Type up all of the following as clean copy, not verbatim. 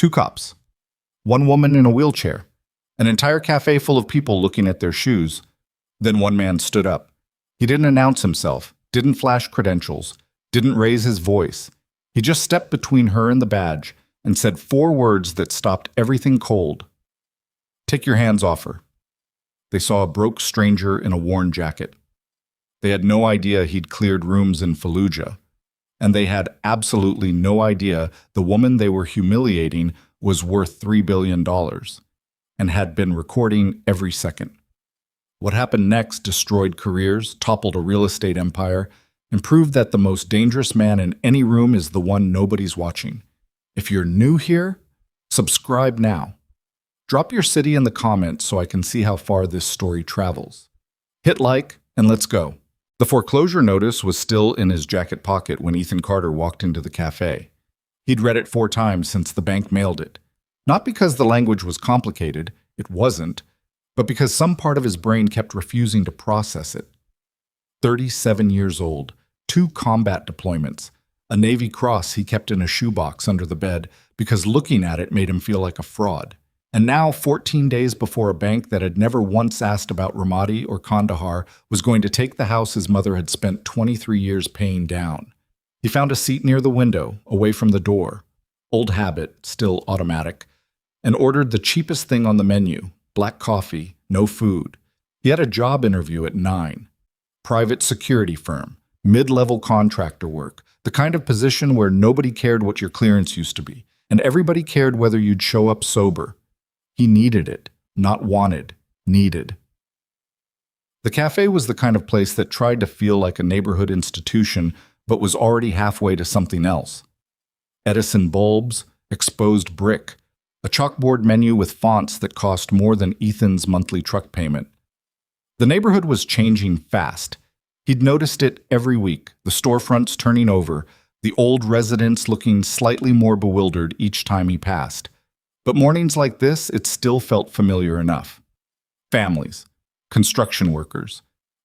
Two cops. One woman in a wheelchair. An entire cafe full of people looking at their shoes. Then one man stood up. He didn't announce himself, didn't flash credentials, didn't raise his voice. He just stepped between her and the badge and said 4 words that stopped everything cold. "Take your hands off her." They saw a broke stranger in a worn jacket. They had no idea he'd cleared rooms in Fallujah. And they had absolutely no idea the woman they were humiliating was worth $3 billion and had been recording every second. What happened next destroyed careers, toppled a real estate empire, and proved that the most dangerous man in any room is the one nobody's watching. If you're new here, subscribe now. Drop your city in the comments so I can see how far this story travels. Hit like and let's go. The foreclosure notice was still in his jacket pocket when Ethan Carter walked into the cafe. He'd read it 4 times since the bank mailed it. Not because the language was complicated, it wasn't, but because some part of his brain kept refusing to process it. 37 years old, 2 combat deployments, a Navy Cross he kept in a shoebox under the bed because looking at it made him feel like a fraud. And now, 14 days before a bank that had never once asked about Ramadi or Kandahar was going to take the house his mother had spent 23 years paying down. He found a seat near the window, away from the door, old habit, still automatic, and ordered the cheapest thing on the menu, black coffee, no food. He had a job interview at 9. Private security firm, mid-level contractor work, the kind of position where nobody cared what your clearance used to be, and everybody cared whether you'd show up sober. He needed it, not wanted, needed. The cafe was the kind of place that tried to feel like a neighborhood institution, but was already halfway to something else. Edison bulbs, exposed brick, a chalkboard menu with fonts that cost more than Ethan's monthly truck payment. The neighborhood was changing fast. He'd noticed it every week, the storefronts turning over, the old residents looking slightly more bewildered each time he passed. But mornings like this, it still felt familiar enough. Families, construction workers,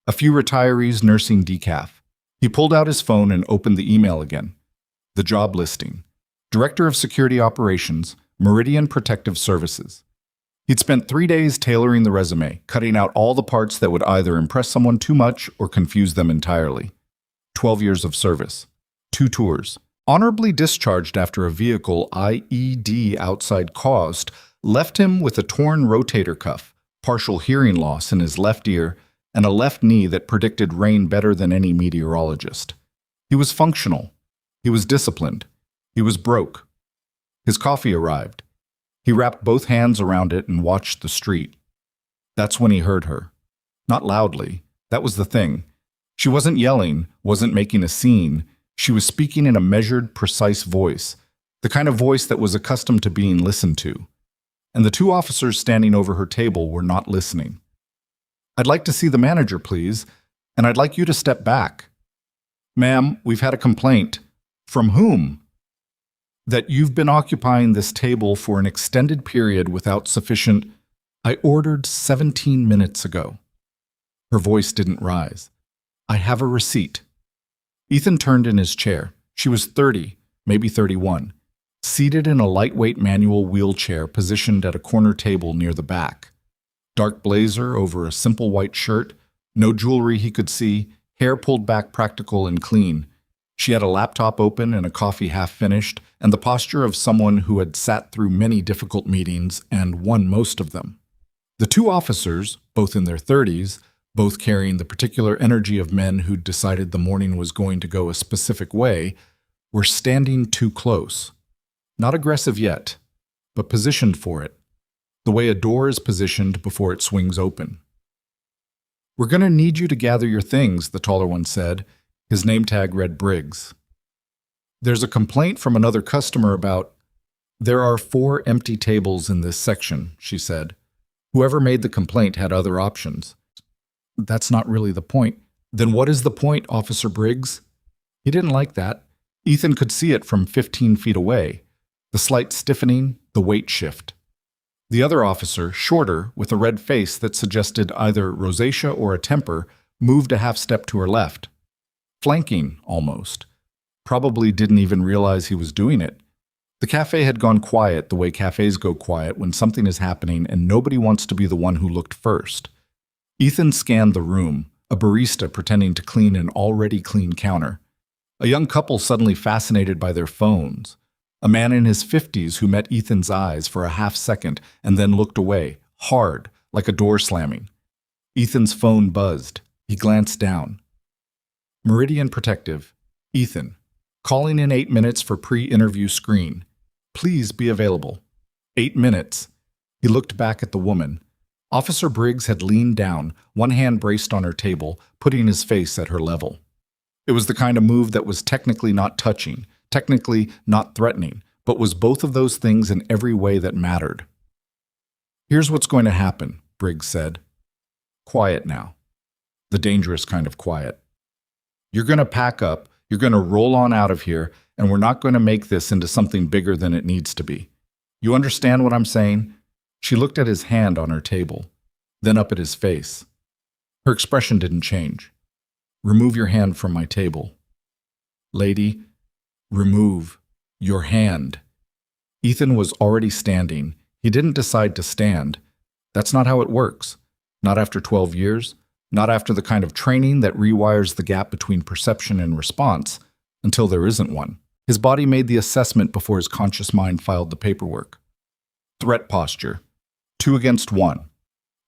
a few retirees nursing decaf. He pulled out his phone and opened the email again. The job listing. Director of Security Operations, Meridian Protective Services. He'd spent 3 days tailoring the resume, cutting out all the parts that would either impress someone too much or confuse them entirely. 12 years of service. 2 tours. Honorably discharged after a vehicle IED outside caused, left him with a torn rotator cuff, partial hearing loss in his left ear, and a left knee that predicted rain better than any meteorologist. He was functional. He was disciplined. He was broke. His coffee arrived. He wrapped both hands around it and watched the street. That's when he heard her. Not loudly. That was the thing. She wasn't yelling, wasn't making a scene. She was speaking in a measured, precise voice, the kind of voice that was accustomed to being listened to. And the 2 officers standing over her table were not listening. "I'd like to see the manager, please, and I'd like you to step back." "Ma'am, we've had a complaint." "From whom?" "That you've been occupying this table for an extended period without sufficient—" "I ordered 17 minutes ago." Her voice didn't rise. "I have a receipt." Ethan turned in his chair. She was 30, maybe 31, seated in a lightweight manual wheelchair positioned at a corner table near the back. Dark blazer over a simple white shirt, no jewelry he could see, hair pulled back practical and clean. She had a laptop open and a coffee half finished, and the posture of someone who had sat through many difficult meetings and won most of them. The 2 officers, both in their 30s, both carrying the particular energy of men who'd decided the morning was going to go a specific way, were standing too close. Not aggressive yet, but positioned for it, the way a door is positioned before it swings open. "We're going to need you to gather your things," the taller one said. His name tag read Briggs. "There's a complaint from another customer about—" "There are 4 empty tables in this section," she said. "Whoever made the complaint had other options." "That's not really the point." "Then what is the point, Officer Briggs?" He didn't like that. Ethan could see it from 15 feet away. The slight stiffening, the weight shift. The other officer, shorter, with a red face that suggested either rosacea or a temper, moved a half step to her left. Flanking, almost. Probably didn't even realize he was doing it. The The cafe had gone quiet the way cafes go quiet when something is happening and nobody wants to be the one who looked first. Ethan scanned the room, a barista pretending to clean an already clean counter. A young couple suddenly fascinated by their phones. A man in his 50s who met Ethan's eyes for a half second and then looked away, hard, like a door slamming. Ethan's phone buzzed. He glanced down. Meridian Protective. Ethan. Calling in 8 minutes for pre-interview screen. Please be available. 8 minutes. He looked back at the woman. Officer Briggs had leaned down, one hand braced on her table, putting his face at her level. It was the kind of move that was technically not touching, technically not threatening, but was both of those things in every way that mattered. Here's what's going to happen, Briggs said. Quiet now. The dangerous kind of quiet. You're going to pack up, you're going to roll on out of here, and we're not going to make this into something bigger than it needs to be. You understand what I'm saying? She looked at his hand on her table, then up at his face. Her expression didn't change. Remove your hand from my table. Lady, remove your hand. Ethan was already standing. He didn't decide to stand. That's not how it works. Not after 12 years. Not after the kind of training that rewires the gap between perception and response, until there isn't one. His body made the assessment before his conscious mind filed the paperwork. Threat posture. 2 against 1.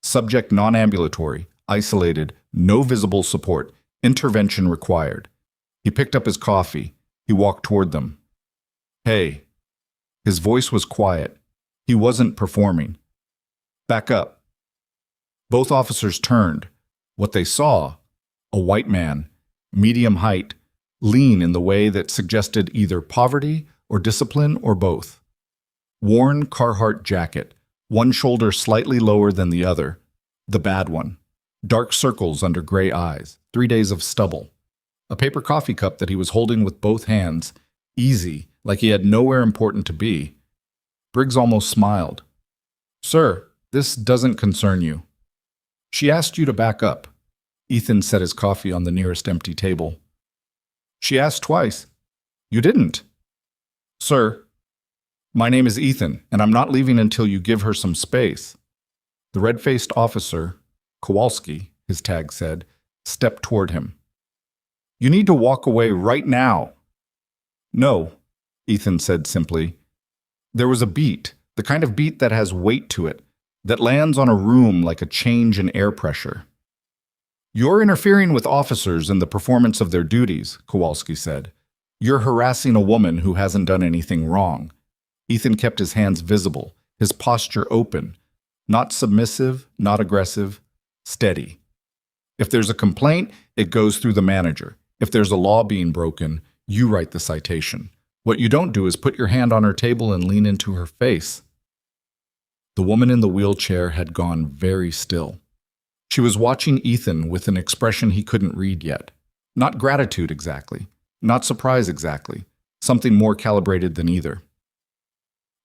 Subject non-ambulatory, isolated, no visible support. Intervention required. He picked up his coffee. He walked toward them. Hey. His voice was quiet. He wasn't performing. Back up. Both officers turned. What they saw, a white man, medium height, lean in the way that suggested either poverty or discipline or both. Worn Carhartt jacket, one shoulder slightly lower than the other, the bad one. Dark circles under gray eyes, 3 days of stubble. A paper coffee cup that he was holding with both hands, easy, like he had nowhere important to be. Briggs almost smiled. Sir, this doesn't concern you. She asked you to back up. Ethan set his coffee on the nearest empty table. She asked twice. You didn't. Sir, my name is Ethan, and I'm not leaving until you give her some space. The red-faced officer, Kowalski, his tag said, stepped toward him. You need to walk away right now. No, Ethan said simply. There was a beat, the kind of beat that has weight to it, that lands on a room like a change in air pressure. You're interfering with officers in the performance of their duties, Kowalski said. You're harassing a woman who hasn't done anything wrong. Ethan kept his hands visible, his posture open, not submissive, not aggressive, steady. If there's a complaint, it goes through the manager. If there's a law being broken, you write the citation. What you don't do is put your hand on her table and lean into her face. The woman in the wheelchair had gone very still. She was watching Ethan with an expression he couldn't read yet. Not gratitude exactly, not surprise exactly, something more calibrated than either.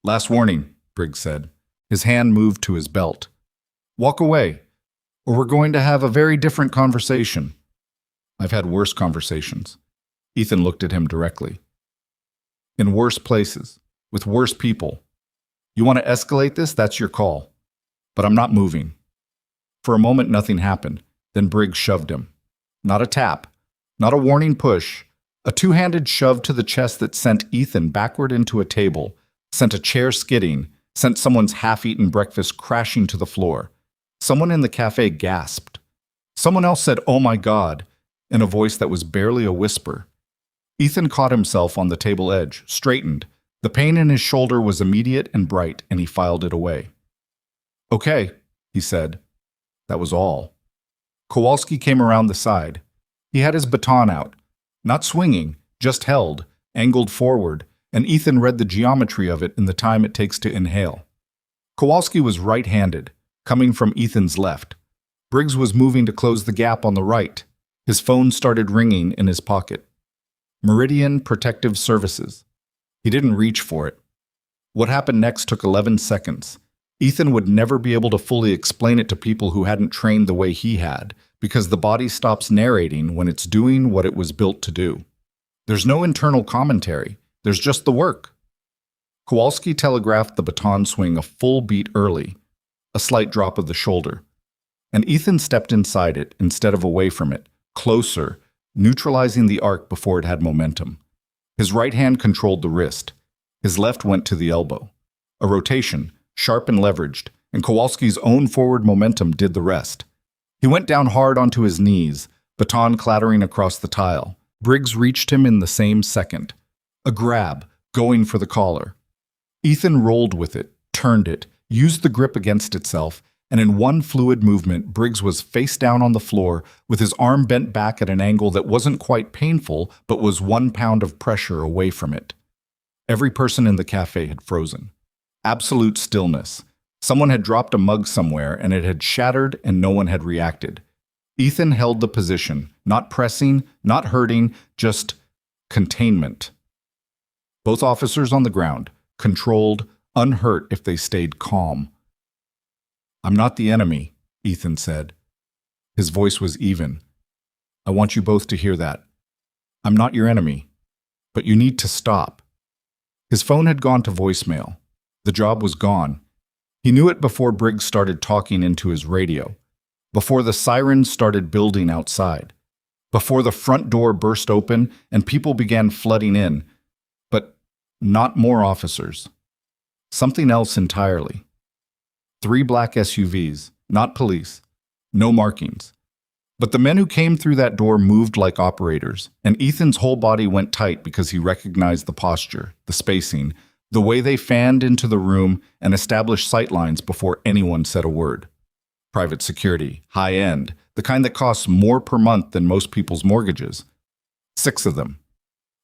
Last warning, Briggs said. His hand moved to his belt. Walk away, or we're going to have a very different conversation. I've had worse conversations. Ethan looked at him directly. In worse places, with worse people. You want to escalate this? That's your call. But I'm not moving. For a moment, nothing happened. Then Briggs shoved him. Not a tap, not a warning push, a two-handed shove to the chest that sent Ethan backward into a table, sent a chair skidding, sent someone's half-eaten breakfast crashing to the floor. Someone in the cafe gasped. Someone else said, "Oh my God," in a voice that was barely a whisper. Ethan caught himself on the table edge, straightened. The pain in his shoulder was immediate and bright, and he filed it away. Okay, he said. That was all. Kowalski came around the side. He had his baton out, not swinging, just held, angled forward, and Ethan read the geometry of it in the time it takes to inhale. Kowalski was right-handed, coming from Ethan's left. Briggs was moving to close the gap on the right. His phone started ringing in his pocket. Meridian Protective Services. He didn't reach for it. What happened next took 11 seconds. Ethan would never be able to fully explain it to people who hadn't trained the way he had, because the body stops narrating when it's doing what it was built to do. There's no internal commentary. There's just the work. Kowalski telegraphed the baton swing a full beat early, a slight drop of the shoulder, and Ethan stepped inside it instead of away from it, closer, neutralizing the arc before it had momentum. His right hand controlled the wrist. His left went to the elbow. A rotation, sharp and leveraged, and Kowalski's own forward momentum did the rest. He went down hard onto his knees, baton clattering across the tile. Briggs reached him in the same second. A grab, going for the collar. Ethan rolled with it, turned it, used the grip against itself, and in one fluid movement, Briggs was face down on the floor with his arm bent back at an angle that wasn't quite painful, but was 1 pound of pressure away from it. Every person in the cafe had frozen. Absolute stillness. Someone had dropped a mug somewhere and it had shattered and no one had reacted. Ethan held the position, not pressing, not hurting, just containment. Both officers on the ground, controlled, unhurt if they stayed calm. "I'm not the enemy," Ethan said. His voice was even. "I want you both to hear that. I'm not your enemy, but you need to stop." His phone had gone to voicemail. The job was gone. He knew it before Briggs started talking into his radio, before the sirens started building outside, before the front door burst open and people began flooding in, but not more officers. Something else entirely. 3 black SUVs, not police, no markings. But the men who came through that door moved like operators, and Ethan's whole body went tight because he recognized the posture, the spacing, the way they fanned into the room and established sightlines before anyone said a word. Private security, high-end, the kind that costs more per month than most people's mortgages. 6 of them.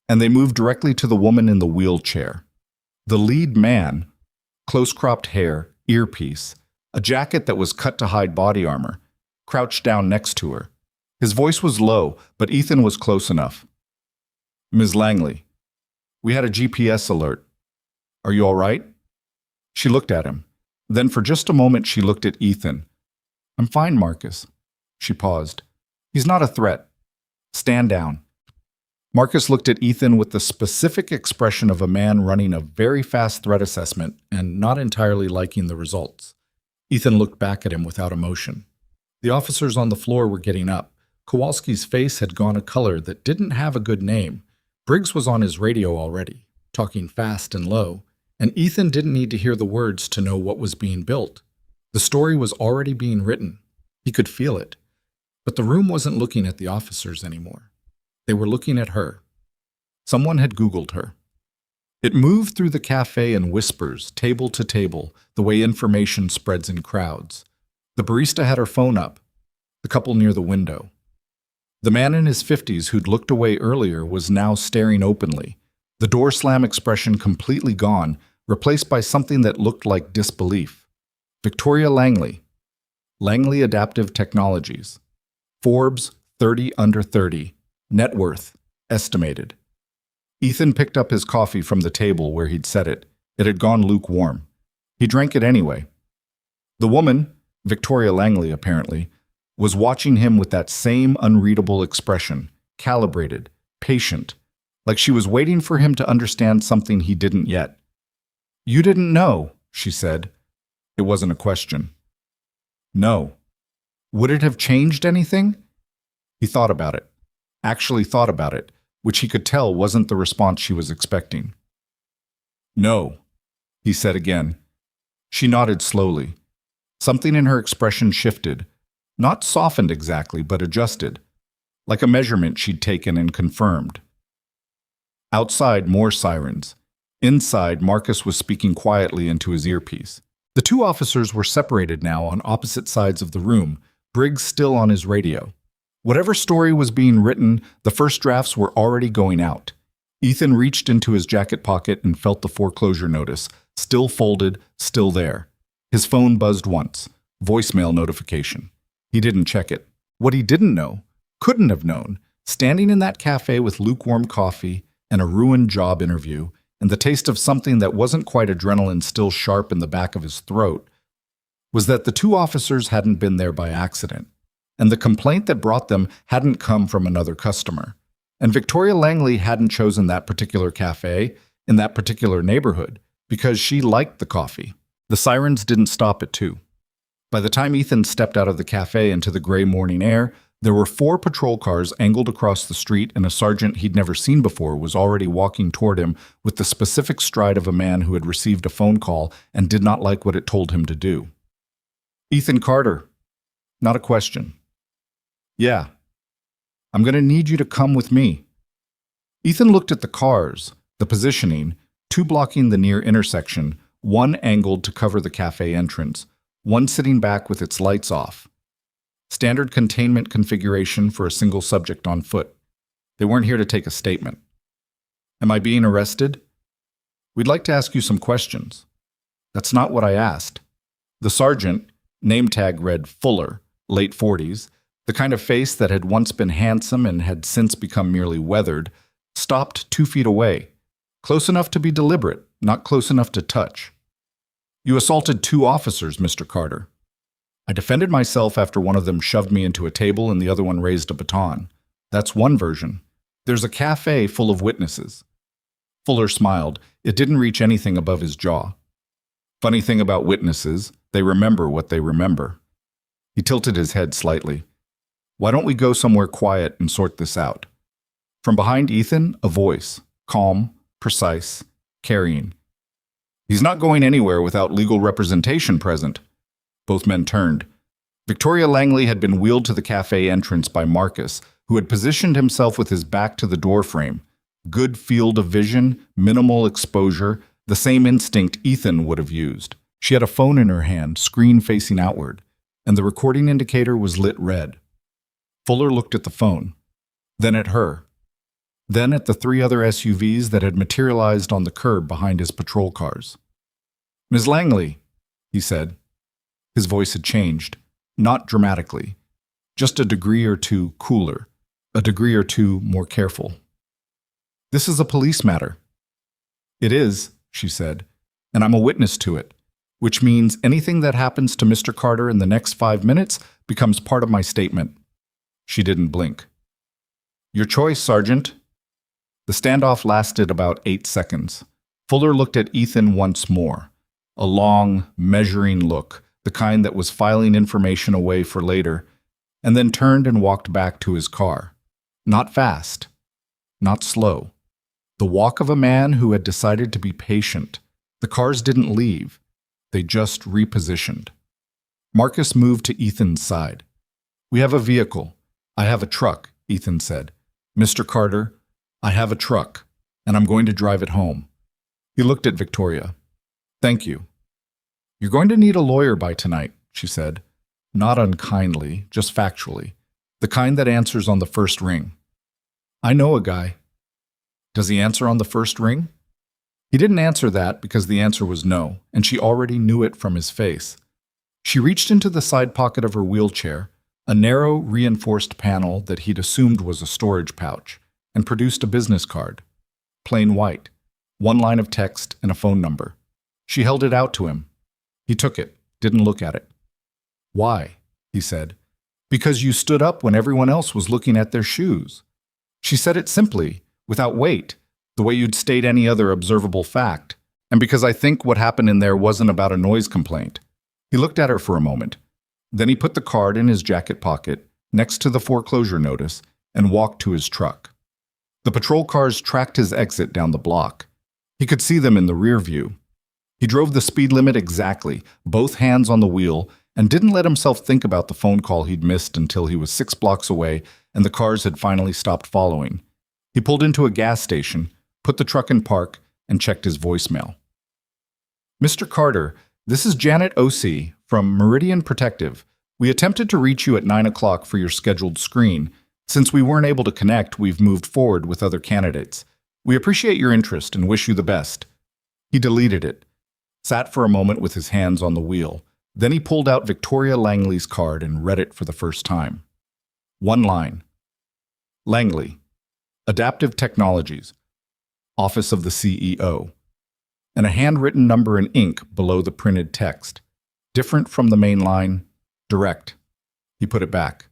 And they moved directly to the woman in the wheelchair. The lead man, close-cropped hair, earpiece, a jacket that was cut to hide body armor, crouched down next to her. His voice was low, but Ethan was close enough. "Ms. Langley, we had a GPS alert. Are you all right?" She looked at him. Then for just a moment she looked at Ethan. "I'm fine, Marcus." She paused. "He's not a threat. Stand down." Marcus looked at Ethan with the specific expression of a man running a very fast threat assessment and not entirely liking the results. Ethan looked back at him without emotion. The officers on the floor were getting up. Kowalski's face had gone a color that didn't have a good name. Briggs was on his radio already, talking fast and low, and Ethan didn't need to hear the words to know what was being built. The story was already being written. He could feel it. But the room wasn't looking at the officers anymore. They were looking at her. Someone had Googled her. It moved through the cafe in whispers, table to table, the way information spreads in crowds. The barista had her phone up, the couple near the window. The man in his 50s who'd looked away earlier was now staring openly, the door slam expression completely gone, replaced by something that looked like disbelief. Victoria Langley. Langley Adaptive Technologies. Forbes, 30 under 30. Net worth, estimated. Ethan picked up his coffee from the table where he'd set it. It had gone lukewarm. He drank it anyway. The woman, Victoria Langley apparently, was watching him with that same unreadable expression, calibrated, patient, like she was waiting for him to understand something he didn't yet. "You didn't know," she said. It wasn't a question. "No." Would it have changed anything? He thought about it. Actually thought about it, which he could tell wasn't the response she was expecting. "No," he said again. She nodded slowly. Something in her expression shifted, not softened exactly, but adjusted, like a measurement she'd taken and confirmed. Outside, more sirens. Inside, Marcus was speaking quietly into his earpiece. The 2 officers were separated now on opposite sides of the room, Briggs still on his radio. Whatever story was being written, the first drafts were already going out. Ethan reached into his jacket pocket and felt the foreclosure notice, still folded, still there. His phone buzzed once. Voicemail notification. He didn't check it. What he didn't know, couldn't have known, standing in that cafe with lukewarm coffee and a ruined job interview, and the taste of something that wasn't quite adrenaline still sharp in the back of his throat, was that the 2 officers hadn't been there by accident, and the complaint that brought them hadn't come from another customer. And Victoria Langley hadn't chosen that particular cafe in that particular neighborhood. Because she liked the coffee. The sirens didn't stop at 2. By the time Ethan stepped out of the cafe into the gray morning air, there were 4 patrol cars angled across the street, and a sergeant he'd never seen before was already walking toward him with the specific stride of a man who had received a phone call and did not like what it told him to do. "Ethan Carter." Not a question. "Yeah. I'm going to need you to come with me." Ethan looked at the cars, the positioning, 2 blocking the near intersection, 1 angled to cover the cafe entrance, 1 sitting back with its lights off. Standard containment configuration for a single subject on foot. They weren't here to take a statement. "Am I being arrested?" "We'd like to ask you some questions." "That's not what I asked." The sergeant, name tag read Fuller, late 40s, the kind of face that had once been handsome and had since become merely weathered, stopped 2 feet away, close enough to be deliberate, not close enough to touch. "You assaulted 2 officers, Mr. Carter." "I defended myself after one of them shoved me into a table and the other one raised a baton. That's one version. There's a cafe full of witnesses." Fuller smiled. It didn't reach anything above his jaw. "Funny thing about witnesses, they remember what they remember." He tilted his head slightly. "Why don't we go somewhere quiet and sort this out?" From behind Ethan, a voice, calm, precise, carrying. "He's not going anywhere without legal representation present." Both men turned. Victoria Langley had been wheeled to the cafe entrance by Marcus, who had positioned himself with his back to the doorframe. Good field of vision, minimal exposure, the same instinct Ethan would have used. She had a phone in her hand, screen facing outward, and the recording indicator was lit red. Fuller looked at the phone, then at her, then at the 3 other SUVs that had materialized on the curb behind his patrol cars. "Ms. Langley," he said. His voice had changed, not dramatically, just a degree or 2 cooler, a degree or 2 more careful. "This is a police matter." "It is," she said, "and I'm a witness to it, which means anything that happens to Mr. Carter in the next 5 minutes becomes part of my statement." She didn't blink. "Your choice, Sergeant." The standoff lasted about 8 seconds. Fuller looked at Ethan once more, a long, measuring look, the kind that was filing information away for later, and then turned and walked back to his car. Not fast, not slow. The walk of a man who had decided to be patient. The cars didn't leave. They just repositioned. Marcus moved to Ethan's side. "We have a vehicle. I have a truck," Ethan said. "Mr. Carter, I have a truck, and I'm going to drive it home." He looked at Victoria. "Thank you." "You're going to need a lawyer by tonight," she said. Not unkindly, just factually. The kind that answers on the first ring. "I know a guy." "Does he answer on the first ring?" He didn't answer that because the answer was no, and she already knew it from his face. She reached into the side pocket of her wheelchair, a narrow, reinforced panel that he'd assumed was a storage pouch, and produced a business card. Plain white, 1 line of text and a phone number. She held it out to him. He took it, didn't look at it. "Why?" he said. "Because you stood up when everyone else was looking at their shoes." She said it simply, without weight, the way you'd state any other observable fact. "And because I think what happened in there wasn't about a noise complaint." He looked at her for a moment. Then he put the card in his jacket pocket, next to the foreclosure notice, and walked to his truck. The patrol cars tracked his exit down the block. He could see them in the rear view. He drove the speed limit exactly, both hands on the wheel, and didn't let himself think about the phone call he'd missed until he was 6 blocks away and the cars had finally stopped following. He pulled into a gas station, put the truck in park, and checked his voicemail. "Mr. Carter, this is Janet O.C. from Meridian Protective. We attempted to reach you at 9 o'clock for your scheduled screen. Since we weren't able to connect, we've moved forward with other candidates. We appreciate your interest and wish you the best." He deleted it, sat for a moment with his hands on the wheel. Then he pulled out Victoria Langley's card and read it for the first time. 1 line. "Langley, Adaptive Technologies, Office of the CEO." And a handwritten number in ink below the printed text. Different from the main line, direct. He put it back.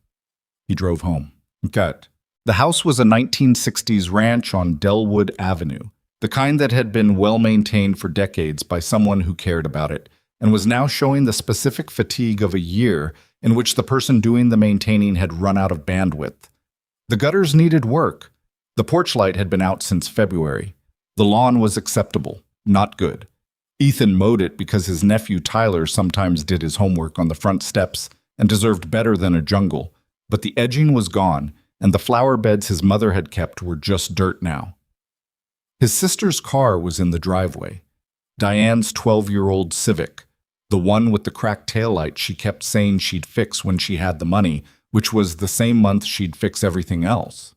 He drove home. Cut. The house was a 1960s ranch on Delwood Avenue. the kind that had been well maintained for decades by someone who cared about it, and was now showing the specific fatigue of a year in which the person doing the maintaining had run out of bandwidth. The gutters needed work. The porch light had been out since February. The lawn was acceptable, not good. Ethan mowed it because his nephew Tyler sometimes did his homework on the front steps and deserved better than a jungle, but the edging was gone, and the flower beds his mother had kept were just dirt now. His sister's car was in the driveway. Diane's 12-year-old Civic, the one with the cracked taillight she kept saying she'd fix when she had the money, which was the same month she'd fix everything else.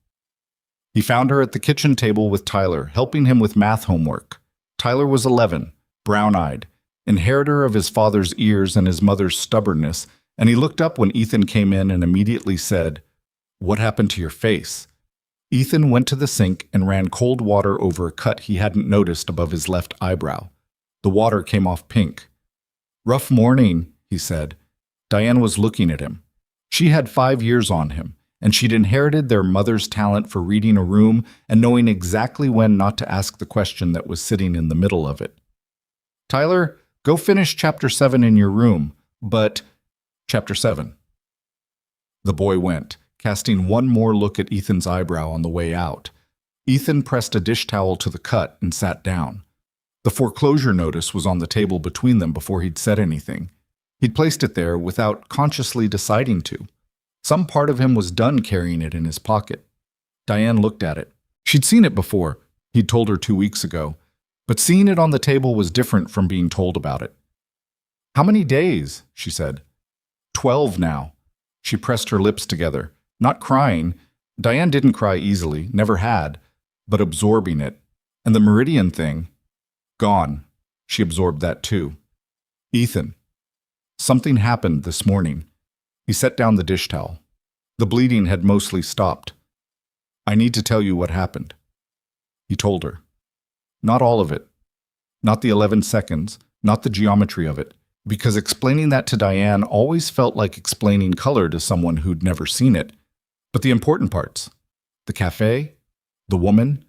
He found her at the kitchen table with Tyler, helping him with math homework. Tyler was 11, brown-eyed, inheritor of his father's ears and his mother's stubbornness, and he looked up when Ethan came in and immediately said, "What happened to your face?" Ethan went to the sink and ran cold water over a cut he hadn't noticed above his left eyebrow. The water came off pink. "Rough morning," he said. Diane was looking at him. She had 5 years on him, and she'd inherited their mother's talent for reading a room and knowing exactly when not to ask the question that was sitting in the middle of it. "Tyler, go finish Chapter 7 in your room, but—" Chapter 7. The boy went, casting one more look at Ethan's eyebrow on the way out. Ethan pressed a dish towel to the cut and sat down. The foreclosure notice was on the table between them before he'd said anything. He'd placed it there without consciously deciding to. Some part of him was done carrying it in his pocket. Diane looked at it. She'd seen it before, he'd told her 2 weeks ago, but seeing it on the table was different from being told about it. "How many days?" she said. 12 now. She pressed her lips together, not crying. Diane didn't cry easily, never had, but absorbing it. And the meridian thing, gone. She absorbed that too. "Ethan, something happened this morning." He set down the dish towel. The bleeding had mostly stopped. "I need to tell you what happened." He told her. Not all of it. Not the 11 seconds, not the geometry of it, because explaining that to Diane always felt like explaining color to someone who'd never seen it. But the important parts. The café, the woman,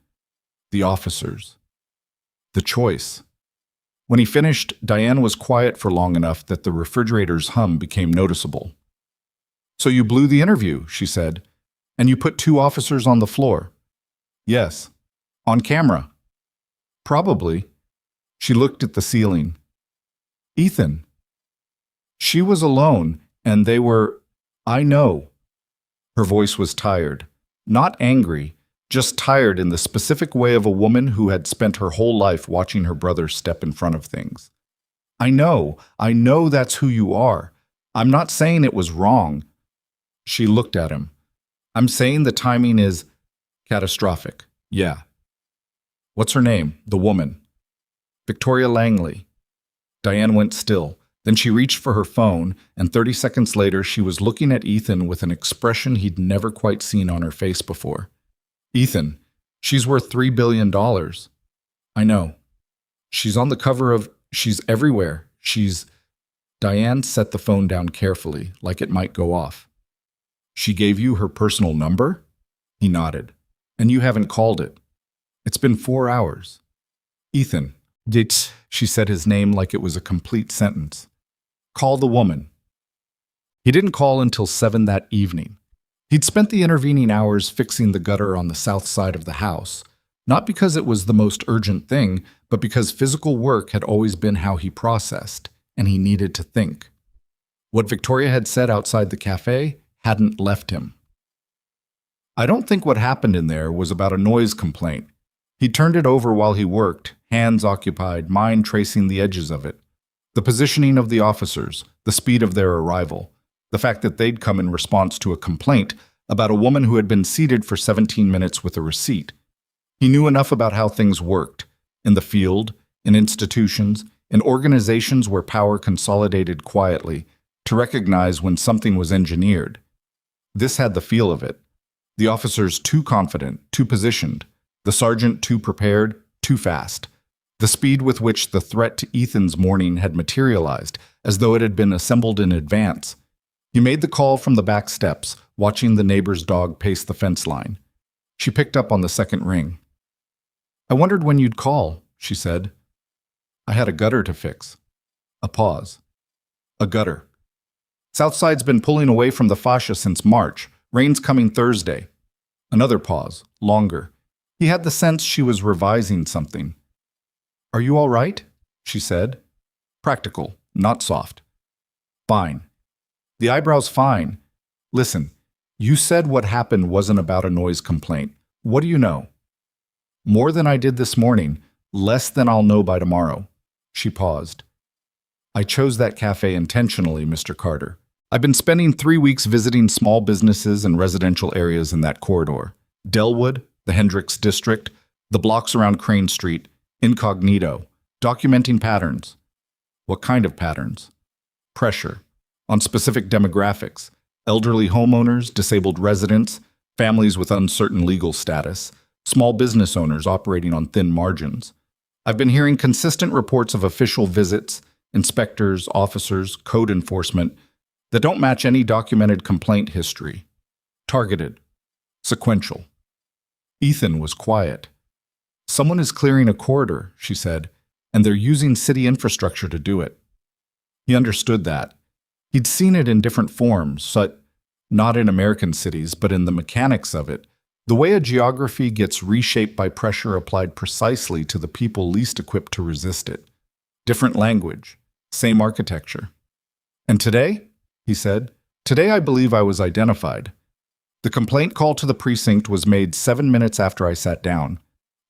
the officers. The choice. When he finished, Diane was quiet for long enough that the refrigerator's hum became noticeable. "So you blew the interview," she said, "and you put 2 officers on the floor." "Yes." "On camera?" "Probably." She looked at the ceiling. "Ethan." She was alone, and they were— "I know." Her voice was tired. Not angry, just tired in the specific way of a woman who had spent her whole life watching her brother step in front of things. I know that's who you are. I'm not saying it was wrong." She looked at him. "I'm saying the timing is catastrophic. Yeah." "What's her name, the woman?" "Victoria Langley." Diane went still. Then she reached for her phone, and 30 seconds later she was looking at Ethan with an expression he'd never quite seen on her face before. "Ethan, she's worth $3 billion. I know. She's on the cover of— she's everywhere. She's—" Diane set the phone down carefully, like it might go off. "She gave you her personal number?" He nodded. "And you haven't called it?" "It's been 4 hours." "Ethan, she said his name like it was a complete sentence. "Call the woman." He didn't call until 7 that evening. He'd spent the intervening hours fixing the gutter on the south side of the house, not because it was the most urgent thing, but because physical work had always been how he processed, and he needed to think. What Victoria had said outside the cafe hadn't left him. "I don't think what happened in there was about a noise complaint." He turned it over while he worked, hands occupied, mind tracing the edges of it. The positioning of the officers, the speed of their arrival, the fact that they'd come in response to a complaint about a woman who had been seated for 17 minutes with a receipt. He knew enough about how things worked, in the field, in institutions, in organizations where power consolidated quietly, to recognize when something was engineered. This had the feel of it. The officers too confident, too positioned. The sergeant too prepared, too fast. The speed with which the threat to Ethan's morning had materialized, as though it had been assembled in advance. He made the call from the back steps, watching the neighbor's dog pace the fence line. She picked up on the second ring. I wondered when you'd call, she said. I had a gutter to fix. A pause. A gutter. Southside's been pulling away from the fascia since March. Rain's coming Thursday. Another pause. Longer. He had the sense she was revising something. Are you all right? She said. Practical, not soft. Fine. The eyebrows fine. Listen, you said what happened wasn't about a noise complaint. What do you know? More than I did this morning, less than I'll know by tomorrow. She paused. I chose that cafe intentionally, Mr. Carter. I've been spending 3 weeks visiting small businesses and residential areas in that corridor. Delwood, the Hendricks District, the blocks around Crane Street, incognito, documenting patterns. What kind of patterns? Pressure. On specific demographics. Elderly homeowners, disabled residents, families with uncertain legal status, small business owners operating on thin margins. I've been hearing consistent reports of official visits, inspectors, officers, code enforcement that don't match any documented complaint history. Targeted. Sequential. Ethan was quiet. Someone is clearing a corridor, she said, and they're using city infrastructure to do it. He understood that. He'd seen it in different forms, not in American cities, but in the mechanics of it, the way a geography gets reshaped by pressure applied precisely to the people least equipped to resist it. Different language, same architecture. And today, he said, today I believe I was identified. The complaint call to the precinct was made 7 minutes after I sat down.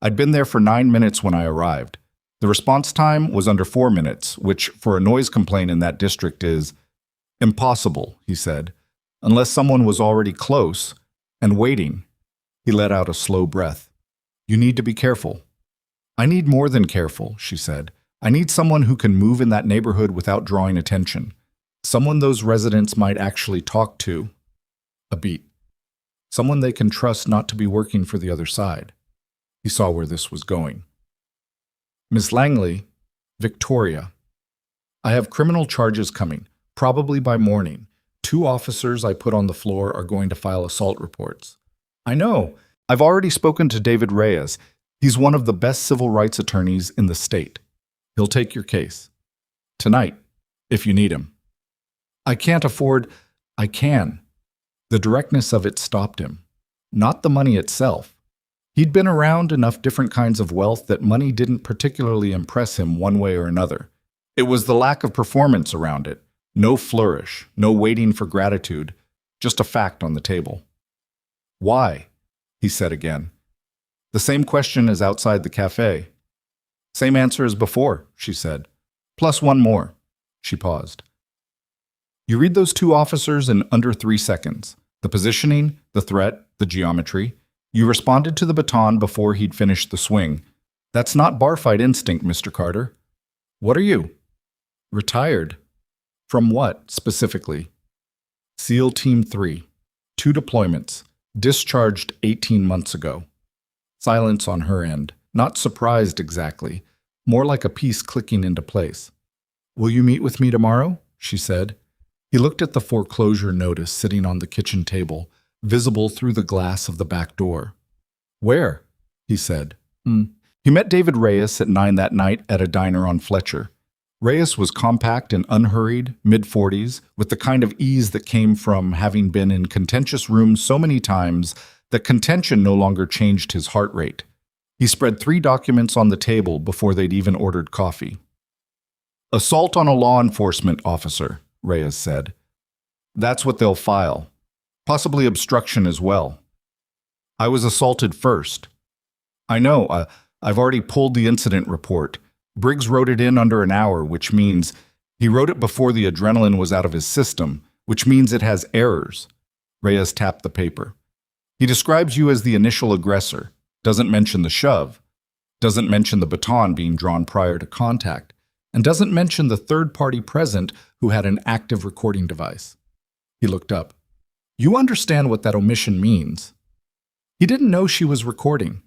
I'd been there for 9 minutes when I arrived. The response time was under 4 minutes, which for a noise complaint in that district is impossible, he said, unless someone was already close and waiting. He let out a slow breath. You need to be careful. I need more than careful, she said. I need someone who can move in that neighborhood without drawing attention. Someone those residents might actually talk to. A beat. Someone they can trust not to be working for the other side. He saw where this was going. Miss Langley, Victoria. I have criminal charges coming, probably by morning. 2 officers I put on the floor are going to file assault reports. I know. I've already spoken to David Reyes. He's one of the best civil rights attorneys in the state. He'll take your case. Tonight, if you need him. I can't afford. I can. The directness of it stopped him. Not the money itself. He'd been around enough different kinds of wealth that money didn't particularly impress him one way or another. It was the lack of performance around it. No flourish, no waiting for gratitude, just a fact on the table. Why? He said again. The same question as outside the cafe. Same answer as before, she said. Plus one more. She paused. You read those 2 officers in under 3 seconds. The positioning, the threat, the geometry. You responded to the baton before he'd finished the swing. That's not bar fight instinct, Mr. Carter. What are you? Retired. From what, specifically? SEAL Team 3. 2 deployments. Discharged 18 months ago. Silence on her end. Not surprised exactly. More like a piece clicking into place. Will you meet with me tomorrow? She said. He looked at the foreclosure notice sitting on the kitchen table, visible through the glass of the back door. Where? He said. He met David Reyes at 9 that night at a diner on Fletcher. Reyes was compact and unhurried, mid-40s, with the kind of ease that came from having been in contentious rooms so many times that contention no longer changed his heart rate. He spread 3 documents on the table before they'd even ordered coffee. Assault on a law enforcement officer, Reyes said. That's what they'll file. Possibly obstruction as well. I was assaulted first. I know, I've already pulled the incident report. Briggs wrote it in under an hour, which means he wrote it before the adrenaline was out of his system, which means it has errors. Reyes tapped the paper. He describes you as the initial aggressor, doesn't mention the shove, doesn't mention the baton being drawn prior to contact, and doesn't mention the third party present who had an active recording device. He looked up. You understand what that omission means. He didn't know she was recording.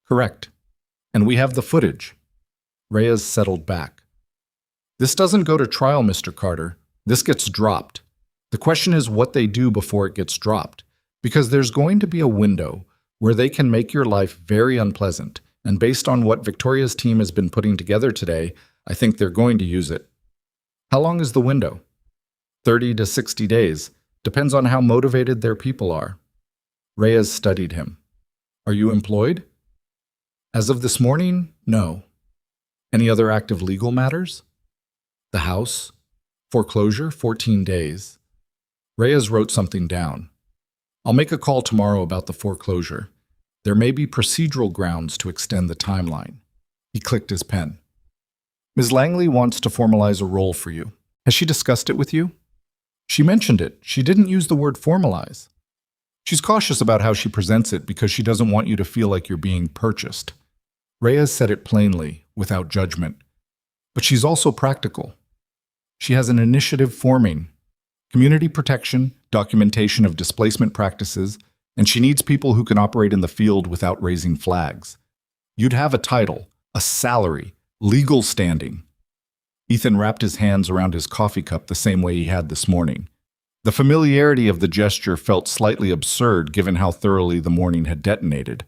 Correct. And we have the footage. Reyes settled back. This doesn't go to trial, Mr. Carter. This gets dropped. The question is what they do before it gets dropped, because there's going to be a window where they can make your life very unpleasant, And based on what Victoria's team has been putting together today, I think they're going to use it. How long is the window? 30 to 60 days. Depends on how motivated their people are. Reyes studied him. Are you employed? As of this morning, no. Any other active legal matters? The house? Foreclosure, 14 days. Reyes wrote something down. I'll make a call tomorrow about the foreclosure. There may be procedural grounds to extend the timeline. He clicked his pen. Ms. Langley wants to formalize a role for you. Has she discussed it with you? She mentioned it. She didn't use the word formalize. She's cautious about how she presents it because she doesn't want you to feel like you're being purchased. Reyes said it plainly, without judgment. But she's also practical. She has an initiative forming, community protection, documentation of displacement practices, and she needs people who can operate in the field without raising flags. You'd have a title, a salary, legal standing. Ethan wrapped his hands around his coffee cup the same way he had this morning. The familiarity of the gesture felt slightly absurd given how thoroughly the morning had detonated.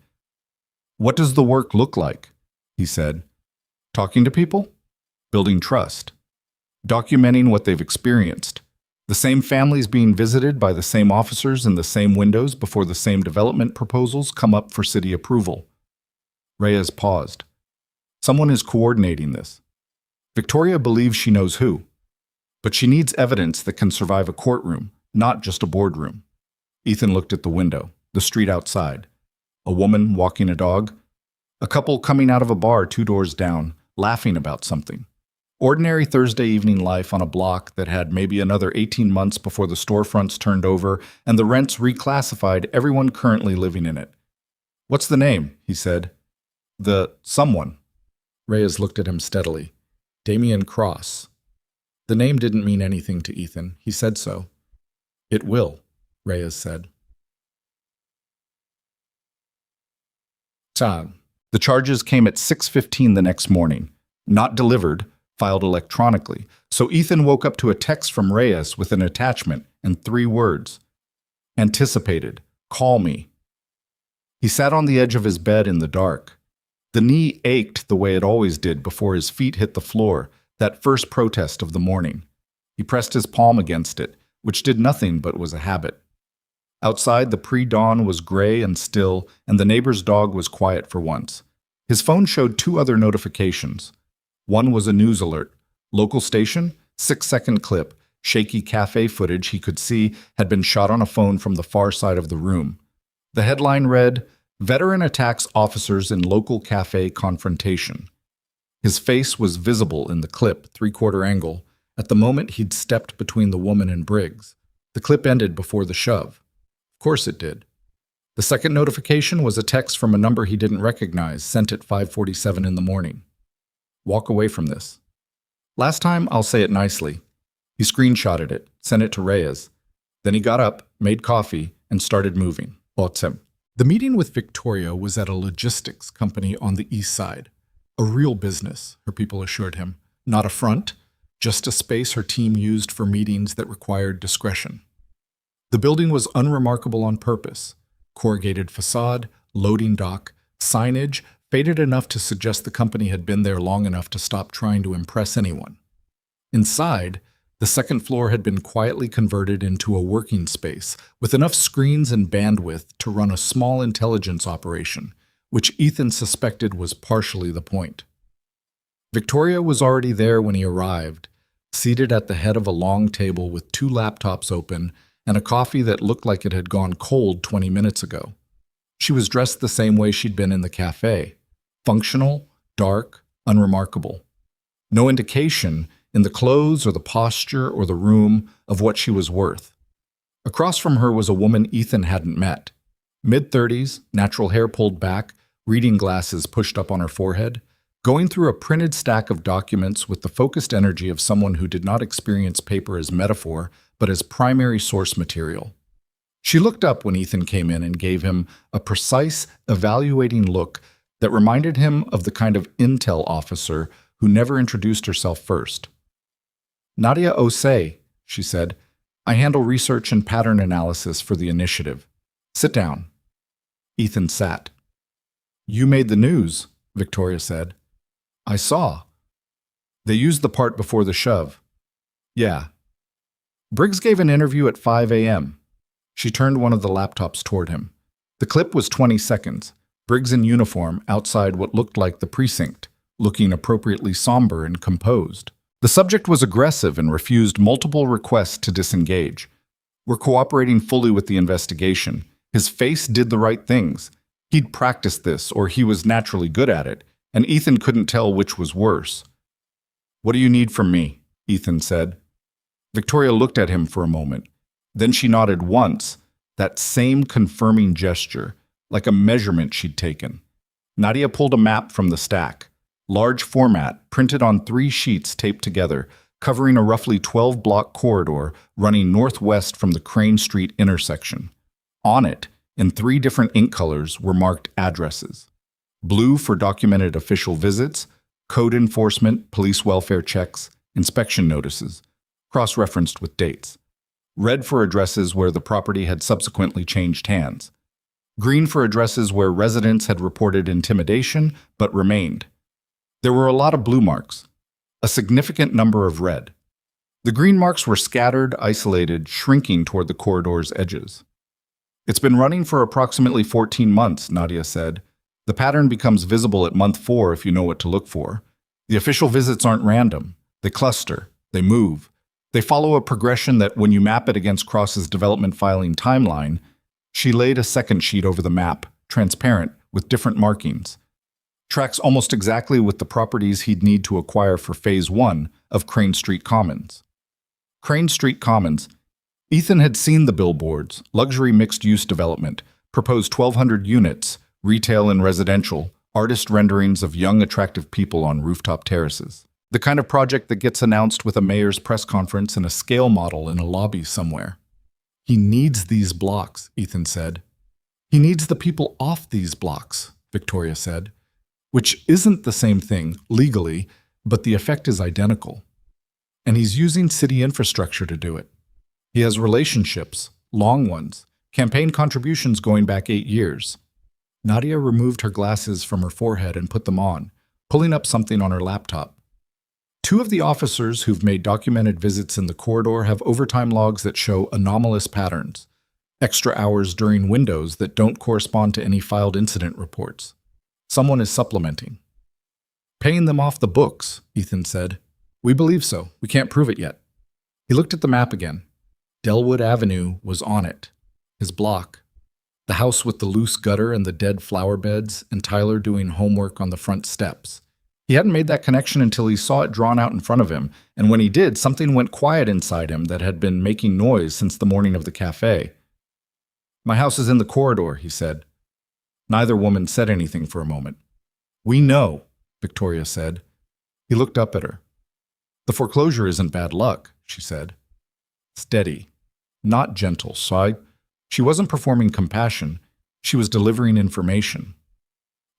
What does the work look like? He said. Talking to people? Building trust. Documenting what they've experienced. The same families being visited by the same officers in the same windows before the same development proposals come up for city approval. Reyes paused. Someone is coordinating this. Victoria believes she knows who. But she needs evidence that can survive a courtroom, not just a boardroom. Ethan looked at the window, the street outside. A woman walking a dog. A couple coming out of a bar 2 doors down, laughing about something. Ordinary Thursday evening life on a block that had maybe another 18 months before the storefronts turned over and the rents reclassified everyone currently living in it. What's the name? He said. The someone. Reyes looked at him steadily. Damien Cross. The name didn't mean anything to Ethan. He said so. It will, Reyes said. The charges came at 6:15 the next morning. Not delivered, filed electronically. So Ethan woke up to a text from Reyes with an attachment and 3 words. Anticipated. Call me. He sat on the edge of his bed in the dark. The knee ached the way it always did before his feet hit the floor, that first protest of the morning. He pressed his palm against it, which did nothing but was a habit. Outside, the pre-dawn was gray and still, and the neighbor's dog was quiet for once. His phone showed 2 other notifications. One was a news alert. Local station, 6-second clip, shaky cafe footage he could see had been shot on a phone from the far side of the room. The headline read, Veteran attacks officers in local cafe confrontation. His face was visible in the clip, 3/4 angle, at the moment he'd stepped between the woman and Briggs. The clip ended before the shove. Of course it did. The second notification was a text from a number he didn't recognize, sent at 5:47 in the morning. Walk away from this. Last time, I'll say it nicely. He screenshotted it, sent it to Reyes. Then he got up, made coffee, and started moving. The meeting with Victoria was at a logistics company on the east side. A real business, her people assured him. Not a front, just a space her team used for meetings that required discretion. The building was unremarkable on purpose. Corrugated facade, loading dock, signage, faded enough to suggest the company had been there long enough to stop trying to impress anyone. Inside, the second floor had been quietly converted into a working space with enough screens and bandwidth to run a small intelligence operation, which Ethan suspected was partially the point. Victoria was already there when he arrived, seated at the head of a long table with 2 laptops open and a coffee that looked like it had gone cold 20 minutes ago. She was dressed the same way she'd been in the cafe. Functional, dark, unremarkable. No indication, in the clothes or the posture or the room, of what she was worth. Across from her was a woman Ethan hadn't met. Mid-30s, natural hair pulled back, reading glasses pushed up on her forehead, going through a printed stack of documents with the focused energy of someone who did not experience paper as metaphor, but as primary source material. She looked up when Ethan came in and gave him a precise, evaluating look that reminded him of the kind of intel officer who never introduced herself first. Nadia Osei, she said, I handle research and pattern analysis for the initiative. Sit down. Ethan sat. You made the news, Victoria said. I saw. They used the part before the shove. Yeah. Briggs gave an interview at 5 a.m. She turned one of the laptops toward him. The clip was 20 seconds. Briggs in uniform outside what looked like the precinct, looking appropriately somber and composed. The subject was aggressive and refused multiple requests to disengage. We're cooperating fully with the investigation. His face did the right things. He'd practiced this, or he was naturally good at it, and Ethan couldn't tell which was worse. What do you need from me? Ethan said. Victoria looked at him for a moment. Then she nodded once, that same confirming gesture, like a measurement she'd taken. Nadia pulled a map from the stack. Large format, printed on 3 sheets taped together, covering a roughly 12-block corridor running northwest from the Crane Street intersection. On it, in 3 different ink colors, were marked addresses. Blue for documented official visits, code enforcement, police welfare checks, inspection notices, cross-referenced with dates. Red for addresses where the property had subsequently changed hands. Green for addresses where residents had reported intimidation but remained. There were a lot of blue marks, a significant number of red. The green marks were scattered, isolated, shrinking toward the corridor's edges. It's been running for approximately 14 months, Nadia said. The pattern becomes visible at month 4 if you know what to look for. The official visits aren't random. They cluster. They move. They follow a progression that, when you map it against Cross's development filing timeline, she laid a second sheet over the map, transparent, with different markings. Tracks almost exactly with the properties he'd need to acquire for Phase 1 of Crane Street Commons. Crane Street Commons. Ethan had seen the billboards, luxury mixed-use development, proposed 1,200 units, retail and residential, artist renderings of young, attractive people on rooftop terraces. The kind of project that gets announced with a mayor's press conference and a scale model in a lobby somewhere. He needs these blocks, Ethan said. He needs the people off these blocks, Victoria said. Which isn't the same thing, legally, but the effect is identical. And he's using city infrastructure to do it. He has relationships, long ones, campaign contributions going back 8 years. Nadia removed her glasses from her forehead and put them on, pulling up something on her laptop. 2 of the officers who've made documented visits in the corridor have overtime logs that show anomalous patterns, extra hours during windows that don't correspond to any filed incident reports. Someone is supplementing. Paying them off the books, Ethan said. We believe so. We can't prove it yet. He looked at the map again. Delwood Avenue was on it. His block. The house with the loose gutter and the dead flower beds, and Tyler doing homework on the front steps. He hadn't made that connection until he saw it drawn out in front of him, and when he did, something went quiet inside him that had been making noise since the morning of the café. My house is in the corridor, he said. Neither woman said anything for a moment. We know, Victoria said. He looked up at her. The foreclosure isn't bad luck, she said. Steady, not gentle, She wasn't performing compassion. She was delivering information.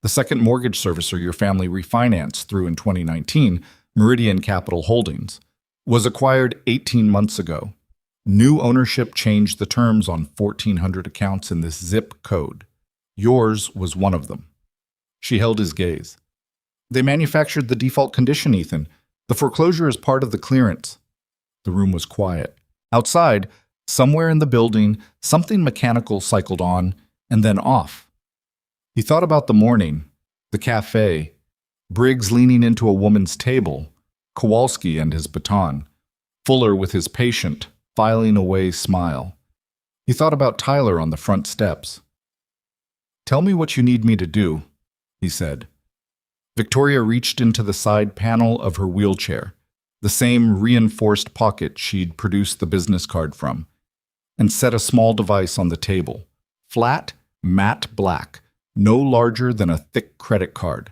The second mortgage servicer your family refinanced through in 2019, Meridian Capital Holdings, was acquired 18 months ago. New ownership changed the terms on 1,400 accounts in this zip code. Yours was one of them. She held his gaze. They manufactured the default condition, Ethan. The foreclosure is part of the clearance. The room was quiet. Outside, somewhere in the building, something mechanical cycled on and then off. He thought about the morning, the café, Briggs leaning into a woman's table, Kowalski and his baton, Fuller with his patient, filing away smile. He thought about Tyler on the front steps. Tell me what you need me to do, he said. Victoria reached into the side panel of her wheelchair, the same reinforced pocket she'd produced the business card from, and set a small device on the table, flat, matte black, no larger than a thick credit card.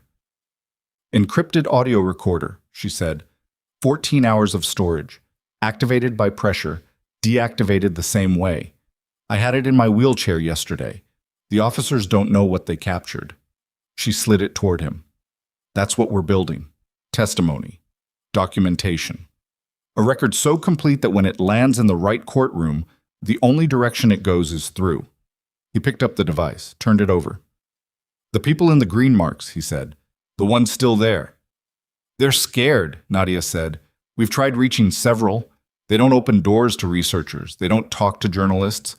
Encrypted audio recorder, she said. 14 hours of storage, activated by pressure, deactivated the same way. I had it in my wheelchair yesterday. The officers don't know what they captured. She slid it toward him. That's what we're building. Testimony. Documentation. A record so complete that when it lands in the right courtroom, the only direction it goes is through. He picked up the device, turned it over. The people in the green marks, he said. The one's still there. They're scared, Nadia said. We've tried reaching several. They don't open doors to researchers. They don't talk to journalists.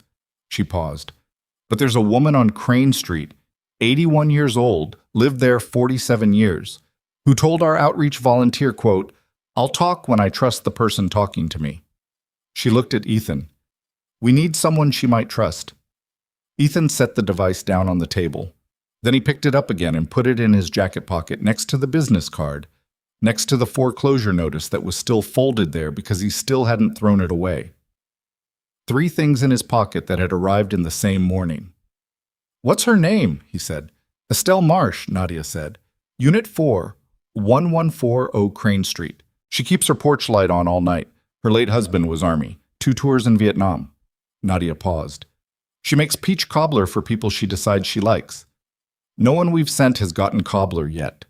She paused. But there's a woman on Crane Street, 81 years old, lived there 47 years, who told our outreach volunteer, quote, "I'll talk when I trust the person talking to me." She looked at Ethan. We need someone she might trust. Ethan set the device down on the table. Then he picked it up again and put it in his jacket pocket next to the business card, next to the foreclosure notice that was still folded there because he still hadn't thrown it away. 3 things in his pocket that had arrived in the same morning. "What's her name?" he said. "Estelle Marsh," Nadia said. "Unit 4, 1140 Crane Street. She keeps her porch light on all night. Her late husband was Army. 2 tours in Vietnam." Nadia paused. "She makes peach cobbler for people she decides she likes. No one we've sent has gotten cobbler yet."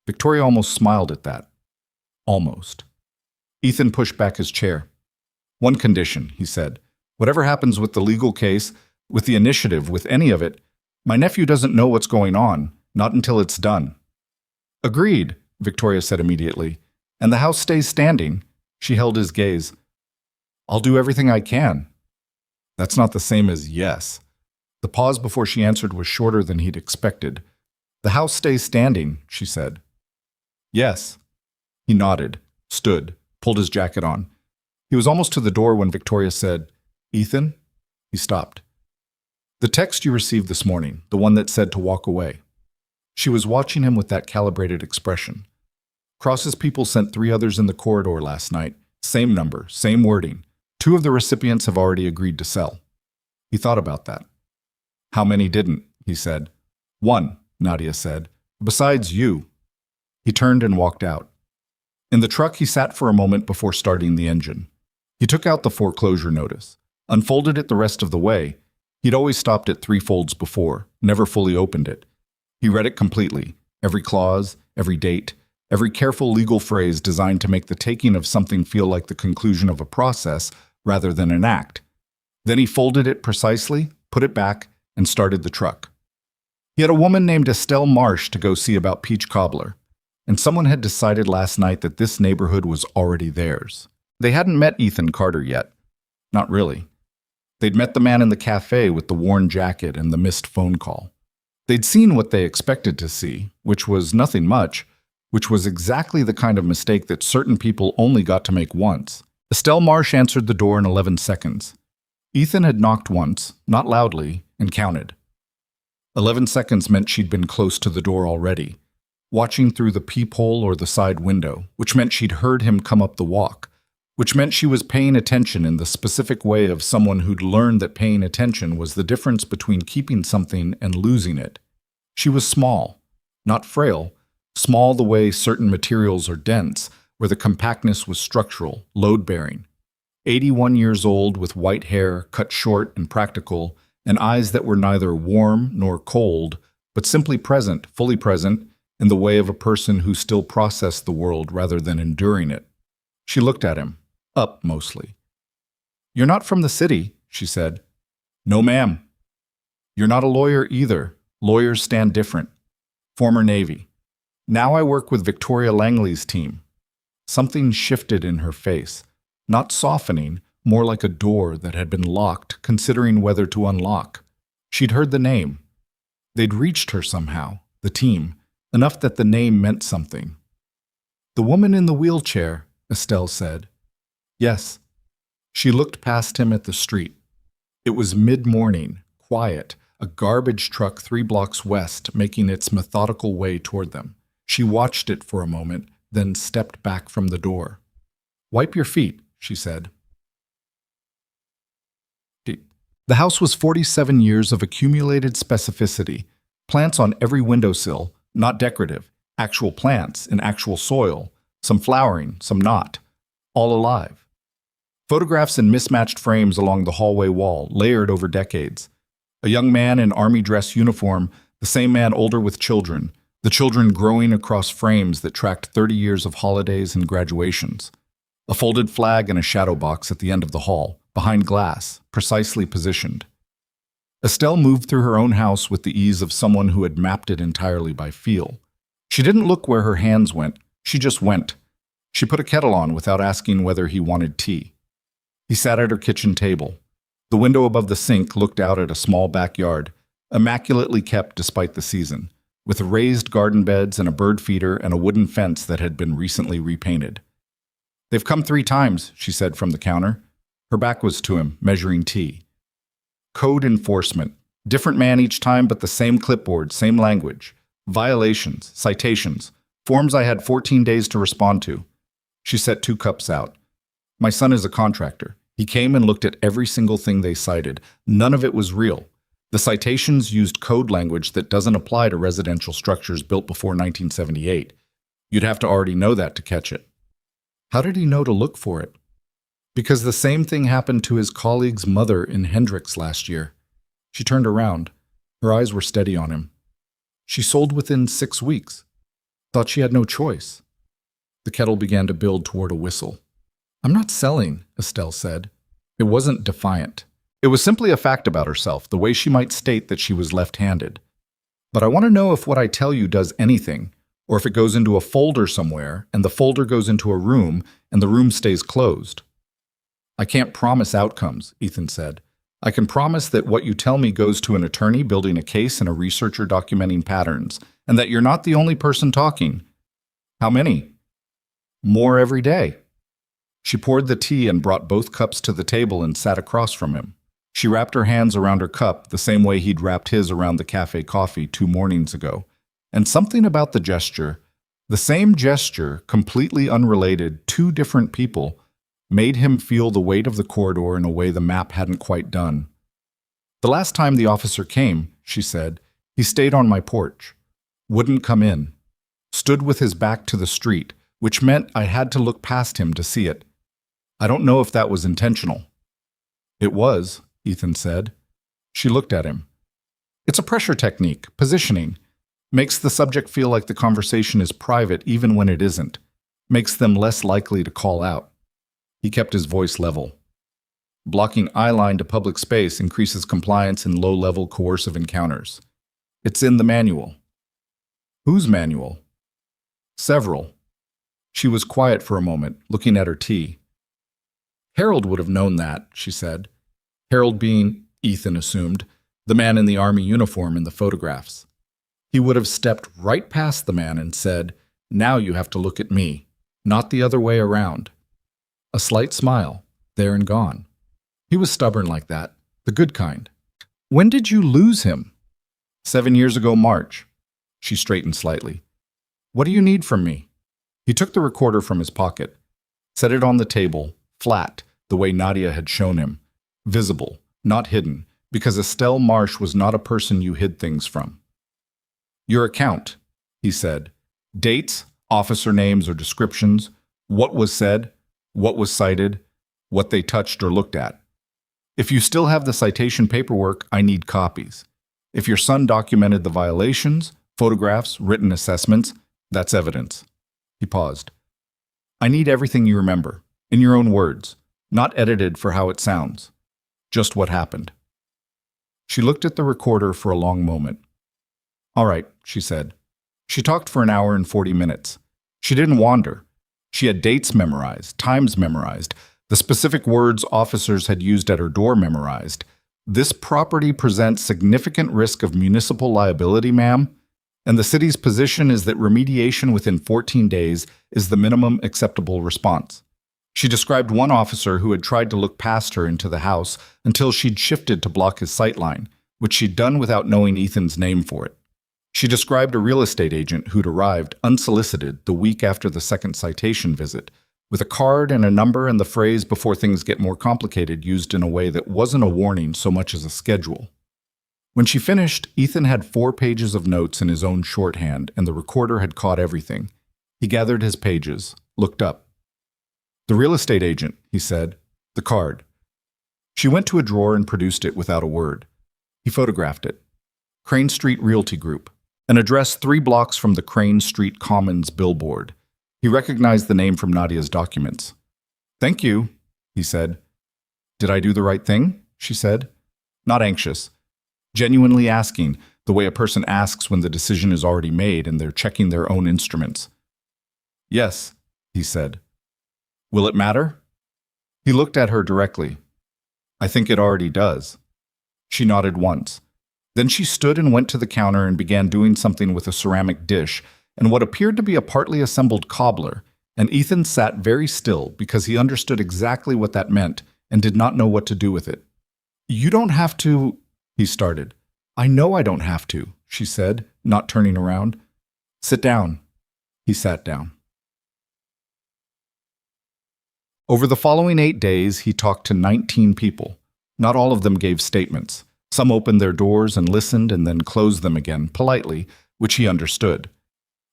Victoria almost smiled at that. Almost. Ethan pushed back his chair. "One condition," he said. "Whatever happens with the legal case, with the initiative, with any of it, my nephew doesn't know what's going on, not until it's done." "Agreed," Victoria said immediately. "And the house stays standing." She held his gaze. "I'll do everything I can." That's not the same as yes. The pause before she answered was shorter than he'd expected. "The house stays standing," she said. "Yes." He nodded, stood, pulled his jacket on. He was almost to the door when Victoria said, "Ethan?" He stopped. "The text you received this morning, the one that said to walk away." She was watching him with that calibrated expression. "Cross's people sent 3 others in the corridor last night. Same number, same wording. 2 of the recipients have already agreed to sell." He thought about that. "How many didn't?" he said. "1, Nadia said. "Besides you." He turned and walked out. In the truck, he sat for a moment before starting the engine. He took out the foreclosure notice, unfolded it the rest of the way. He'd always stopped at 3 folds before, never fully opened it. He read it completely, every clause, every date, every careful legal phrase designed to make the taking of something feel like the conclusion of a process rather than an act. Then he folded it precisely, put it back, and started the truck. He had a woman named Estelle Marsh to go see about peach cobbler, and someone had decided last night that this neighborhood was already theirs. They hadn't met Ethan Carter yet. Not really. They'd met the man in the café with the worn jacket and the missed phone call. They'd seen what they expected to see, which was nothing much, which was exactly the kind of mistake that certain people only got to make once. Estelle Marsh answered the door in 11 seconds. Ethan had knocked once, not loudly, and counted. 11 seconds meant she'd been close to the door already, watching through the peephole or the side window, which meant she'd heard him come up the walk, which meant she was paying attention in the specific way of someone who'd learned that paying attention was the difference between keeping something and losing it. She was small, not frail, small the way certain materials are dense, where the compactness was structural, load-bearing. 81 years old with white hair, cut short and practical, and eyes that were neither warm nor cold, but simply present, fully present, in the way of a person who still processed the world rather than enduring it. She looked at him, up mostly. "You're not from the city," she said. "No, ma'am." "You're not a lawyer either. Lawyers stand different. Former Navy. Now I work with Victoria Langley's team." Something shifted in her face, not softening, more like a door that had been locked, considering whether to unlock. She'd heard the name. They'd reached her somehow, the team, enough that the name meant something. "The woman in the wheelchair," Estelle said. "Yes." She looked past him at the street. It was mid-morning, quiet, a garbage truck 3 blocks west making its methodical way toward them. She watched it for a moment, then stepped back from the door. "Wipe your feet," she said. The house was 47 years of accumulated specificity, plants on every windowsill, not decorative, actual plants in actual soil, some flowering, some not, all alive. Photographs in mismatched frames along the hallway wall, layered over decades. A young man in army dress uniform, the same man older with children, the children growing across frames that tracked 30 years of holidays and graduations. A folded flag in a shadow box at the end of the hall, behind glass, precisely positioned. Estelle moved through her own house with the ease of someone who had mapped it entirely by feel. She didn't look where her hands went. She just went. She put a kettle on without asking whether he wanted tea. He sat at her kitchen table. The window above the sink looked out at a small backyard, immaculately kept despite the season, with raised garden beds and a bird feeder and a wooden fence that had been recently repainted. "They've come 3 times," she said from the counter. Her back was to him, measuring tea. Code enforcement. Different man each time, but the same clipboard, same language. Violations, citations, forms I had 14 days to respond to. She set 2 cups out. "My son is a contractor. He came and looked at every single thing they cited. None of it was real. The citations used code language that doesn't apply to residential structures built before 1978. You'd have to already know that to catch it." How did he know to look for it? Because the same thing happened to his colleague's mother in Hendricks last year. She turned around. Her eyes were steady on him. "She sold within 6 weeks. Thought she had no choice." The kettle began to build toward a whistle. "I'm not selling," Estelle said. It wasn't defiant. It was simply a fact about herself, the way she might state that she was left-handed. "But I want to know if what I tell you does anything, or if it goes into a folder somewhere, and the folder goes into a room, and the room stays closed." "I can't promise outcomes," Ethan said. "I can promise that what you tell me goes to an attorney building a case and a researcher documenting patterns, and that you're not the only person talking." "How many?" "More every day." She poured the tea and brought both cups to the table and sat across from him. She wrapped her hands around her cup the same way he'd wrapped his around the cafe coffee 2 mornings ago. And something about the gesture, the same gesture, completely unrelated, 2 different people, made him feel the weight of the corridor in a way the map hadn't quite done. "The last time the officer came," she said, "he stayed on my porch. Wouldn't come in. Stood with his back to the street, which meant I had to look past him to see it. I don't know if that was intentional." "It was," Ethan said. She looked at him. "It's a pressure technique, positioning. Makes the subject feel like the conversation is private even when it isn't. Makes them less likely to call out." He kept his voice level. "Blocking eye line to public space increases compliance in low-level coercive encounters. It's in the manual." "Whose manual?" "Several." She was quiet for a moment, looking at her tea. "Harold would have known that," she said. Harold being, Ethan assumed, the man in the army uniform in the photographs. He would have stepped right past the man and said, "Now you have to look at me, not the other way around." A slight smile, there and gone. He was stubborn like that, the good kind. "When did you lose him?" 7 years ago, March. She straightened slightly. "What do you need from me?" He took the recorder from his pocket, set it on the table, flat, the way Nadia had shown him, visible, not hidden, because Estelle Marsh was not a person you hid things from. "Your account," he said. "Dates, officer names or descriptions, what was said, what was cited, what they touched or looked at. If you still have the citation paperwork, I need copies. If your son documented the violations, photographs, written assessments, that's evidence." He paused. "I need everything you remember, in your own words, not edited for how it sounds. Just what happened." She looked at the recorder for a long moment. "All right," she said. She talked for an hour and 40 minutes. She didn't wander. She had dates memorized, times memorized, the specific words officers had used at her door memorized. "This property presents significant risk of municipal liability, ma'am, and the city's position is that remediation within 14 days is the minimum acceptable response." She described one officer who had tried to look past her into the house until she'd shifted to block his sightline, which she'd done without knowing Ethan's name for it. She described a real estate agent who'd arrived, unsolicited, the week after the second citation visit, with a card and a number and the phrase "before things get more complicated" used in a way that wasn't a warning so much as a schedule. When she finished, Ethan had 4 pages of notes in his own shorthand, and the recorder had caught everything. He gathered his pages, looked up. "The real estate agent," he said. "The card." She went to a drawer and produced it without a word. He photographed it. Crane Street Realty Group. An address 3 blocks from the Crane Street Commons billboard. He recognized the name from Nadia's documents. "Thank you," he said. "Did I do the right thing?" she said. Not anxious. Genuinely asking, the way a person asks when the decision is already made and they're checking their own instruments. "Yes," he said. "Will it matter?" He looked at her directly. "I think it already does." She nodded once. Then she stood and went to the counter and began doing something with a ceramic dish and what appeared to be a partly assembled cobbler, and Ethan sat very still because he understood exactly what that meant and did not know what to do with it. "You don't have to," he started. "I know I don't have to," she said, not turning around. "Sit down." He sat down. Over the following 8 days, he talked to 19 people. Not all of them gave statements. Some opened their doors and listened and then closed them again, politely, which he understood.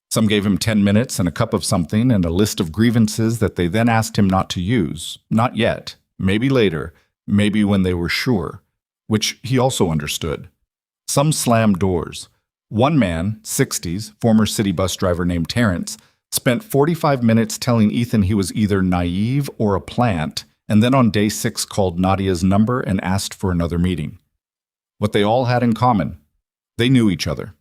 Some gave him 10 minutes and a cup of something and a list of grievances that they then asked him not to use. Not yet. Maybe later. Maybe when they were sure. Which he also understood. Some slammed doors. One man, 60s, former city bus driver named Terrence, spent 45 minutes telling Ethan he was either naive or a plant, and then on day 6 called Nadia's number and asked for another meeting. What they all had in common: they knew each other.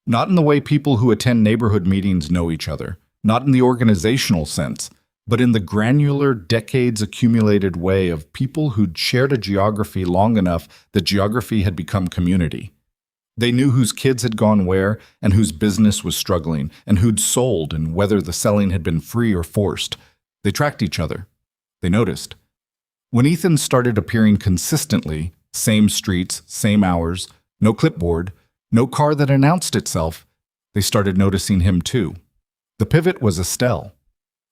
Not in the way people who attend neighborhood meetings know each other, not in the organizational sense, but in the granular, decades-accumulated way of people who'd shared a geography long enough that geography had become community. They knew whose kids had gone where and whose business was struggling, and who'd sold and whether the selling had been free or forced. They tracked each other. They noticed. When Ethan started appearing consistently, same streets, same hours, no clipboard, no car that announced itself, they started noticing him too. The pivot was Estelle.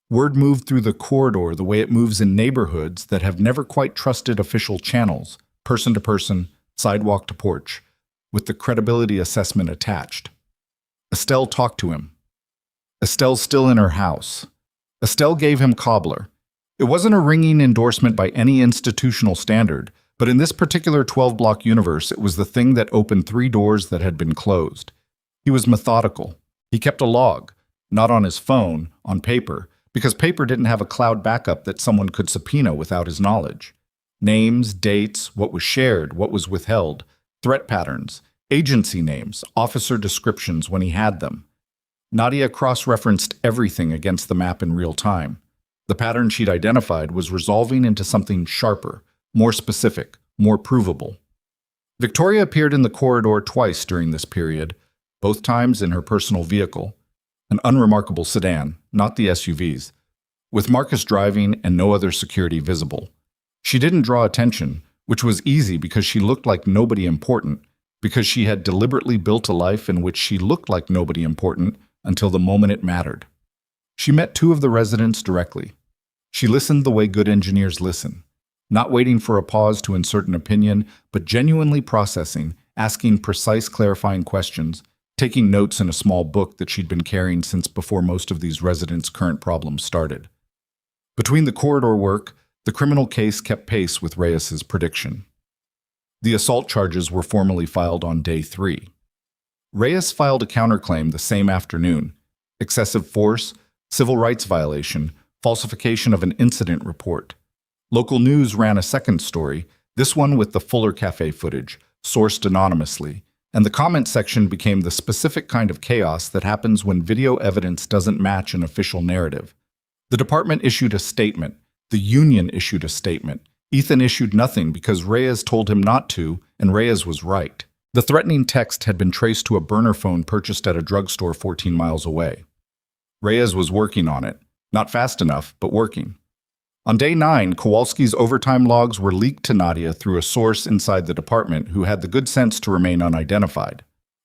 Word moved through the corridor the way it moves in neighborhoods that have never quite trusted official channels, person to person, sidewalk to porch, with the credibility assessment attached. Estelle talked to him. Estelle's still in her house. Estelle gave him cobbler. It wasn't a ringing endorsement by any institutional standard, but in this particular 12-block universe, it was the thing that opened 3 doors that had been closed. He was methodical. He kept a log, not on his phone, on paper, because paper didn't have a cloud backup that someone could subpoena without his knowledge. Names, dates, what was shared, what was withheld, threat patterns, agency names, officer descriptions when he had them. Nadia cross-referenced everything against the map in real time. The pattern she'd identified was resolving into something sharper, more specific, more provable. Victoria appeared in the corridor twice during this period, both times in her personal vehicle, an unremarkable sedan, not the SUVs, with Marcus driving and no other security visible. She didn't draw attention, which was easy because she looked like nobody important, because she had deliberately built a life in which she looked like nobody important until the moment it mattered. She met 2 of the residents directly. She listened the way good engineers listen, not waiting for a pause to insert an opinion, but genuinely processing, asking precise clarifying questions, taking notes in a small book that she'd been carrying since before most of these residents' current problems started. Between the corridor work, the criminal case kept pace with Reyes's prediction. The assault charges were formally filed on day 3. Reyes filed a counterclaim the same afternoon: excessive force, civil rights violation, falsification of an incident report. Local news ran a second story, this one with the Fuller Café footage, sourced anonymously, and the comment section became the specific kind of chaos that happens when video evidence doesn't match an official narrative. The department issued a statement. The union issued a statement. Ethan issued nothing because Reyes told him not to, and Reyes was right. The threatening text had been traced to a burner phone purchased at a drugstore 14 miles away. Reyes was working on it. Not fast enough, but working. On day 9, Kowalski's overtime logs were leaked to Nadia through a source inside the department who had the good sense to remain unidentified.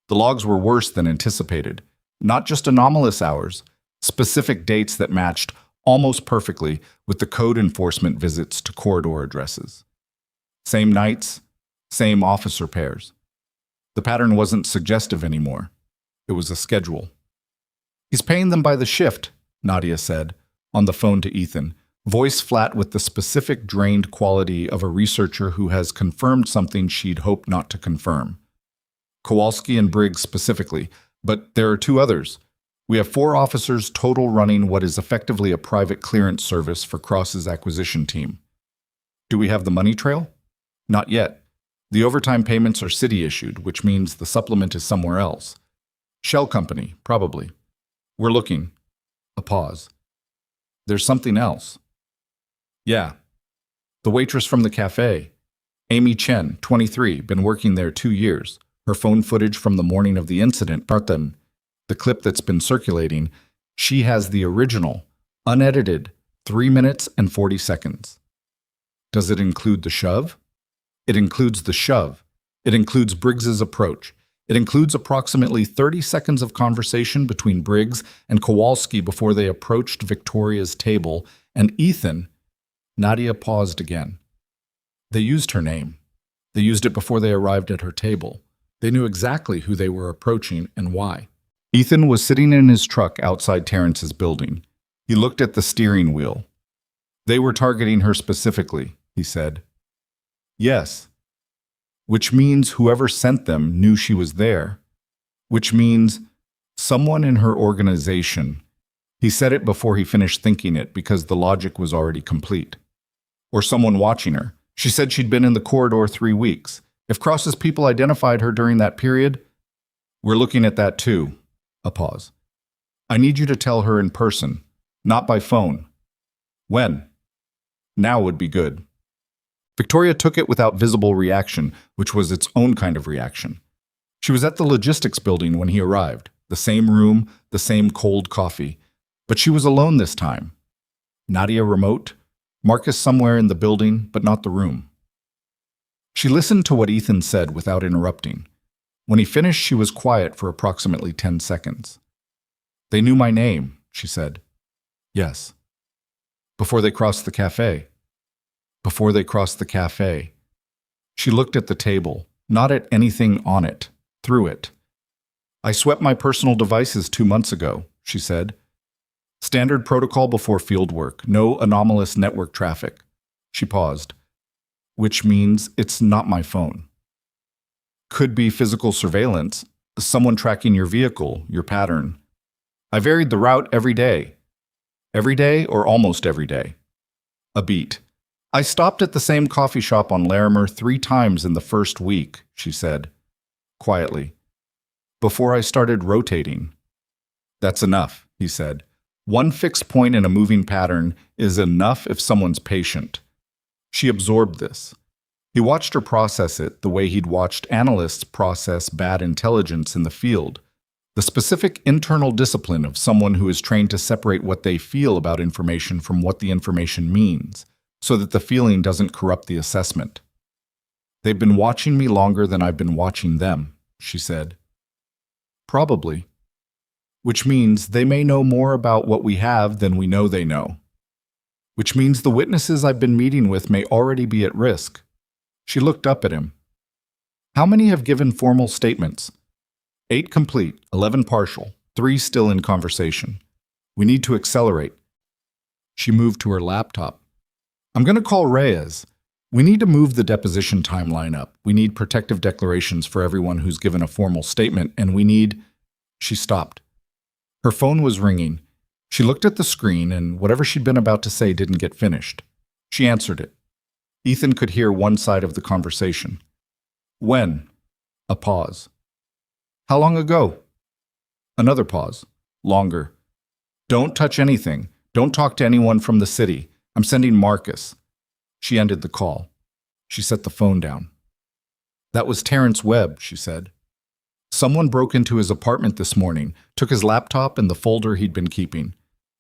The logs were worse than anticipated. Not just anomalous hours, specific dates that matched almost perfectly with the code enforcement visits to corridor addresses. Same nights, same officer pairs. The pattern wasn't suggestive anymore. It was a schedule. "He's paying them by the shift," Nadia said, on the phone to Ethan, voice flat with the specific drained quality of a researcher who has confirmed something she'd hoped not to confirm. Kowalski and Briggs specifically, but there are 2 others. We have 4 officers total running what is effectively a private clearance service for Cross's acquisition team. Do we have the money trail? Not yet. The overtime payments are city-issued, which means the supplement is somewhere else. Shell company, probably. We're looking. A pause. There's something else. Yeah. The waitress from the cafe. Amy Chen, 23, been working there 2 years. Her phone footage from the morning of the incident, the clip that's been circulating, she has the original, unedited, 3 minutes and 40 seconds. Does it include the shove? It includes the shove. It includes Briggs's approach. It includes approximately 30 seconds of conversation between Briggs and Kowalski before they approached Victoria's table, and Ethan. Nadia paused again. They used her name. They used it before they arrived at her table. They knew exactly who they were approaching and why. Ethan was sitting in his truck outside Terrence's building. He looked at the steering wheel. They were targeting her specifically, he said. Yes. Which means whoever sent them knew she was there. Which means someone in her organization. He said it before he finished thinking it because the logic was already complete. Or someone watching her. She said she'd been in the corridor 3 weeks. If Cross's people identified her during that period, we're looking at that too. A pause. I need you to tell her in person, not by phone. When? Now would be good. Victoria took it without visible reaction, which was its own kind of reaction. She was at the logistics building when he arrived, the same room, the same cold coffee. But she was alone this time. Nadia remote, Marcus somewhere in the building, but not the room. She listened to what Ethan said without interrupting. When he finished, she was quiet for approximately 10 seconds. They knew my name, she said. Yes. Before they crossed the cafe. Before they crossed the cafe. She looked at the table, not at anything on it, through it. I swept my personal devices 2 months ago, she said. Standard protocol before field work, no anomalous network traffic. She paused. Which means it's not my phone. Could be physical surveillance, someone tracking your vehicle, your pattern. I varied the route every day. Every day or almost every day. A beat. I stopped at the same coffee shop on Larimer 3 times in the first week, she said, quietly. Before I started rotating. That's enough, he said. One fixed point in a moving pattern is enough if someone's patient. She absorbed this. He watched her process it the way he'd watched analysts process bad intelligence in the field, the specific internal discipline of someone who is trained to separate what they feel about information from what the information means, so that the feeling doesn't corrupt the assessment. They've been watching me longer than I've been watching them, she said. Probably. Which means they may know more about what we have than we know they know. Which means the witnesses I've been meeting with may already be at risk. She looked up at him. How many have given formal statements? 8 complete, 11 partial, 3 still in conversation. We need to accelerate. She moved to her laptop. I'm going to call Reyes. We need to move the deposition timeline up. We need protective declarations for everyone who's given a formal statement, and we need... She stopped. Her phone was ringing. She looked at the screen, and whatever she'd been about to say didn't get finished. She answered it. Ethan could hear one side of the conversation. When? A pause. How long ago? Another pause. Longer. Don't touch anything. Don't talk to anyone from the city. I'm sending Marcus. She ended the call. She set the phone down. That was Terrence Webb, she said. Someone broke into his apartment this morning, took his laptop and the folder he'd been keeping.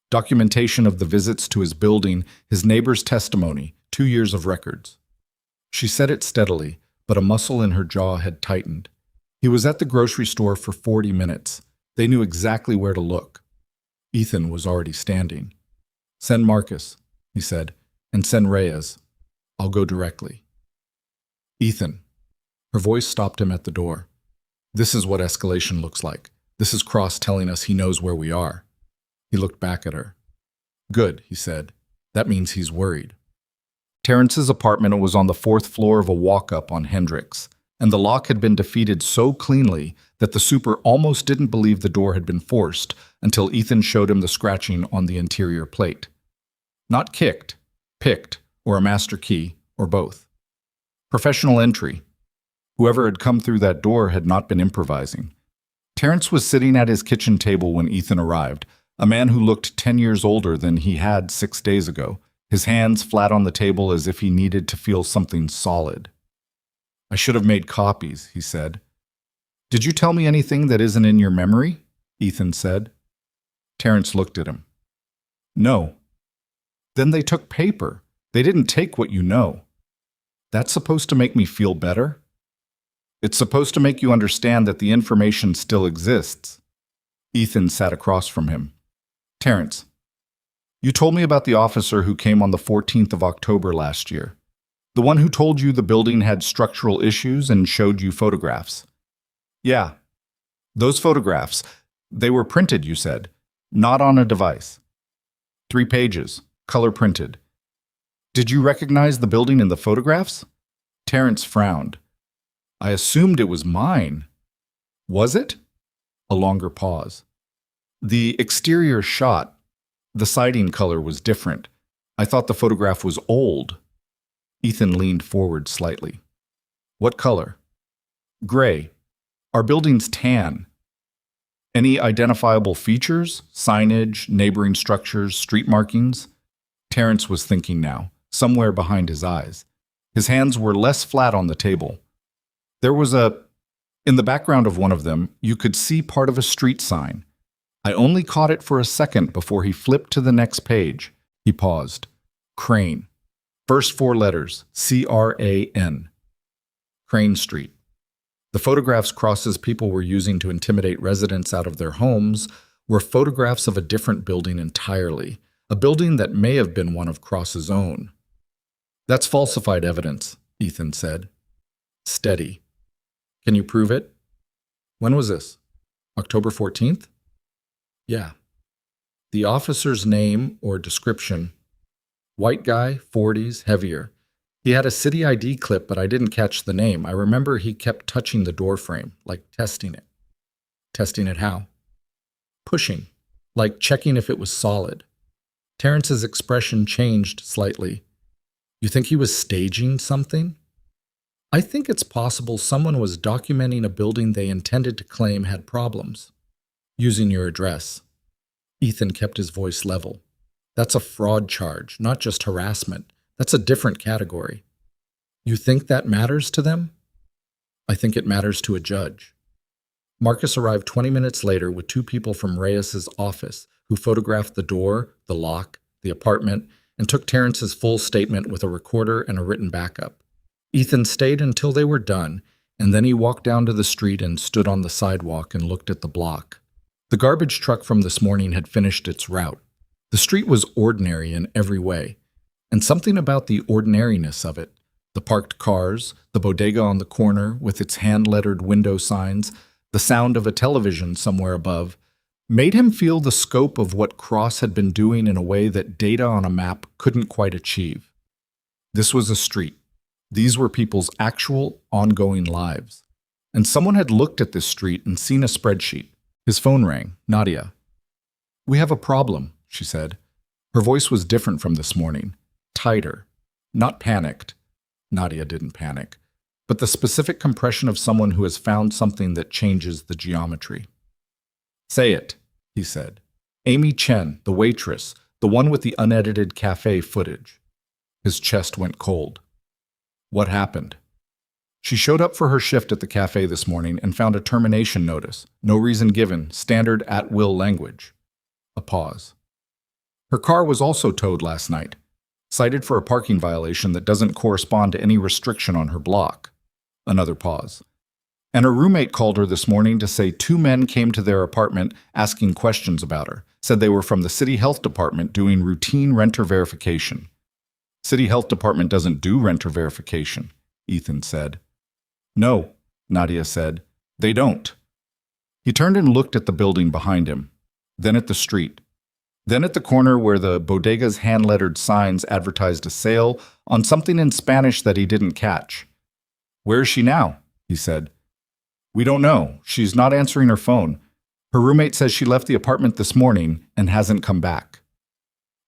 Documentation of the visits to his building, his neighbor's testimony, 2 years of records. She said it steadily, but a muscle in her jaw had tightened. He was at the grocery store for 40 minutes. They knew exactly where to look. Ethan was already standing. Send Marcus, he said, and send Reyes. I'll go directly. Ethan. Her voice stopped him at the door. This is what escalation looks like. This is Cross telling us he knows where we are. He looked back at her. Good, he said. That means he's worried. Terrence's apartment was on the 4th floor of a walk-up on Hendricks, and the lock had been defeated so cleanly that the super almost didn't believe the door had been forced until Ethan showed him the scratching on the interior plate. Not kicked, picked, or a master key, or both. Professional entry. Whoever had come through that door had not been improvising. Terrence was sitting at his kitchen table when Ethan arrived, a man who looked 10 years older than he had 6 days ago, his hands flat on the table as if he needed to feel something solid. "I should have made copies," he said. "Did you tell me anything that isn't in your memory?" Ethan said. Terrence looked at him. "No." "Then they took paper. They didn't take what you know." "That's supposed to make me feel better?" "It's supposed to make you understand that the information still exists." Ethan sat across from him. "Terrence, you told me about the officer who came on the 14th of October last year. The one who told you the building had structural issues and showed you photographs." "Yeah. Those photographs, they were printed, you said, not on a device. 3 pages, color printed. Did you recognize the building in the photographs?" Terrence frowned. "I assumed it was mine." "Was it?" A longer pause. "The exterior shot, the siding color was different. I thought the photograph was old." Ethan leaned forward slightly. "What color?" "Gray. Our building's tan." "Any identifiable features? Signage, neighboring structures, street markings?" Terrence was thinking now, somewhere behind his eyes. His hands were less flat on the table. "There was in the background of one of them, you could see part of a street sign. I only caught it for a second before he flipped to the next page." He paused. "Crane. First 4 letters, C-R-A-N. Crane Street. The photographs Cross's people were using to intimidate residents out of their homes were photographs of a different building entirely, a building that may have been one of Cross's own." "That's falsified evidence," Ethan said. Steady. "Can you prove it?" "When was this? October 14th? "Yeah." "The officer's name or description?" "White guy, 40s, heavier. He had a city ID clip, but I didn't catch the name. I remember he kept touching the door frame, like testing it." "Testing it how?" "Pushing, like checking if it was solid." Terrence's expression changed slightly. "You think he was staging something?" "I think it's possible someone was documenting a building they intended to claim had problems. Using your address." Ethan kept his voice level. "That's a fraud charge, not just harassment. That's a different category." "You think that matters to them?" "I think it matters to a judge." Marcus arrived 20 minutes later with 2 people from Reyes's office who photographed the door, the lock, the apartment, and took Terrence's full statement with a recorder and a written backup. Ethan stayed until they were done, and then he walked down to the street and stood on the sidewalk and looked at the block. The garbage truck from this morning had finished its route. The street was ordinary in every way, and something about the ordinariness of it, the parked cars, the bodega on the corner with its hand-lettered window signs, the sound of a television somewhere above, made him feel the scope of what Cross had been doing in a way that data on a map couldn't quite achieve. This was a street. These were people's actual, ongoing lives. And someone had looked at this street and seen a spreadsheet. His phone rang. Nadia. "We have a problem," she said. Her voice was different from this morning. Tighter. Not panicked. Nadia didn't panic. But the specific compression of someone who has found something that changes the geometry. "Say it," he said. "Amy Chen, the waitress, the one with the unedited café footage." His chest went cold. "What happened?" "She showed up for her shift at the cafe this morning and found a termination notice. No reason given. Standard at-will language." A pause. "Her car was also towed last night. Cited for a parking violation that doesn't correspond to any restriction on her block." Another pause. "And her roommate called her this morning to say 2 men came to their apartment asking questions about her. Said they were from the city health department doing routine renter verification." "City health department doesn't do renter verification," Ethan said. "No," Nadia said. "They don't." He turned and looked at the building behind him, then at the street, then at the corner where the bodega's hand-lettered signs advertised a sale on something in Spanish that he didn't catch. "Where is she now?" he said. "We don't know. She's not answering her phone. Her roommate says she left the apartment this morning and hasn't come back."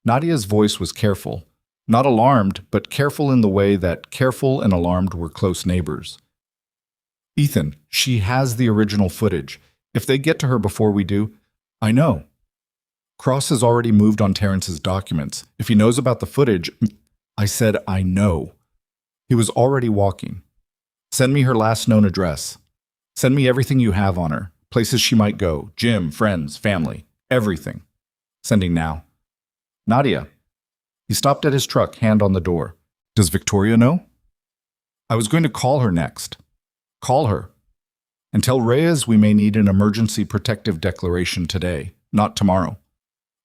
Nadia's voice was careful. Not alarmed, but careful in the way that careful and alarmed were close neighbors. Ethan, she has the original footage. If they get to her before we do, I know. Cross has already moved on Terrence's documents. If he knows about the footage, I said I know. He was already walking. Send me her last known address. Send me everything you have on her. Places she might go. Gym, friends, family. Everything. Sending now. Nadia. He stopped at his truck, hand on the door. Does Victoria know? I was going to call her next. Call her. And tell Reyes we may need an emergency protective declaration today, not tomorrow.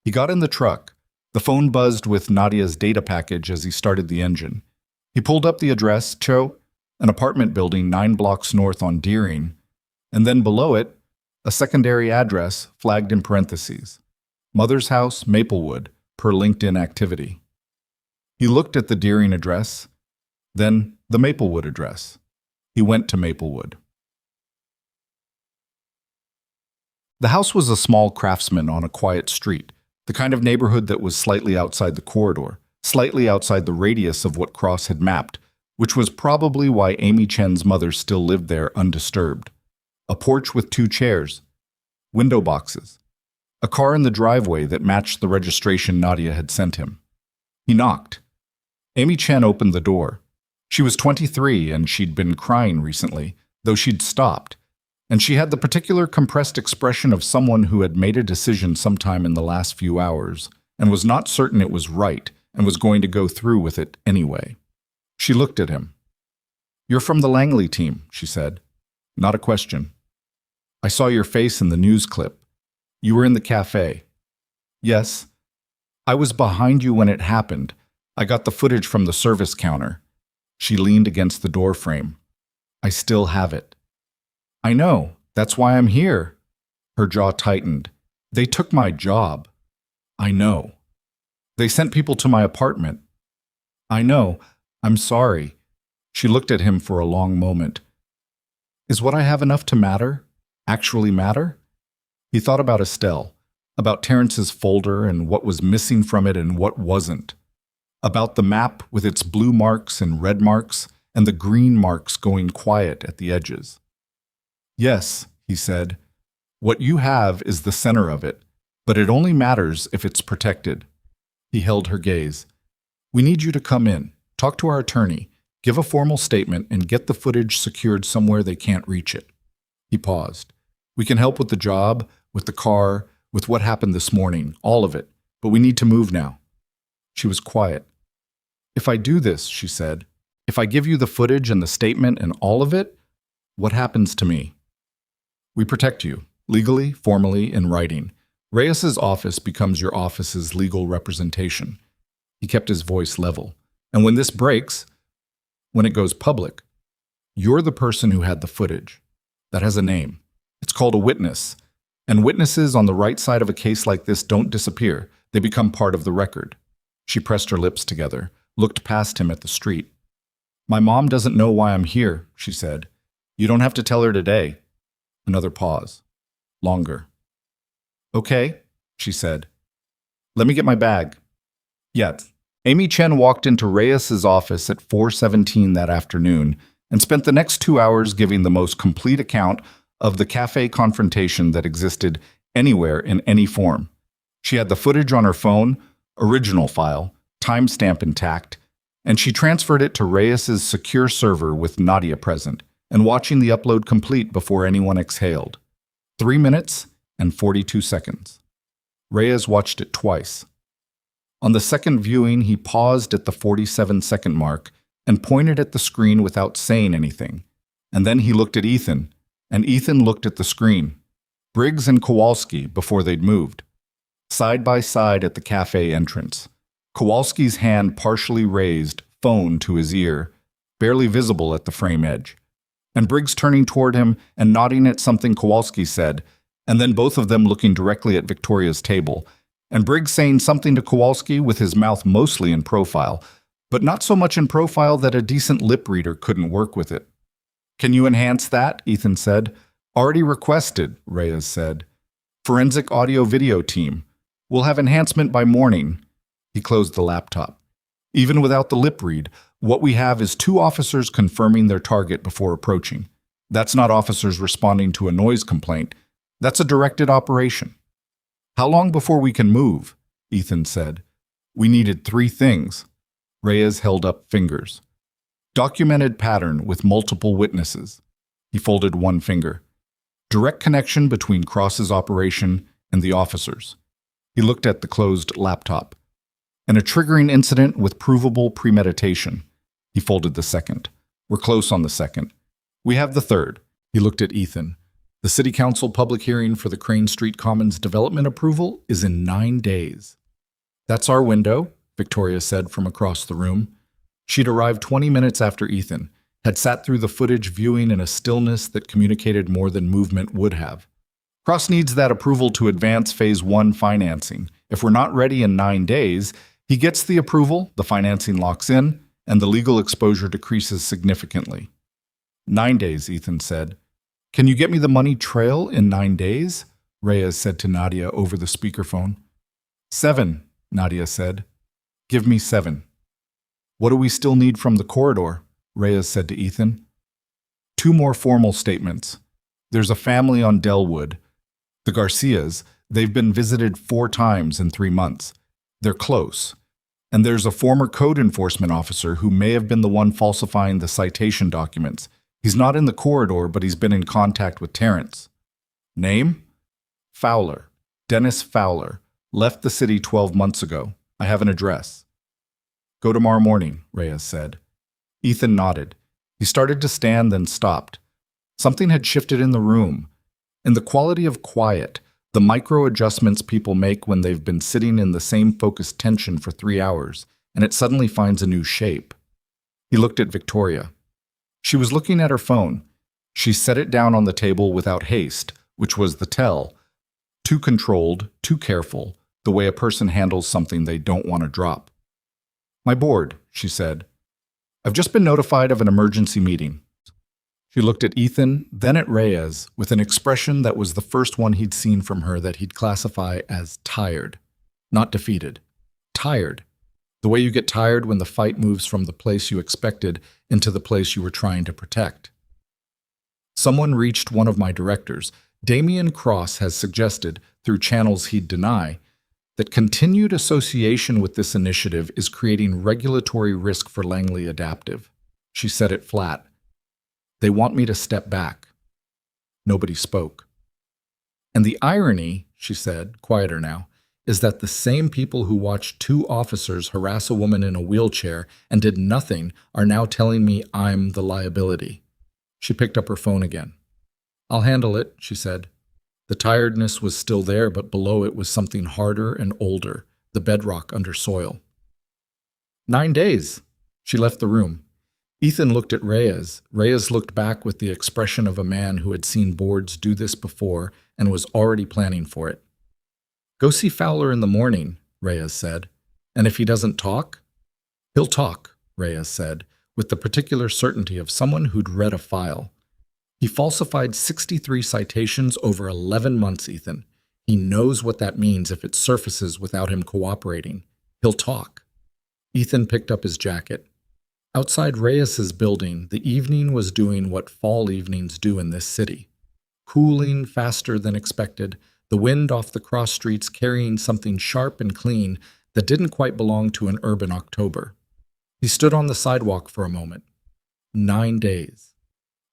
He got in the truck. The phone buzzed with Nadia's data package as he started the engine. He pulled up the address, an apartment building 9 blocks north on Deering, and then below it, a secondary address flagged in parentheses. Mother's house, Maplewood, per LinkedIn activity. He looked at the Deering address, then the Maplewood address. He went to Maplewood. The house was a small craftsman on a quiet street, the kind of neighborhood that was slightly outside the corridor, slightly outside the radius of what Cross had mapped, which was probably why Amy Chen's mother still lived there undisturbed. A porch with 2 chairs, window boxes, a car in the driveway that matched the registration Nadia had sent him. He knocked. Amy Chen opened the door. She was 23 and she'd been crying recently, though she'd stopped, and she had the particular compressed expression of someone who had made a decision sometime in the last few hours and was not certain it was right and was going to go through with it anyway. She looked at him. You're from the Langley team, she said. Not a question. I saw your face in the news clip. You were in the cafe. Yes. I was behind you when it happened. I got the footage from the service counter. She leaned against the door frame. I still have it. I know. That's why I'm here. Her jaw tightened. They took my job. I know. They sent people to my apartment. I know. I'm sorry. She looked at him for a long moment. Is what I have enough to matter? Actually matter? He thought about Estelle, about Terrence's folder and what was missing from it and what wasn't, about the map with its blue marks and red marks and the green marks going quiet at the edges. Yes, he said, what you have is the center of it, but it only matters if it's protected. He held her gaze. We need you to come in, talk to our attorney, give a formal statement, and get the footage secured somewhere they can't reach it. He paused. We can help with the job, with the car, with what happened this morning, all of it, but we need to move now. She was quiet. If I do this, she said, if I give you the footage and the statement and all of it, what happens to me? We protect you, legally, formally, in writing. Reyes's office becomes your office's legal representation. He kept his voice level. And when this breaks, when it goes public, you're the person who had the footage. That has a name. It's called a witness. And witnesses on the right side of a case like this don't disappear. They become part of the record. She pressed her lips together, looked past him at the street. My mom doesn't know why I'm here, she said. You don't have to tell her today. Another pause. Longer. Okay, she said. Let me get my bag. Yet. Amy Chen walked into Reyes's office at 4:17 that afternoon and spent the next 2 hours giving the most complete account of the café confrontation that existed anywhere in any form. She had the footage on her phone, original file, timestamp intact, and she transferred it to Reyes's secure server with Nadia present and watching the upload complete before anyone exhaled. 3 minutes and 42 seconds. Reyes watched it twice. On the second viewing, he paused at the 47-second mark and pointed at the screen without saying anything. And then he looked at Ethan, and Ethan looked at the screen. Briggs and Kowalski before they'd moved. Side by side at the cafe entrance. Kowalski's hand partially raised, phone to his ear, barely visible at the frame edge. And Briggs turning toward him and nodding at something Kowalski said, and then both of them looking directly at Victoria's table, and Briggs saying something to Kowalski with his mouth mostly in profile, but not so much in profile that a decent lip reader couldn't work with it. Can you enhance that? Ethan said. Already requested, Reyes said. Forensic audio video team. We'll have enhancement by morning. He closed the laptop. Even without the lip read, what we have is 2 officers confirming their target before approaching. That's not officers responding to a noise complaint. That's a directed operation. How long before we can move? Ethan said. We needed 3 things. Reyes held up fingers. Documented pattern with multiple witnesses. He folded one finger. Direct connection between Cross's operation and the officers. He looked at the closed laptop. And a triggering incident with provable premeditation. He folded the second. We're close on the second. We have the third. He looked at Ethan. The City Council public hearing for the Crane Street Commons development approval is in 9 days. That's our window, Victoria said from across the room. She'd arrived 20 minutes after Ethan, had sat through the footage viewing in a stillness that communicated more than movement would have. Cross needs that approval to advance Phase 1 financing. If we're not ready in 9 days, he gets the approval, the financing locks in, and the legal exposure decreases significantly. 9 days, Ethan said. Can you get me the money trail in 9 days? Reyes said to Nadia over the speakerphone. 7, Nadia said. Give me 7. What do we still need from the corridor? Reyes said to Ethan. 2 more formal statements. There's a family on Delwood. The Garcias, they've been visited 4 times in 3 months. They're close. And there's a former code enforcement officer who may have been the one falsifying the citation documents. He's not in the corridor, but he's been in contact with Terrence. Name? Fowler. Dennis Fowler. Left the city 12 months ago. I have an address. Go tomorrow morning, Reyes said. Ethan nodded. He started to stand, then stopped. Something had shifted in the room. In the quality of quiet, the micro-adjustments people make when they've been sitting in the same focused tension for 3 hours, and it suddenly finds a new shape. He looked at Victoria. She was looking at her phone. She set it down on the table without haste, which was the tell. Too controlled, too careful, the way a person handles something they don't want to drop. My board, she said. I've just been notified of an emergency meeting. She looked at Ethan, then at Reyes, with an expression that was the first one he'd seen from her that he'd classify as tired. Not defeated. Tired. The way you get tired when the fight moves from the place you expected into the place you were trying to protect. Someone reached one of my directors. Damian Cross has suggested, through channels he'd deny, that continued association with this initiative is creating regulatory risk for Langley Adaptive. She said it flat. They want me to step back. Nobody spoke. And the irony, she said, quieter now, is that the same people who watched 2 officers harass a woman in a wheelchair and did nothing are now telling me I'm the liability. She picked up her phone again. I'll handle it, she said. The tiredness was still there, but below it was something harder and older, the bedrock under soil. 9 days. She left the room. Ethan looked at Reyes. Reyes looked back with the expression of a man who had seen boards do this before and was already planning for it. Go see Fowler in the morning, Reyes said. And if he doesn't talk? He'll talk, Reyes said, with the particular certainty of someone who'd read a file. He falsified 63 citations over 11 months, Ethan. He knows what that means if it surfaces without him cooperating. He'll talk. Ethan picked up his jacket. Outside Reyes's building, the evening was doing what fall evenings do in this city. Cooling faster than expected, the wind off the cross streets carrying something sharp and clean that didn't quite belong to an urban October. He stood on the sidewalk for a moment. 9 days.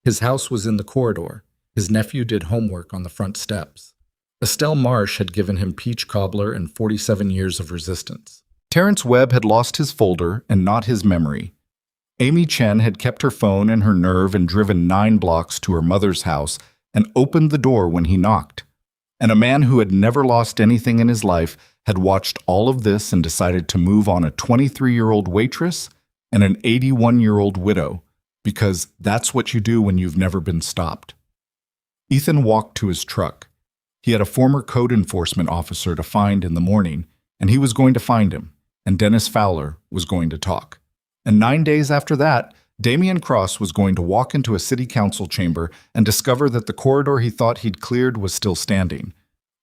His house was in the corridor. His nephew did homework on the front steps. Estelle Marsh had given him peach cobbler and 47 years of resistance. Terrence Webb had lost his folder and not his memory. Amy Chen had kept her phone and her nerve and driven 9 blocks to her mother's house and opened the door when he knocked. And a man who had never lost anything in his life had watched all of this and decided to move on a 23-year-old waitress and an 81-year-old widow, because that's what you do when you've never been stopped. Ethan walked to his truck. He had a former code enforcement officer to find in the morning, and he was going to find him, and Dennis Fowler was going to talk. And 9 days after that, Damian Cross was going to walk into a city council chamber and discover that the corridor he thought he'd cleared was still standing.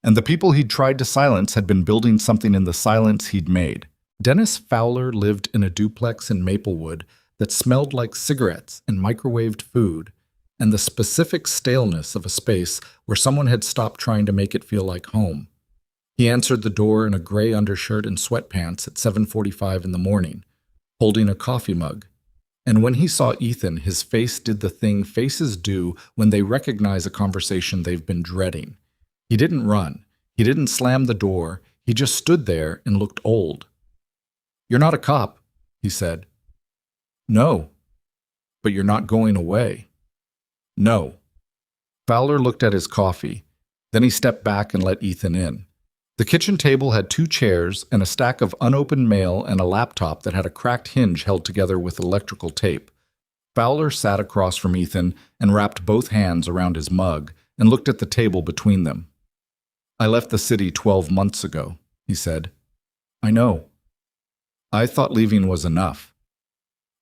And the people he'd tried to silence had been building something in the silence he'd made. Dennis Fowler lived in a duplex in Maplewood that smelled like cigarettes and microwaved food. and the specific staleness of a space where someone had stopped trying to make it feel like home. He answered the door in a gray undershirt and sweatpants at 7:45 in the morning, holding a coffee mug. And when he saw Ethan, his face did the thing faces do when they recognize a conversation they've been dreading. He didn't run. He didn't slam the door. He just stood there and looked old. "You're not a cop," he said. "No." "But you're not going away." "No." Fowler looked at his coffee. Then he stepped back and let Ethan in. The kitchen table had 2 chairs and a stack of unopened mail and a laptop that had a cracked hinge held together with electrical tape. Fowler sat across from Ethan and wrapped both hands around his mug and looked at the table between them. "I left the city 12 months ago," he said. "I know." "I thought leaving was enough."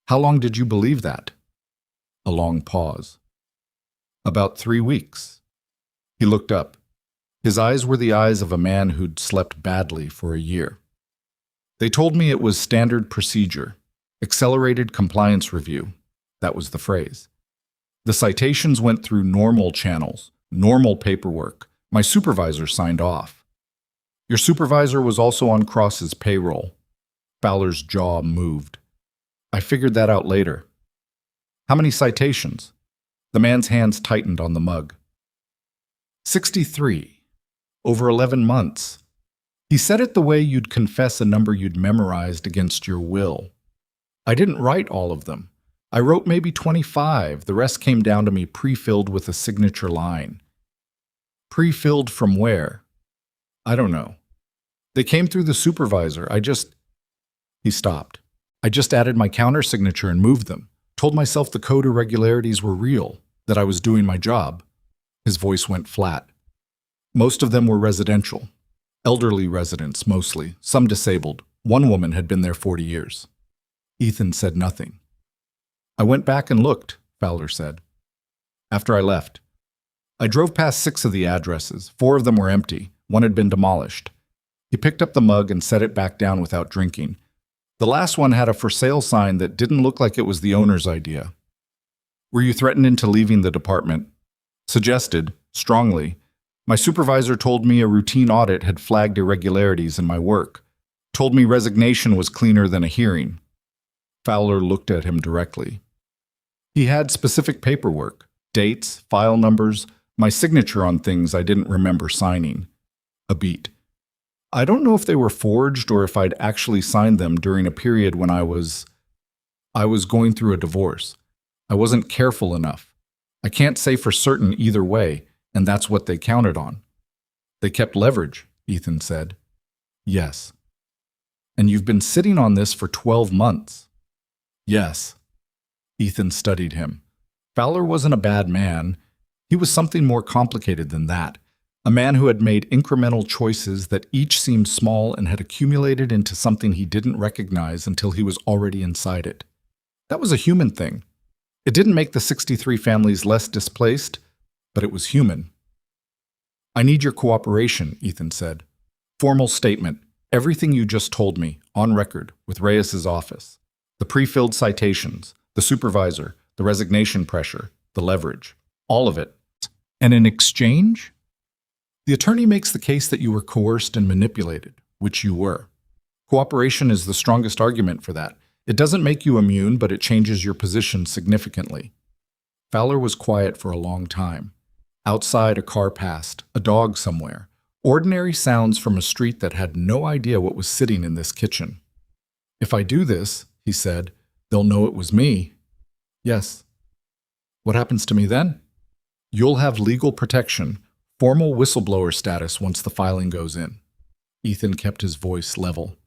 "How long did you believe that?" A long pause. "About 3 weeks." He looked up. His eyes were the eyes of a man who'd slept badly for a year. "They told me it was standard procedure. Accelerated compliance review." That was the phrase. "The citations went through normal channels, normal paperwork. My supervisor signed off." "Your supervisor was also on Cross's payroll." Fowler's jaw moved. "I figured that out later." "How many citations?" The man's hands tightened on the mug. 63. Over 11 months. He said it the way you'd confess a number you'd memorized against your will. "I didn't write all of them. I wrote maybe 25. The rest came down to me pre-filled with a signature line." "Pre-filled from where?" "I don't know. They came through the supervisor. He stopped. "I just added my counter signature and moved them. Told myself the code irregularities were real, that I was doing my job." His voice went flat. "Most of them were residential. Elderly residents, mostly. Some disabled. One woman had been there 40 years. Ethan said nothing. "I went back and looked," Fowler said. "After I left. I drove past 6 of the addresses. 4 of them were empty. 1 had been demolished." He picked up the mug and set it back down without drinking. "The last one had a for sale sign that didn't look like it was the owner's idea." "Were you threatened into leaving the department?" "Suggested, strongly. My supervisor told me a routine audit had flagged irregularities in my work. Told me resignation was cleaner than a hearing." Fowler looked at him directly. "He had specific paperwork, dates, file numbers, my signature on things I didn't remember signing." A beat. "I don't know if they were forged or if I'd actually signed them during a period when I was going through a divorce. I wasn't careful enough. I can't say for certain either way, and that's what they counted on." "They kept leverage," Ethan said. "Yes." "And you've been sitting on this for 12 months. "Yes." Ethan studied him. Fowler wasn't a bad man. He was something more complicated than that. A man who had made incremental choices that each seemed small and had accumulated into something he didn't recognize until he was already inside it. That was a human thing. It didn't make the 63 families less displaced, but it was human. "I need your cooperation," Ethan said. "Formal statement. Everything you just told me, on record, with Reyes's office. The pre-filled citations, the supervisor, the resignation pressure, the leverage. All of it. And in exchange? The attorney makes the case that you were coerced and manipulated, which you were. Cooperation is the strongest argument for that. It doesn't make you immune, but it changes your position significantly." Fowler was quiet for a long time. Outside, a car passed, a dog somewhere. Ordinary sounds from a street that had no idea what was sitting in this kitchen. "If I do this," he said, "they'll know it was me." "Yes." "What happens to me then?" "You'll have legal protection, formal whistleblower status once the filing goes in." Ethan kept his voice level.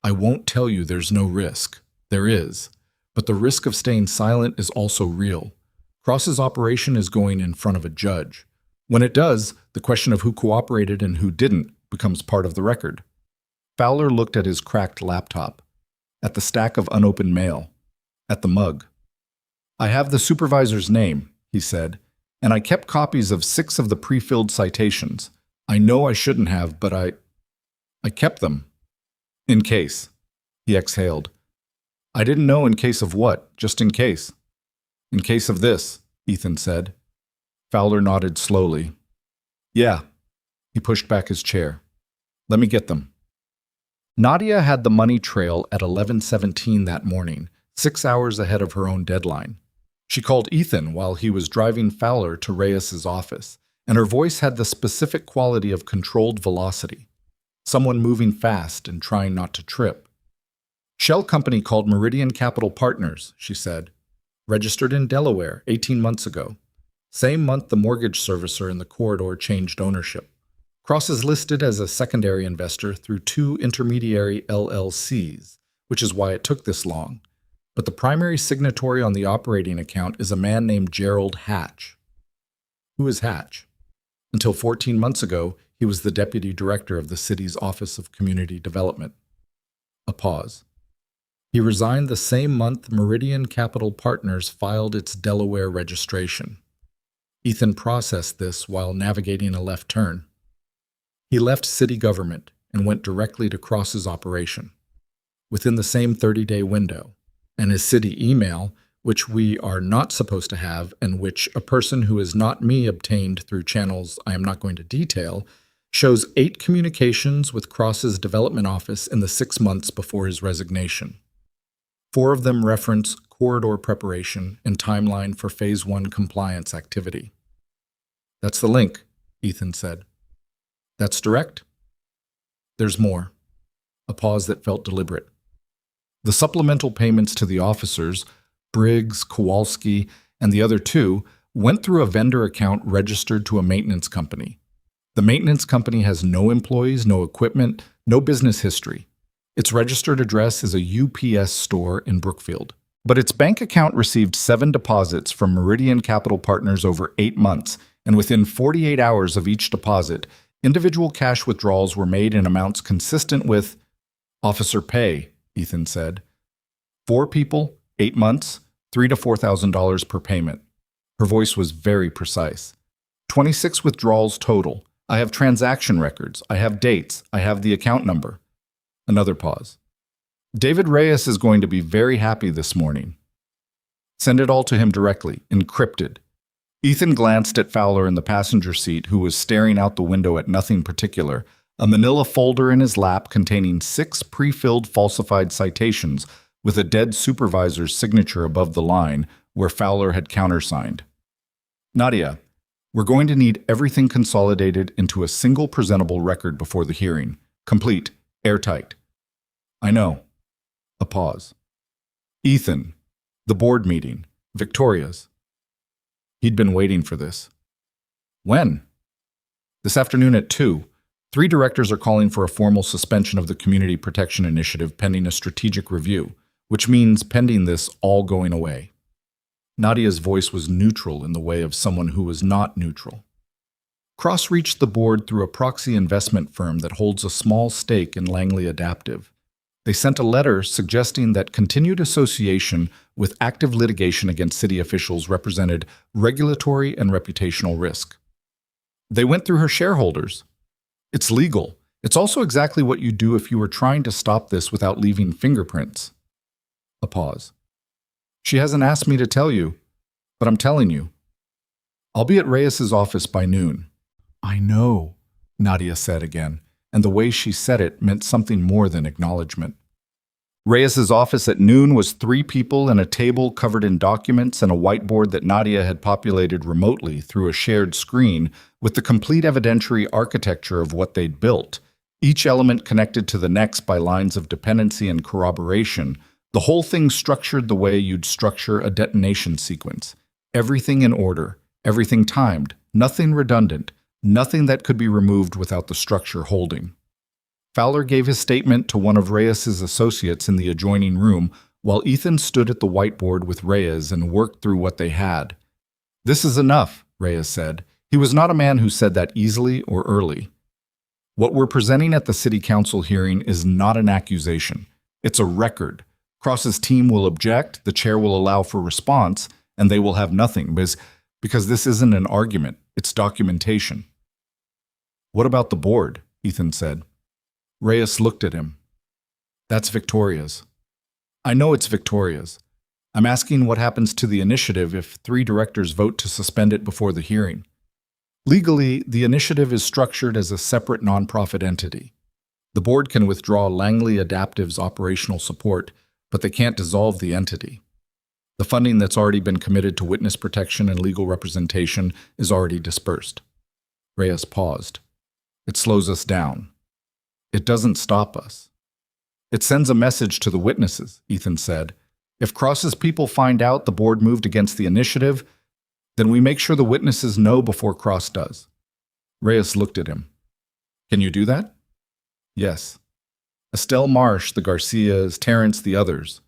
"I won't tell you there's no risk. There is. But the risk of staying silent is also real. Cross's operation is going in front of a judge. When it does, the question of who cooperated and who didn't becomes part of the record." Fowler looked at his cracked laptop, at the stack of unopened mail, at the mug. "I have the supervisor's name," he said, "and I kept copies of 6 of the pre-filled citations. I know I shouldn't have, but I kept them. In case." He exhaled. "I didn't know in case of what, just in case." "In case of this," Ethan said. Fowler nodded slowly. Yeah. He pushed back his chair. Let me get them. Nadia had the money trail at 11:17 that morning, 6 hours ahead of her own deadline. She called Ethan while he was driving Fowler to Reyes's office, and her voice had the specific quality of controlled velocity. Someone moving fast and trying not to trip. Shell company called Meridian Capital Partners, she said. Registered in Delaware 18 months ago. Same month the mortgage servicer in the corridor changed ownership. Cross is listed as a secondary investor through 2 intermediary LLCs, which is why it took this long. But the primary signatory on the operating account is a man named Gerald Hatch. Who is Hatch? Until 14 months ago, he was the deputy director of the city's Office of Community Development. A pause. He resigned the same month Meridian Capital Partners filed its Delaware registration. Ethan processed this while navigating a left turn. He left city government and went directly to Cross's operation. Within the same 30-day window, and his city email, which we are not supposed to have and which a person who is not me obtained through channels I am not going to detail, shows 8 communications with Cross's development office in the 6 months before his resignation. 4 of them reference corridor preparation and timeline for Phase 1 compliance activity. That's the link, Ethan said. That's direct? There's more. A pause that felt deliberate. The supplemental payments to the officers, Briggs, Kowalski, and the other 2, went through a vendor account registered to a maintenance company. The maintenance company has no employees, no equipment, no business history. Its registered address is a UPS store in Brookfield. But its bank account received 7 deposits from Meridian Capital Partners over 8 months, and within 48 hours of each deposit, individual cash withdrawals were made in amounts consistent with officer pay, Ethan said. 4 people, 8 months, $3,000 to $4,000 per payment. Her voice was very precise. 26 withdrawals total. I have transaction records. I have dates. I have the account number. Another pause. David Reyes is going to be very happy this morning. Send it all to him directly, encrypted. Ethan glanced at Fowler in the passenger seat, who was staring out the window at nothing particular, a manila folder in his lap containing 6 pre-filled falsified citations with a dead supervisor's signature above the line where Fowler had countersigned. Nadia, we're going to need everything consolidated into a single presentable record before the hearing. Complete, airtight. I know. A pause. Ethan, the board meeting, Victoria's. He'd been waiting for this. When? This afternoon at 2. 3 directors are calling for a formal suspension of the Community Protection Initiative pending a strategic review, which means pending this all going away. Nadia's voice was neutral in the way of someone who was not neutral. Cross reached the board through a proxy investment firm that holds a small stake in Langley Adaptive. They sent a letter suggesting that continued association with active litigation against city officials represented regulatory and reputational risk. They went through her shareholders. It's legal. It's also exactly what you do if you were trying to stop this without leaving fingerprints. A pause. She hasn't asked me to tell you, but I'm telling you. I'll be at Reyes's office by noon. I know, Nadia said again, and the way she said it meant something more than acknowledgement. Reyes's office at noon was 3 people and a table covered in documents and a whiteboard that Nadia had populated remotely through a shared screen with the complete evidentiary architecture of what they'd built, each element connected to the next by lines of dependency and corroboration, the whole thing structured the way you'd structure a detonation sequence. Everything in order, everything timed, nothing redundant, nothing that could be removed without the structure holding. Fowler gave his statement to one of Reyes's associates in the adjoining room, while Ethan stood at the whiteboard with Reyes and worked through what they had. This is enough, Reyes said. He was not a man who said that easily or early. What we're presenting at the city council hearing is not an accusation. It's a record. Cross's team will object, the chair will allow for response, and they will have nothing, because this isn't an argument, it's documentation. What about the board? Ethan said. Reyes looked at him. That's Victoria's. I know it's Victoria's. I'm asking what happens to the initiative if 3 directors vote to suspend it before the hearing. Legally, the initiative is structured as a separate nonprofit entity. The board can withdraw Langley Adaptive's operational support, but they can't dissolve the entity. The funding that's already been committed to witness protection and legal representation is already dispersed. Reyes paused. It slows us down. It doesn't stop us. It sends a message to the witnesses, Ethan said. If Cross's people find out the board moved against the initiative, then we make sure the witnesses know before Cross does. Reyes looked at him. Can you do that? Yes. Estelle Marsh, the Garcias, Terrence, the others.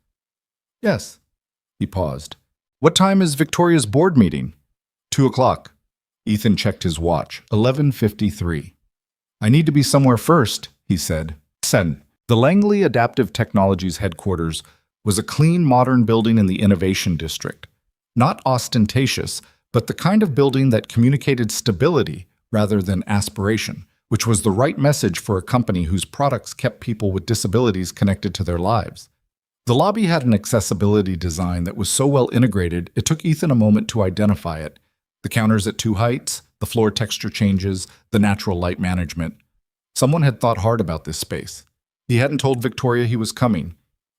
Yes. He paused. What time is Victoria's board meeting? 2 o'clock. Ethan checked his watch. 11:53. I need to be somewhere first, he said. The Langley Adaptive Technologies headquarters was a clean, modern building in the Innovation District. Not ostentatious, but the kind of building that communicated stability rather than aspiration, which was the right message for a company whose products kept people with disabilities connected to their lives. The lobby had an accessibility design that was so well integrated, it took Ethan a moment to identify it. The counters at 2 heights, the floor texture changes, the natural light management. Someone had thought hard about this space. He hadn't told Victoria he was coming.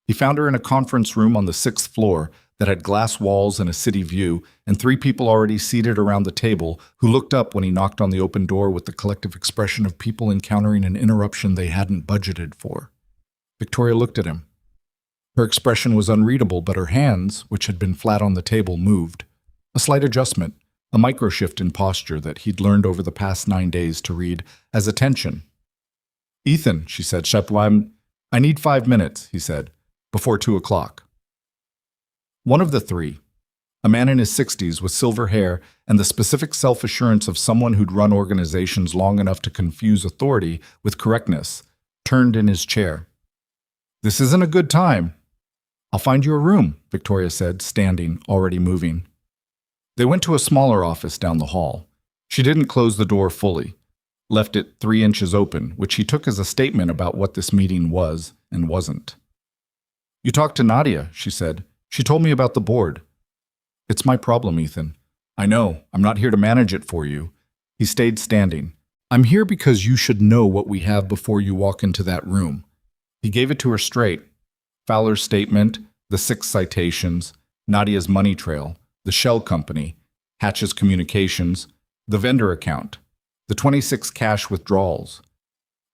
He found her in a conference room on the 6th floor that had glass walls and a city view, and 3 people already seated around the table who looked up when he knocked on the open door with the collective expression of people encountering an interruption they hadn't budgeted for. Victoria looked at him. Her expression was unreadable, but her hands, which had been flat on the table, moved. A slight adjustment, a micro-shift in posture that he'd learned over the past 9 days to read as attention. Ethan, she said, I need 5 minutes, he said, before 2 o'clock. One of the 3, a man in his 60s with silver hair and the specific self-assurance of someone who'd run organizations long enough to confuse authority with correctness, turned in his chair. This isn't a good time. I'll find you a room, Victoria said, standing, already moving. They went to a smaller office down the hall. She didn't close the door fully, left it 3 inches open, which he took as a statement about what this meeting was and wasn't. You talked to Nadia, she said. She told me about the board. It's my problem, Ethan. I know. I'm not here to manage it for you. He stayed standing. I'm here because you should know what we have before you walk into that room. He gave it to her straight. Fowler's statement, the 6 citations, Nadia's money trail, the shell company, Hatch's communications, the vendor account, the 26 cash withdrawals.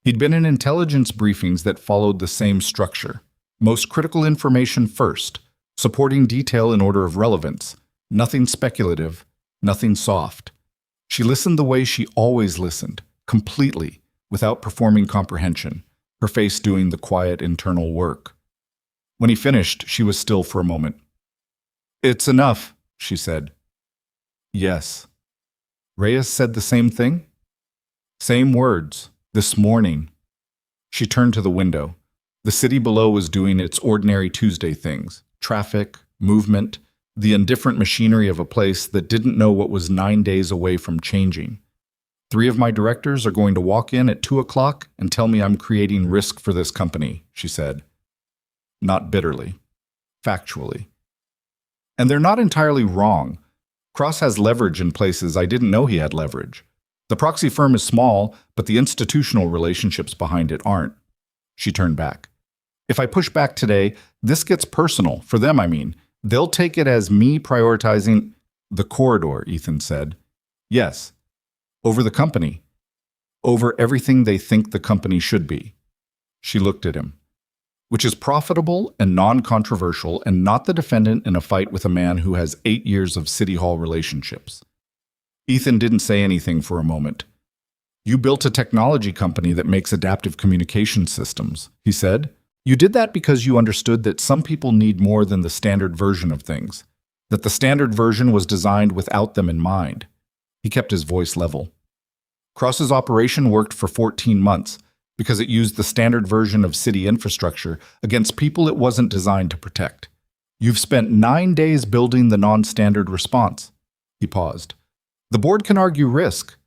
He'd been in intelligence briefings that followed the same structure. Most critical information first, supporting detail in order of relevance, nothing speculative, nothing soft. She listened the way she always listened, completely, without performing comprehension, her face doing the quiet internal work. When he finished, she was still for a moment. It's enough, she said. Yes. Reyes said the same thing? Same words, this morning. She turned to the window. The city below was doing its ordinary Tuesday things. Traffic, movement, the indifferent machinery of a place that didn't know what was 9 days away from changing. 3 of my directors are going to walk in at 2 o'clock and tell me I'm creating risk for this company, she said. Not bitterly, factually. And they're not entirely wrong. Cross has leverage in places I didn't know he had leverage. The proxy firm is small, but the institutional relationships behind it aren't. She turned back. If I push back today, this gets personal, for them I mean. They'll take it as me prioritizing the corridor, Ethan said. Yes. Over the company. Over everything they think the company should be. She looked at him. Which is profitable and non-controversial and not the defendant in a fight with a man who has 8 years of City Hall relationships. Ethan didn't say anything for a moment. You built a technology company that makes adaptive communication systems, he said. You did that because you understood that some people need more than the standard version of things, that the standard version was designed without them in mind. He kept his voice level. Cross's operation worked for 14 months because it used the standard version of city infrastructure against people it wasn't designed to protect. You've spent 9 days building the non-standard response. He paused. The board can argue risk.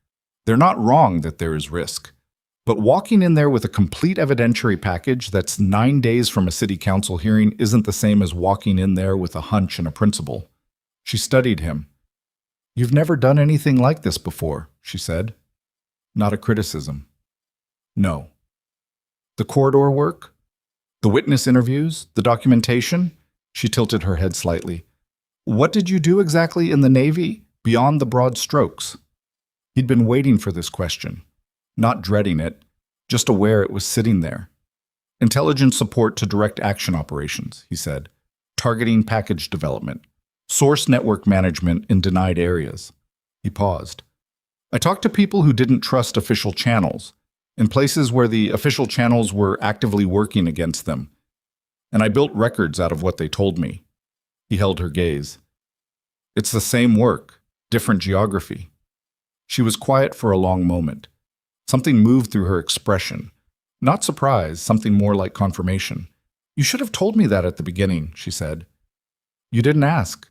They're not wrong that there is risk. But walking in there with a complete evidentiary package that's 9 days from a city council hearing isn't the same as walking in there with a hunch and a principle. She studied him. "You've never done anything like this before," she said. Not a criticism. No. The corridor work? The witness interviews? The documentation? She tilted her head slightly. What did you do exactly in the Navy, beyond the broad strokes? He'd been waiting for this question, not dreading it, just aware it was sitting there. Intelligence support to direct action operations, he said. Targeting package development. Source network management in denied areas. He paused. I talked to people who didn't trust official channels, in places where the official channels were actively working against them. And I built records out of what they told me. He held her gaze. It's the same work, different geography. She was quiet for a long moment. Something moved through her expression. Not surprise, something more like confirmation. You should have told me that at the beginning, she said. You didn't ask.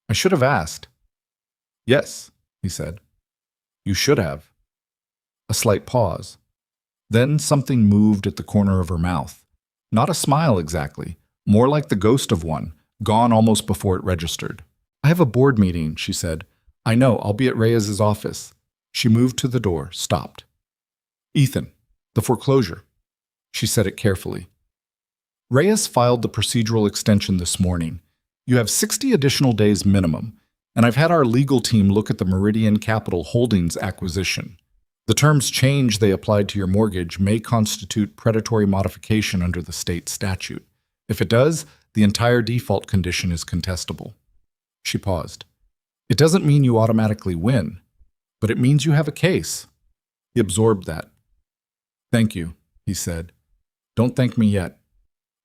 I should have asked. Yes, he said. You should have. A slight pause. Then something moved at the corner of her mouth. Not a smile exactly, more like the ghost of one, gone almost before it registered. I have a board meeting, she said. I know, I'll be at Reyes's office. She moved to the door, stopped. Ethan, the foreclosure. She said it carefully. Reyes filed the procedural extension this morning. You have 60 additional days minimum, and I've had our legal team look at the Meridian Capital Holdings acquisition. The terms change they applied to your mortgage may constitute predatory modification under the state statute. If it does, the entire default condition is contestable. She paused. It doesn't mean you automatically win, but it means you have a case. He absorbed that. Thank you, he said. Don't thank me yet.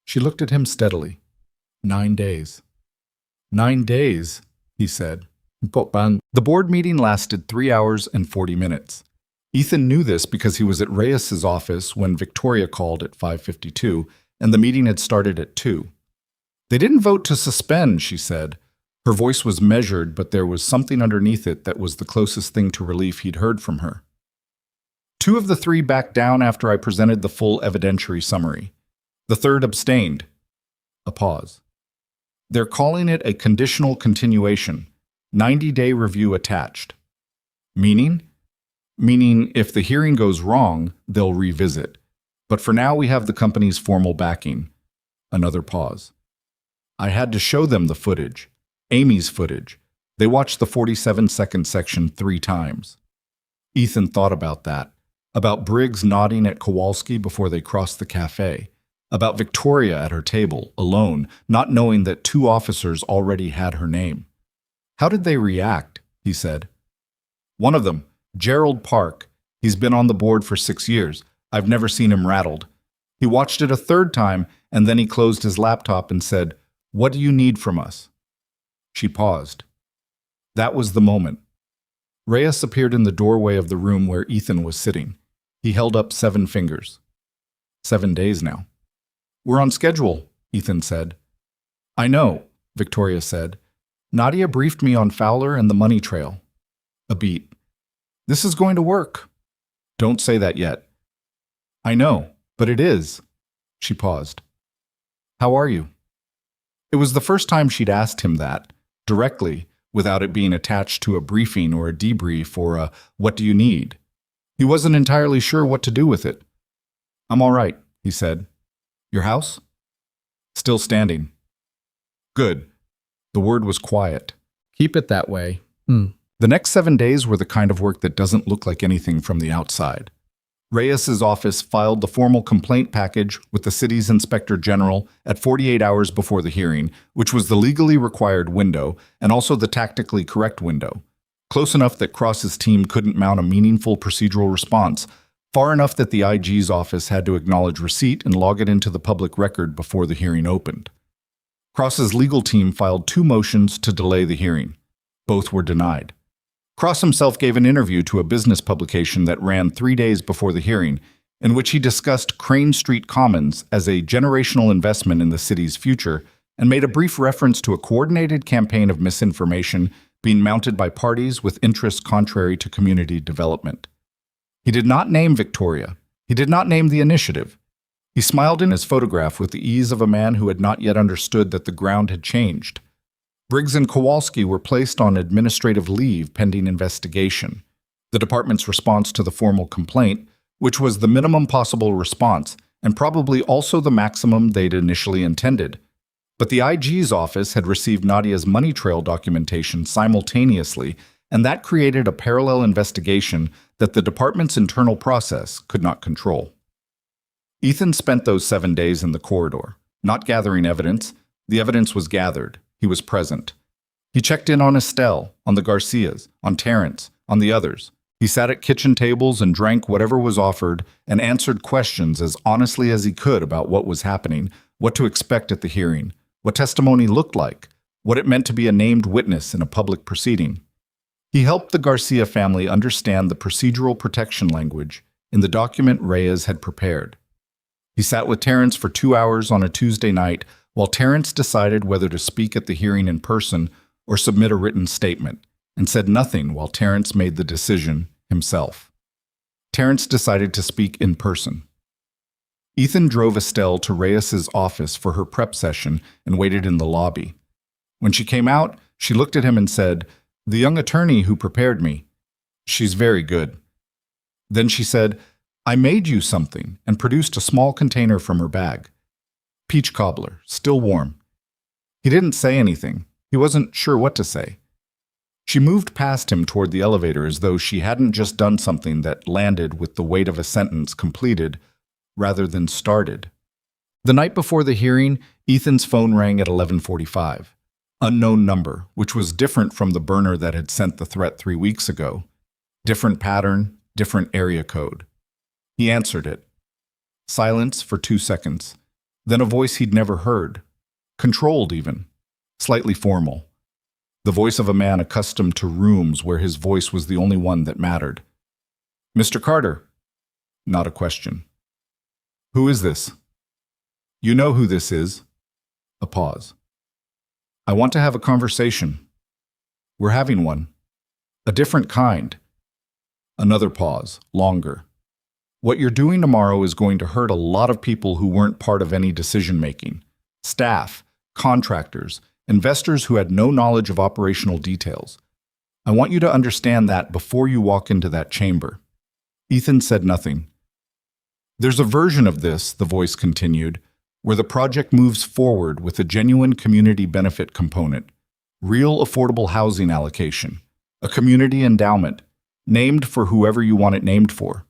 She looked at him steadily. 9 days. 9 days, he said. The board meeting lasted 3 hours and 40 minutes. Ethan knew this because he was at Reyes's office when Victoria called at 5:52, and the meeting had started at 2. They didn't vote to suspend, she said. Her voice was measured, but there was something underneath it that was the closest thing to relief he'd heard from her. 2 of the 3 backed down after I presented the full evidentiary summary. The 3rd abstained. A pause. They're calling it a conditional continuation, 90-day review attached. Meaning? Meaning if the hearing goes wrong, they'll revisit. But for now, we have the company's formal backing. Another pause. I had to show them the footage. Amy's footage. They watched the 47-second section 3 times. Ethan thought about that. About Briggs nodding at Kowalski before they crossed the café. About Victoria at her table, alone, not knowing that 2 officers already had her name. How did they react? He said. One of them, Gerald Park. He's been on the board for 6 years. I've never seen him rattled. He watched it a 3rd time, and then he closed his laptop and said, What do you need from us? She paused. That was the moment. Reyes appeared in the doorway of the room where Ethan was sitting. He held up 7 fingers. 7 days now. We're on schedule, Ethan said. I know, Victoria said. Nadia briefed me on Fowler and the money trail. A beat. This is going to work. Don't say that yet. I know, but it is. She paused. How are you? It was the first time she'd asked him that, directly, without it being attached to a briefing or a debrief or a what do you need. He wasn't entirely sure what to do with it. I'm all right, he said. Your house? Still standing. Good. The word was quiet. Keep it that way. The next 7 days were the kind of work that doesn't look like anything from the outside. Reyes's office filed the formal complaint package with the city's inspector general at 48 hours before the hearing, which was the legally required window and also the tactically correct window. Close enough that Cross's team couldn't mount a meaningful procedural response, far enough that the IG's office had to acknowledge receipt and log it into the public record before the hearing opened. Cross's legal team filed 2 motions to delay the hearing. Both were denied. Cross himself gave an interview to a business publication that ran 3 days before the hearing, in which he discussed Crane Street Commons as a generational investment in the city's future and made a brief reference to a coordinated campaign of misinformation being mounted by parties with interests contrary to community development. He did not name Victoria, He did not name the initiative. He smiled in his photograph with the ease of a man who had not yet understood that the ground had changed. Briggs and Kowalski were placed on administrative leave pending investigation. The department's response to the formal complaint, which was the minimum possible response, and probably also the maximum they'd initially intended. But the IG's office had received Nadia's money trail documentation simultaneously, and that created a parallel investigation that the department's internal process could not control. Ethan spent those 7 days in the corridor, not gathering evidence. The evidence was gathered. He was present. He checked in on Estelle, on the Garcias, on Terrence, on the others. He sat at kitchen tables and drank whatever was offered and answered questions as honestly as he could about what was happening, what to expect at the hearing, what testimony looked like, what it meant to be a named witness in a public proceeding. He helped the Garcia family understand the procedural protection language in the document Reyes had prepared. He sat with Terrence for 2 hours on a Tuesday night while Terrence decided whether to speak at the hearing in person or submit a written statement, and said nothing while Terrence made the decision himself. Terrence decided to speak in person. Ethan drove Estelle to Reyes's office for her prep session and waited in the lobby. When she came out, she looked at him and said, "The young attorney who prepared me. She's very good." Then she said, "I made you something," and produced a small container from her bag. Peach cobbler, still warm. He didn't say anything. He wasn't sure what to say. She moved past him toward the elevator as though she hadn't just done something that landed with the weight of a sentence completed rather than started. The night before the hearing, Ethan's phone rang at 11:45. Unknown number, which was different from the burner that had sent the threat 3 weeks ago. Different pattern, different area code. He answered it. Silence for 2 seconds. Then a voice he'd never heard. Controlled even. Slightly formal. The voice of a man accustomed to rooms where his voice was the only one that mattered. "Mr. Carter." Not a question. "Who is this?" "You know who this is." A pause. "I want to have a conversation." "We're having one." "A different kind." Another pause, longer. "What you're doing tomorrow is going to hurt a lot of people who weren't part of any decision-making. Staff, contractors, investors who had no knowledge of operational details. I want you to understand that before you walk into that chamber." Ethan said nothing. "There's a version of this," the voice continued, "where the project moves forward with a genuine community benefit component, real affordable housing allocation, a community endowment, named for whoever you want it named for."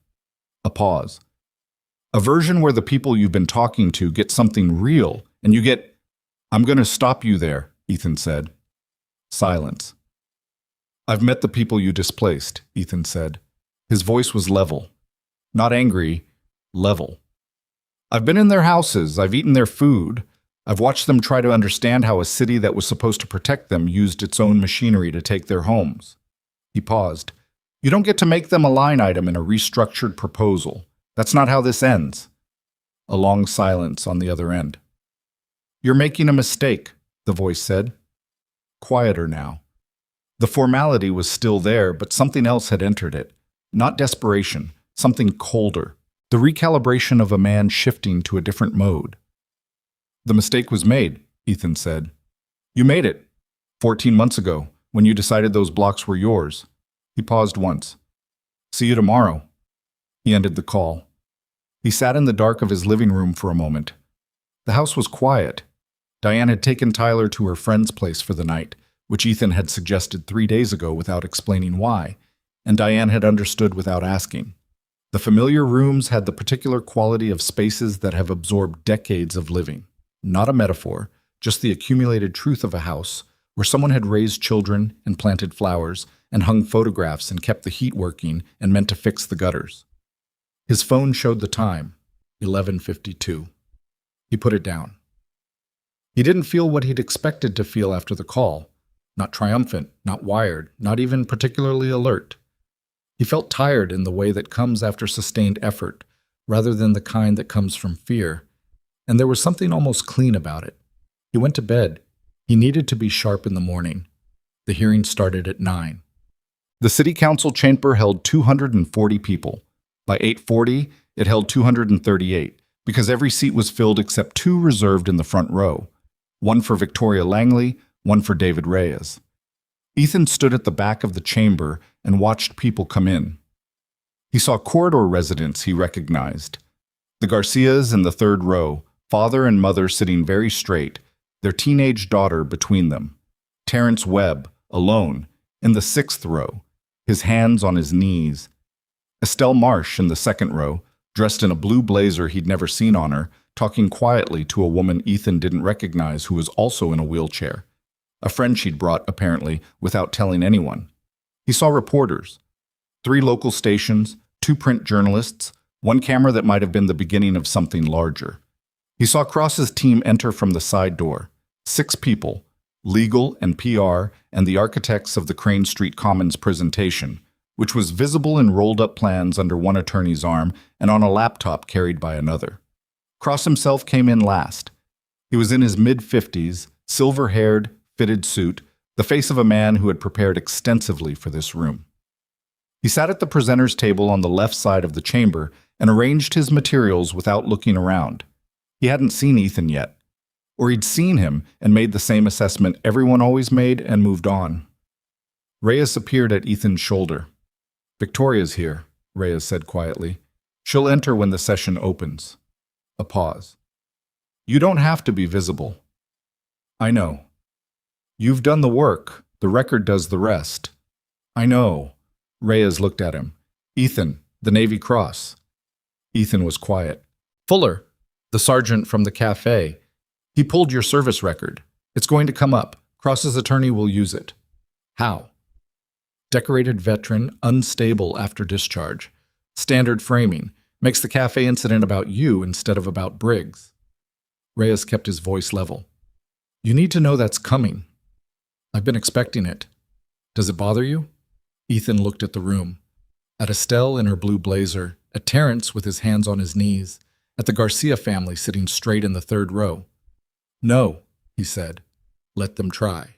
A pause. "A version where the people you've been talking to get something real, and you get—" "I'm going to stop you there," Ethan said. Silence. "I've met the people you displaced," Ethan said. His voice was level. Not angry, level. "I've been in their houses, I've eaten their food. I've watched them try to understand how a city that was supposed to protect them used its own machinery to take their homes." He paused. "You don't get to make them a line item in a restructured proposal. That's not how this ends." A long silence on the other end. "You're making a mistake," the voice said. Quieter now. The formality was still there, but something else had entered it. Not desperation, something colder. The recalibration of a man shifting to a different mode. "The mistake was made," Ethan said. "You made it. 14 months ago, when you decided those blocks were yours." He paused once. "See you tomorrow." He ended the call. He sat in the dark of his living room for a moment. The house was quiet. Diane had taken Tyler to her friend's place for the night, which Ethan had suggested 3 days ago without explaining why, and Diane had understood without asking. The familiar rooms had the particular quality of spaces that have absorbed decades of living. Not a metaphor, just the accumulated truth of a house where someone had raised children and planted flowers and hung photographs and kept the heat working and meant to fix the gutters. His phone showed the time, 11:52. He put it down. He didn't feel what he'd expected to feel after the call. Not triumphant, not wired, not even particularly alert. He felt tired in the way that comes after sustained effort, rather than the kind that comes from fear. And there was something almost clean about it. He went to bed. He needed to be sharp in the morning. The hearing started at 9. The city council chamber held 240 people. By 8:40, it held 238, because every seat was filled except two reserved in the front row, one for Victoria Langley, one for David Reyes. Ethan stood at the back of the chamber and watched people come in. He saw corridor residents he recognized. The Garcias in the third row, father and mother sitting very straight, their teenage daughter between them. Terrence Webb, alone, in the sixth row, his hands on his knees. Estelle Marsh in the second row, dressed in a blue blazer he'd never seen on her, talking quietly to a woman Ethan didn't recognize who was also in a wheelchair. A friend she'd brought, apparently, without telling anyone. He saw reporters. 3 local stations, 2 print journalists, 1 camera that might have been the beginning of something larger. He saw Cross's team enter from the side door. 6 people, legal and PR, and the architects of the Crane Street Commons presentation, which was visible in rolled-up plans under one attorney's arm and on a laptop carried by another. Cross himself came in last. He was in his mid-50s, silver-haired, fitted suit, the face of a man who had prepared extensively for this room. He sat at the presenter's table on the left side of the chamber and arranged his materials without looking around. He hadn't seen Ethan yet. Or he'd seen him and made the same assessment everyone always made and moved on. Reyes appeared at Ethan's shoulder. "Victoria's here," Reyes said quietly. "She'll enter when the session opens." A pause. "You don't have to be visible." "I know." "You've done the work. The record does the rest." "I know." Reyes looked at him. "Ethan, the Navy Cross." Ethan was quiet. "Fuller, the sergeant from the café. He pulled your service record. It's going to come up. Cross's attorney will use it." "How?" "Decorated veteran, unstable after discharge. Standard framing. Makes the cafe incident about you instead of about Briggs." Reyes kept his voice level. "You need to know that's coming. I've been expecting it. Does it bother you?" Ethan looked at the room. At Estelle in her blue blazer, at Terrence with his hands on his knees, at the Garcia family sitting straight in the third row. "No," he said. "Let them try."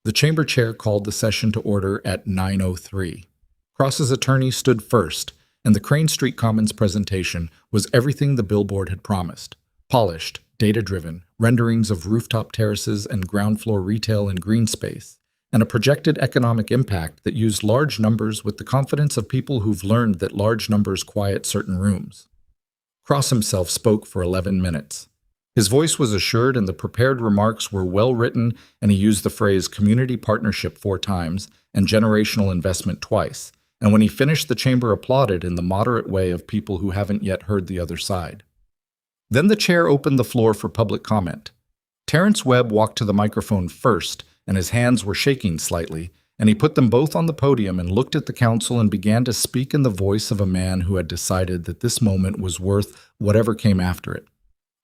The chamber chair called the session to order at 9:03. Cross's attorney stood first, and the Crane Street Commons presentation was everything the billboard had promised. Polished, data-driven, renderings of rooftop terraces and ground-floor retail and green space, and a projected economic impact that used large numbers with the confidence of people who've learned that large numbers quiet certain rooms. Cross himself spoke for 11 minutes. His voice was assured and the prepared remarks were well written, and he used the phrase community partnership 4 times and generational investment twice, and when he finished the chamber applauded in the moderate way of people who haven't yet heard the other side. Then the chair opened the floor for public comment. Terrence Webb walked to the microphone first, and his hands were shaking slightly, and he put them both on the podium and looked at the council and began to speak in the voice of a man who had decided that this moment was worth whatever came after it.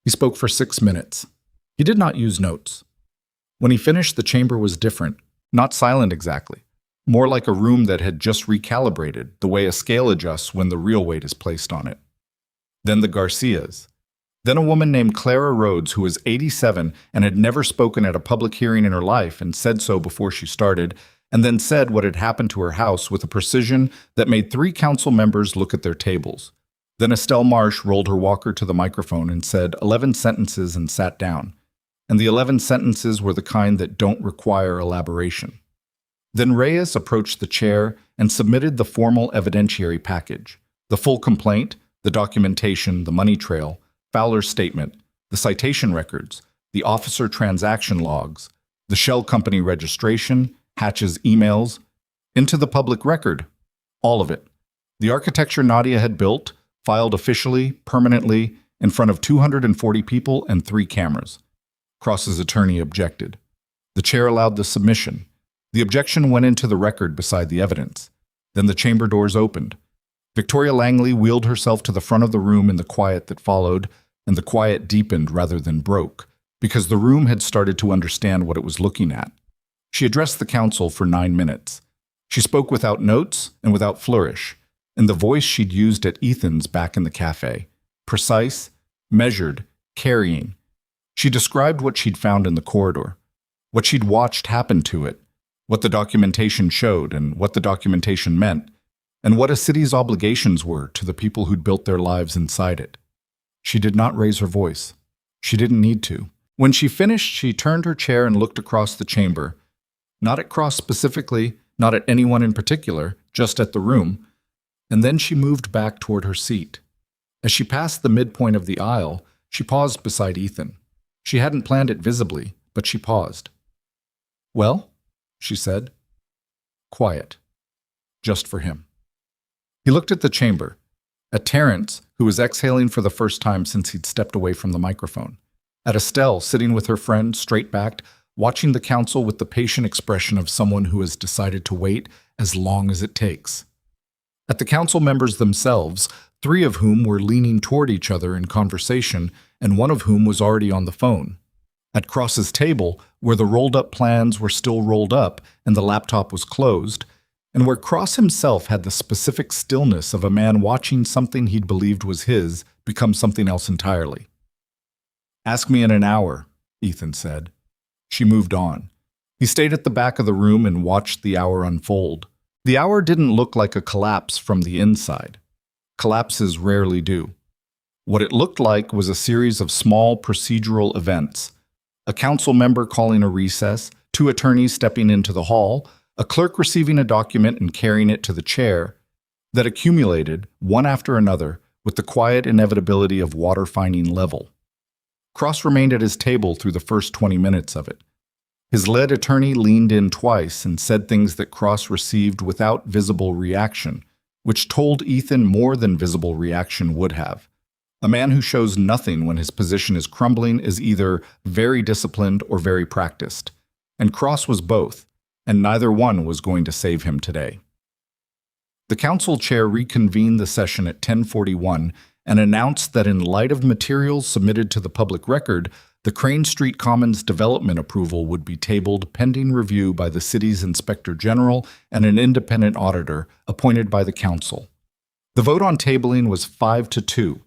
He spoke for 6 minutes. He did not use notes. When he finished, the chamber was different, not silent exactly, more like a room that had just recalibrated, the way a scale adjusts when the real weight is placed on it. Then the Garcias. Then a woman named Clara Rhodes, who was 87 and had never spoken at a public hearing in her life and said so before she started, and then said what had happened to her house with a precision that made 3 council members look at their tables. Then Estelle Marsh rolled her walker to the microphone and said 11 sentences and sat down. And the 11 sentences were the kind that don't require elaboration. Then Reyes approached the chair and submitted the formal evidentiary package, the full complaint, the documentation, the money trail, Fowler's statement, the citation records, the officer transaction logs, the shell company registration, Hatch's emails, into the public record, all of it. The architecture Nadia had built, filed officially, permanently, in front of 240 people and 3 cameras. Cross's attorney objected. The chair allowed the submission. The objection went into the record beside the evidence. Then the chamber doors opened. Victoria Langley wheeled herself to the front of the room in the quiet that followed, and the quiet deepened rather than broke, because the room had started to understand what it was looking at. She addressed the council for 9 minutes. She spoke without notes and without flourish, in the voice she'd used at Ethan's back in the cafe. Precise, measured, carrying. She described what she'd found in the corridor, what she'd watched happen to it, what the documentation showed and what the documentation meant, and what a city's obligations were to the people who'd built their lives inside it. She did not raise her voice. She didn't need to. When she finished, she turned her chair and looked across the chamber. Not at Cross specifically, not at anyone in particular, just at the room. And then she moved back toward her seat. As she passed the midpoint of the aisle, she paused beside Ethan. She hadn't planned it visibly, but she paused. "Well?" she said. Quiet. Just for him. He looked at the chamber, at Terrence, who was exhaling for the first time since he'd stepped away from the microphone, at Estelle sitting with her friend, straight-backed, watching the council with the patient expression of someone who has decided to wait as long as it takes. At the council members themselves, 3 of whom were leaning toward each other in conversation, and 1 of whom was already on the phone. At Cross's table, where the rolled-up plans were still rolled up and the laptop was closed, and where Cross himself had the specific stillness of a man watching something he'd believed was his become something else entirely. "Ask me in an hour," Ethan said. She moved on. He stayed at the back of the room and watched the hour unfold. The hour didn't look like a collapse from the inside. Collapses rarely do. What it looked like was a series of small procedural events. A council member calling a recess, 2 attorneys stepping into the hall, a clerk receiving a document and carrying it to the chair, that accumulated, one after another, with the quiet inevitability of water finding level. Cross remained at his table through the first 20 minutes of it. His lead attorney leaned in twice and said things that Cross received without visible reaction, which told Ethan more than visible reaction would have. A man who shows nothing when his position is crumbling is either very disciplined or very practiced. And Cross was both, and neither one was going to save him today. The council chair reconvened the session at 10:41 and announced that in light of materials submitted to the public record, the Crane Street Commons development approval would be tabled pending review by the city's inspector general and an independent auditor appointed by the council. The vote on tabling was 5-2.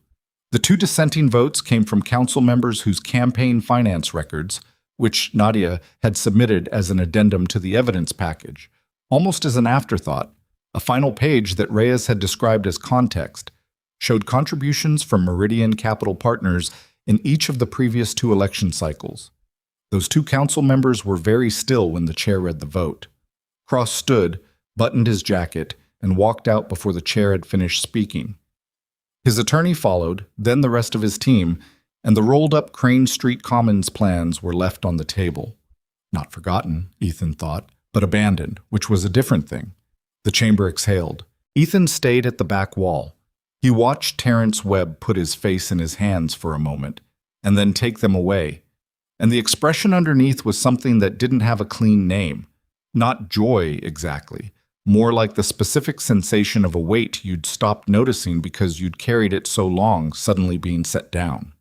The 2 dissenting votes came from council members whose campaign finance records, which Nadia had submitted as an addendum to the evidence package, almost as an afterthought, a final page that Reyes had described as context, showed contributions from Meridian Capital Partners in each of the previous 2 election cycles. Those 2 council members were very still when the chair read the vote. Cross stood, buttoned his jacket, and walked out before the chair had finished speaking. His attorney followed, then the rest of his team, and the rolled-up Crane Street Commons plans were left on the table. Not forgotten, Ethan thought, but abandoned, which was a different thing. The chamber exhaled. Ethan stayed at the back wall. He watched Terrence Webb put his face in his hands for a moment, and then take them away. And the expression underneath was something that didn't have a clean name. Not joy, exactly. More like the specific sensation of a weight you'd stopped noticing because you'd carried it so long suddenly being set down.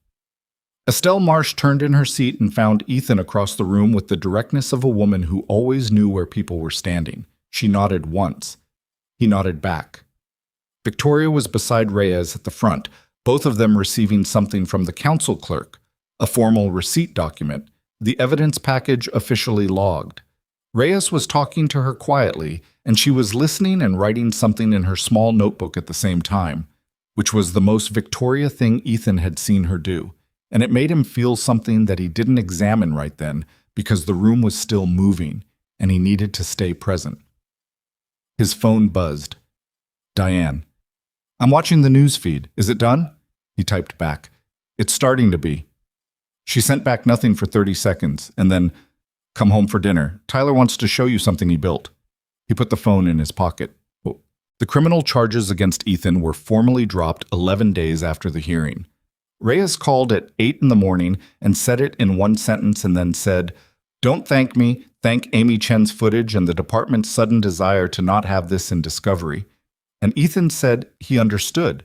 Estelle Marsh turned in her seat and found Ethan across the room with the directness of a woman who always knew where people were standing. She nodded once. He nodded back. Victoria was beside Reyes at the front, both of them receiving something from the council clerk, a formal receipt document, the evidence package officially logged. Reyes was talking to her quietly, and she was listening and writing something in her small notebook at the same time, which was the most Victoria thing Ethan had seen her do, and it made him feel something that he didn't examine right then because the room was still moving, and he needed to stay present. His phone buzzed. Diane. "I'm watching the news feed. Is it done?" He typed back. "It's starting to be." She sent back nothing for 30 seconds, and then, "Come home for dinner. Tyler wants to show you something he built." He put the phone in his pocket. The criminal charges against Ethan were formally dropped 11 days after the hearing. Reyes called at 8 in the morning and said it in one sentence and then said, "Don't thank me, thank Amy Chen's footage and the department's sudden desire to not have this in discovery." And Ethan said he understood.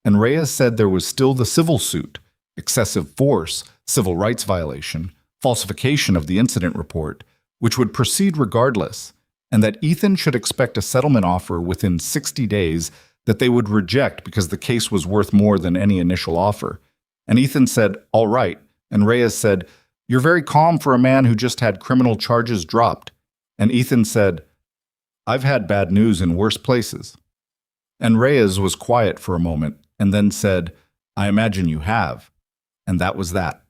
And Reyes said there was still the civil suit, excessive force, civil rights violation, falsification of the incident report, which would proceed regardless, and that Ethan should expect a settlement offer within 60 days that they would reject because the case was worth more than any initial offer. And Ethan said, "All right," and Reyes said, "You're very calm for a man who just had criminal charges dropped." And Ethan said, "I've had bad news in worse places." And Reyes was quiet for a moment and then said, "I imagine you have." And that was that.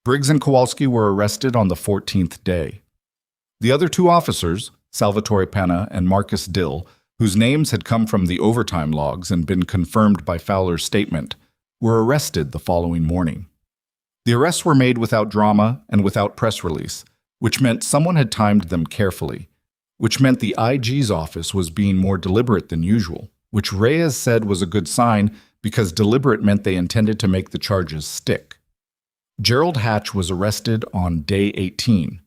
Briggs and Kowalski were arrested on the 14th day. The other two officers, Salvatore Panna and Marcus Dill, whose names had come from the overtime logs and been confirmed by Fowler's statement, were arrested the following morning. The arrests were made without drama and without press release, which meant someone had timed them carefully, which meant the IG's office was being more deliberate than usual, which Reyes said was a good sign because deliberate meant they intended to make the charges stick. Gerald Hatch was arrested on day 18.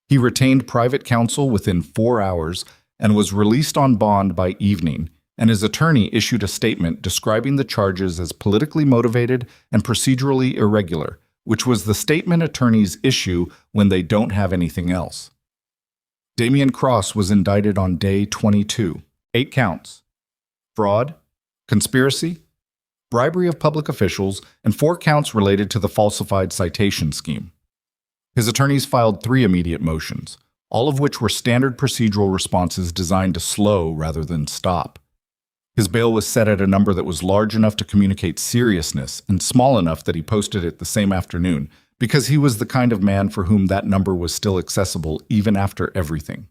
He retained private counsel within 4 hours and was released on bond by evening, and his attorney issued a statement describing the charges as politically motivated and procedurally irregular, which was the statement attorneys issue when they don't have anything else. Damian Cross was indicted on day 22, 8 counts: fraud, conspiracy, bribery of public officials, and 4 counts related to the falsified citation scheme. His attorneys filed 3 immediate motions, all of which were standard procedural responses designed to slow rather than stop. His bail was set at a number that was large enough to communicate seriousness and small enough that he posted it the same afternoon, because he was the kind of man for whom that number was still accessible even after everything.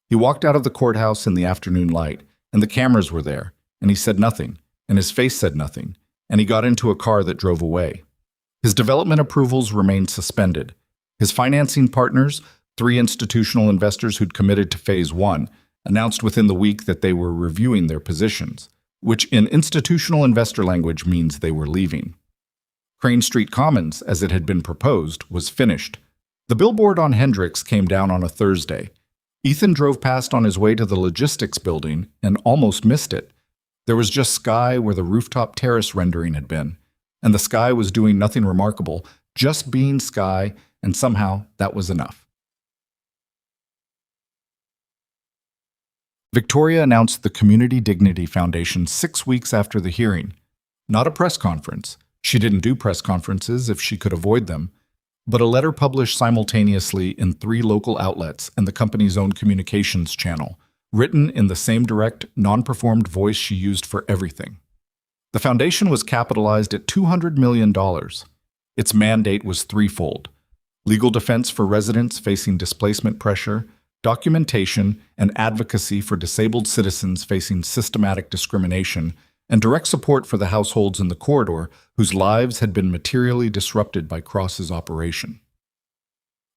He walked out of the courthouse in the afternoon light, and the cameras were there, and he said nothing, and his face said nothing, and he got into a car that drove away. His development approvals remained suspended. His financing partners, 3 institutional investors who'd committed to Phase 1, announced within the week that they were reviewing their positions, which in institutional investor language means they were leaving. Crane Street Commons, as it had been proposed, was finished. The billboard on Hendricks came down on a Thursday. Ethan drove past on his way to the logistics building and almost missed it. There was just sky where the rooftop terrace rendering had been, and the sky was doing nothing remarkable, just being sky, and somehow that was enough. Victoria announced the Community Dignity Foundation 6 weeks after the hearing. Not a press conference. She didn't do press conferences if she could avoid them, but a letter published simultaneously in 3 local outlets and the company's own communications channel, written in the same direct, non-performed voice she used for everything. The foundation was capitalized at $200 million. Its mandate was threefold: legal defense for residents facing displacement pressure, documentation and advocacy for disabled citizens facing systematic discrimination, and direct support for the households in the corridor whose lives had been materially disrupted by Cross's operation.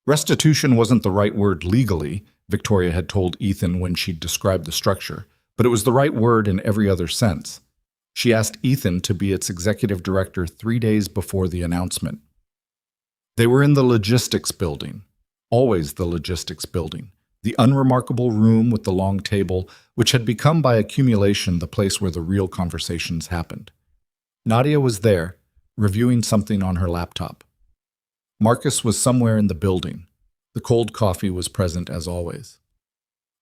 Restitution wasn't the right word legally, Victoria had told Ethan when she'd described the structure, but it was the right word in every other sense. She asked Ethan to be its executive director 3 days before the announcement. They were in the logistics building, always the logistics building, the unremarkable room with the long table, which had become by accumulation the place where the real conversations happened. Nadia was there, reviewing something on her laptop. Marcus was somewhere in the building. The cold coffee was present as always.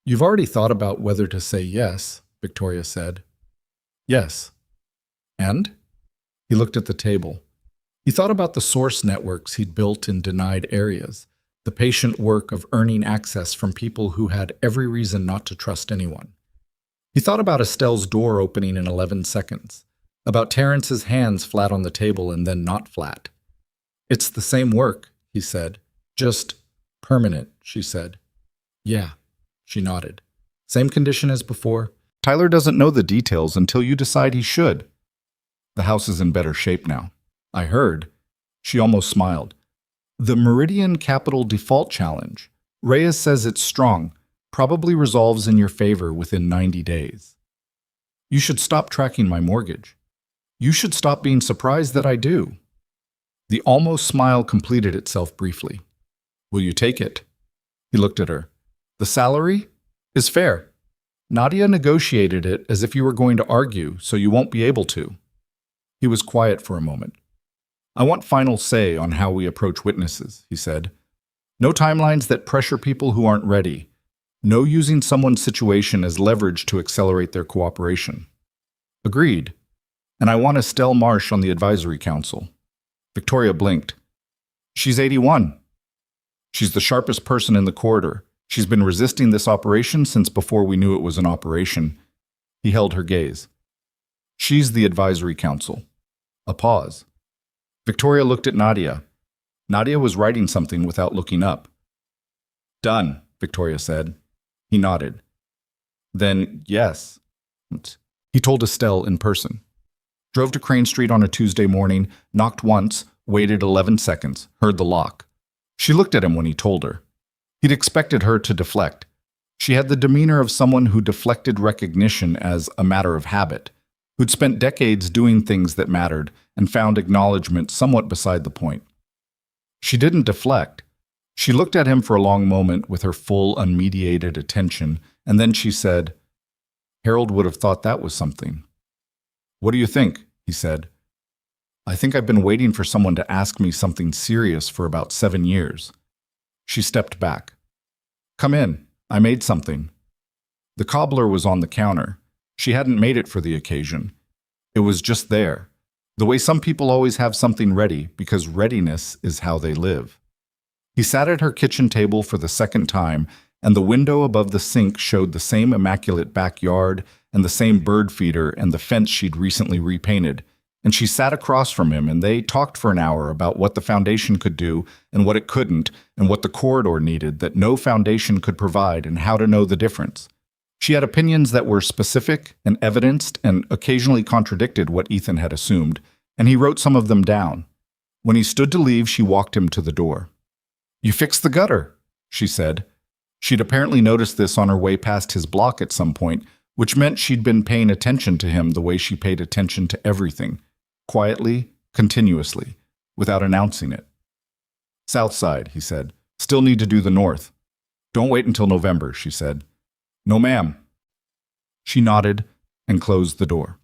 "You've already thought about whether to say yes," Victoria said. "Yes." "And?" He looked at the table. He thought about the source networks he'd built in denied areas, the patient work of earning access from people who had every reason not to trust anyone. He thought about Estelle's door opening in 11 seconds, about Terrence's hands flat on the table and then not flat. "It's the same work," he said. "Just permanent," she said. "Yeah," she nodded. "Same condition as before. Tyler doesn't know the details until you decide he should. The house is in better shape now. I heard." She almost smiled. "The Meridian Capital Default Challenge. Reyes says it's strong, probably resolves in your favor within 90 days. You should stop tracking my mortgage. You should stop being surprised that I do." The almost smile completed itself briefly. "Will you take it?" He looked at her. "The salary is fair. Nadia negotiated it as if you were going to argue, so you won't be able to." He was quiet for a moment. "I want final say on how we approach witnesses," he said. "No timelines that pressure people who aren't ready. No using someone's situation as leverage to accelerate their cooperation." "Agreed. And I want Estelle Marsh on the advisory council." Victoria blinked. "She's 81. She's the sharpest person in the corridor. She's been resisting this operation since before we knew it was an operation." He held her gaze. She's the advisory council. A pause. Victoria looked at Nadia. Nadia was writing something without looking up. Done, Victoria said. He nodded. Then, yes. He told Estelle in person. Drove to Crane Street on a Tuesday morning, knocked once, waited 11 seconds, heard the lock. She looked at him when he told her. He'd expected her to deflect. She had the demeanor of someone who deflected recognition as a matter of habit, who'd spent decades doing things that mattered and found acknowledgement somewhat beside the point. She didn't deflect. She looked at him for a long moment with her full, unmediated attention, and then she said, Harold would have thought that was something. What do you think? He said. I think I've been waiting for someone to ask me something serious for about 7 years. She stepped back. Come in. I made something. The cobbler was on the counter. She hadn't made it for the occasion. It was just there, the way some people always have something ready because readiness is how they live. He sat at her kitchen table for the second time, and the window above the sink showed the same immaculate backyard and the same bird feeder and the fence she'd recently repainted. And she sat across from him, and they talked for an hour about what the foundation could do and what it couldn't, and what the corridor needed that no foundation could provide, and how to know the difference. She had opinions that were specific and evidenced and occasionally contradicted what Ethan had assumed, and he wrote some of them down. When he stood to leave, she walked him to the door. You fixed the gutter, she said. She'd apparently noticed this on her way past his block at some point, which meant she'd been paying attention to him the way she paid attention to everything. Quietly, continuously, without announcing it. South side, he said. Still need to do the north. Don't wait until November, she said. No, ma'am. She nodded and closed the door.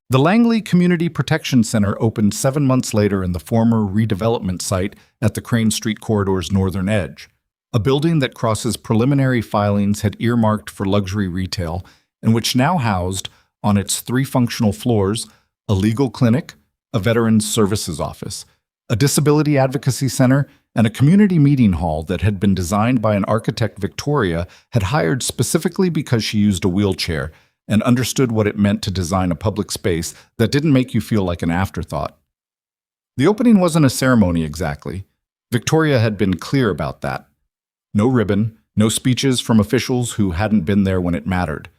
The Langley Community Protection Center opened 7 months later in the former redevelopment site at the Crane Street corridor's northern edge, a building that Cross's preliminary filings had earmarked for luxury retail and which now housed, on its 3 functional floors, a legal clinic, a veterans services office, a disability advocacy center, and a community meeting hall that had been designed by an architect Victoria had hired specifically because she used a wheelchair and understood what it meant to design a public space that didn't make you feel like an afterthought. The opening wasn't a ceremony exactly. Victoria had been clear about that. No ribbon, no speeches from officials who hadn't been there when it mattered.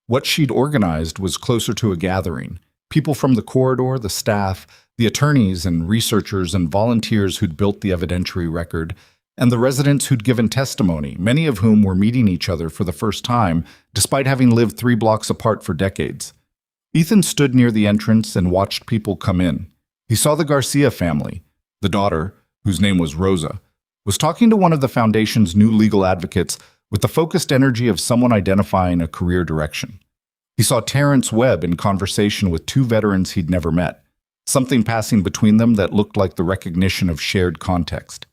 What she'd organized was closer to a gathering. People from the corridor, the staff, the attorneys and researchers and volunteers who'd built the evidentiary record, and the residents who'd given testimony, many of whom were meeting each other for the first time, despite having lived 3 blocks apart for decades. Ethan stood near the entrance and watched people come in. He saw the Garcia family. The daughter, whose name was Rosa, was talking to one of the foundation's new legal advocates with the focused energy of someone identifying a career direction. He saw Terrence Webb in conversation with 2 veterans he'd never met, something passing between them that looked like the recognition of shared context.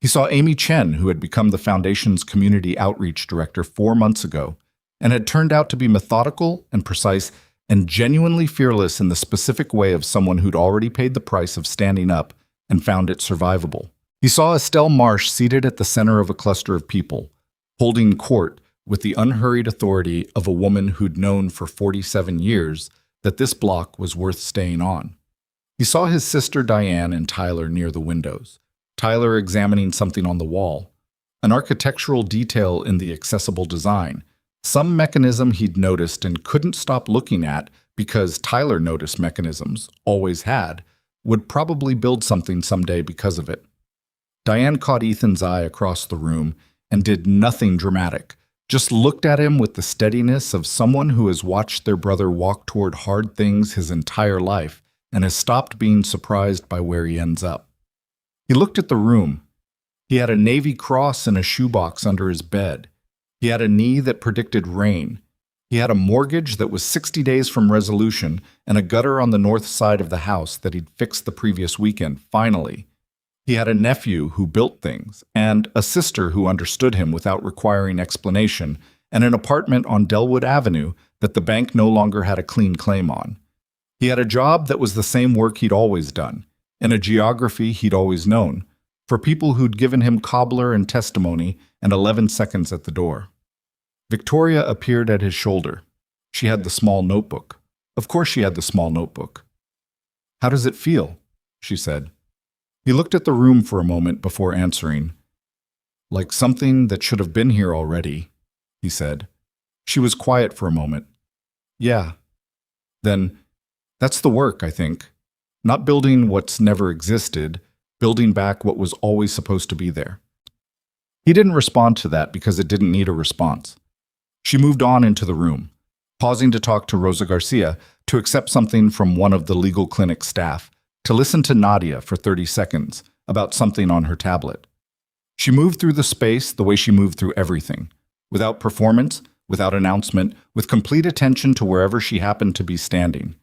He saw Amy Chen, who had become the Foundation's community outreach director 4 months ago, and had turned out to be methodical and precise and genuinely fearless in the specific way of someone who'd already paid the price of standing up and found it survivable. He saw Estelle Marsh seated at the center of a cluster of people, holding court with the unhurried authority of a woman who'd known for 47 years that this block was worth staying on. He saw his sister Diane and Tyler near the windows, Tyler examining something on the wall, an architectural detail in the accessible design, some mechanism he'd noticed and couldn't stop looking at because Tyler noticed mechanisms, always had, would probably build something someday because of it. Diane caught Ethan's eye across the room and did nothing dramatic, just looked at him with the steadiness of someone who has watched their brother walk toward hard things his entire life and has stopped being surprised by where he ends up. He looked at the room. He had a Navy cross in a shoebox under his bed. He had a knee that predicted rain. He had a mortgage that was 60 days from resolution and a gutter on the north side of the house that he'd fixed the previous weekend, finally. He had a nephew who built things, and a sister who understood him without requiring explanation, and an apartment on Delwood Avenue that the bank no longer had a clean claim on. He had a job that was the same work he'd always done, and a geography he'd always known, for people who'd given him cobbler and testimony and 11 seconds at the door. Victoria appeared at his shoulder. She had the small notebook. Of course she had the small notebook. How does it feel? She said. He looked at the room for a moment before answering. Like something that should have been here already, he said. She was quiet for a moment. Yeah. Then, that's the work, I think. Not building what's never existed, building back what was always supposed to be there. He didn't respond to that because it didn't need a response. She moved on into the room, pausing to talk to Rosa Garcia, to accept something from one of the legal clinic staff, to listen to Nadia for 30 seconds about something on her tablet. She moved through the space the way she moved through everything, without performance, without announcement, with complete attention to wherever she happened to be standing.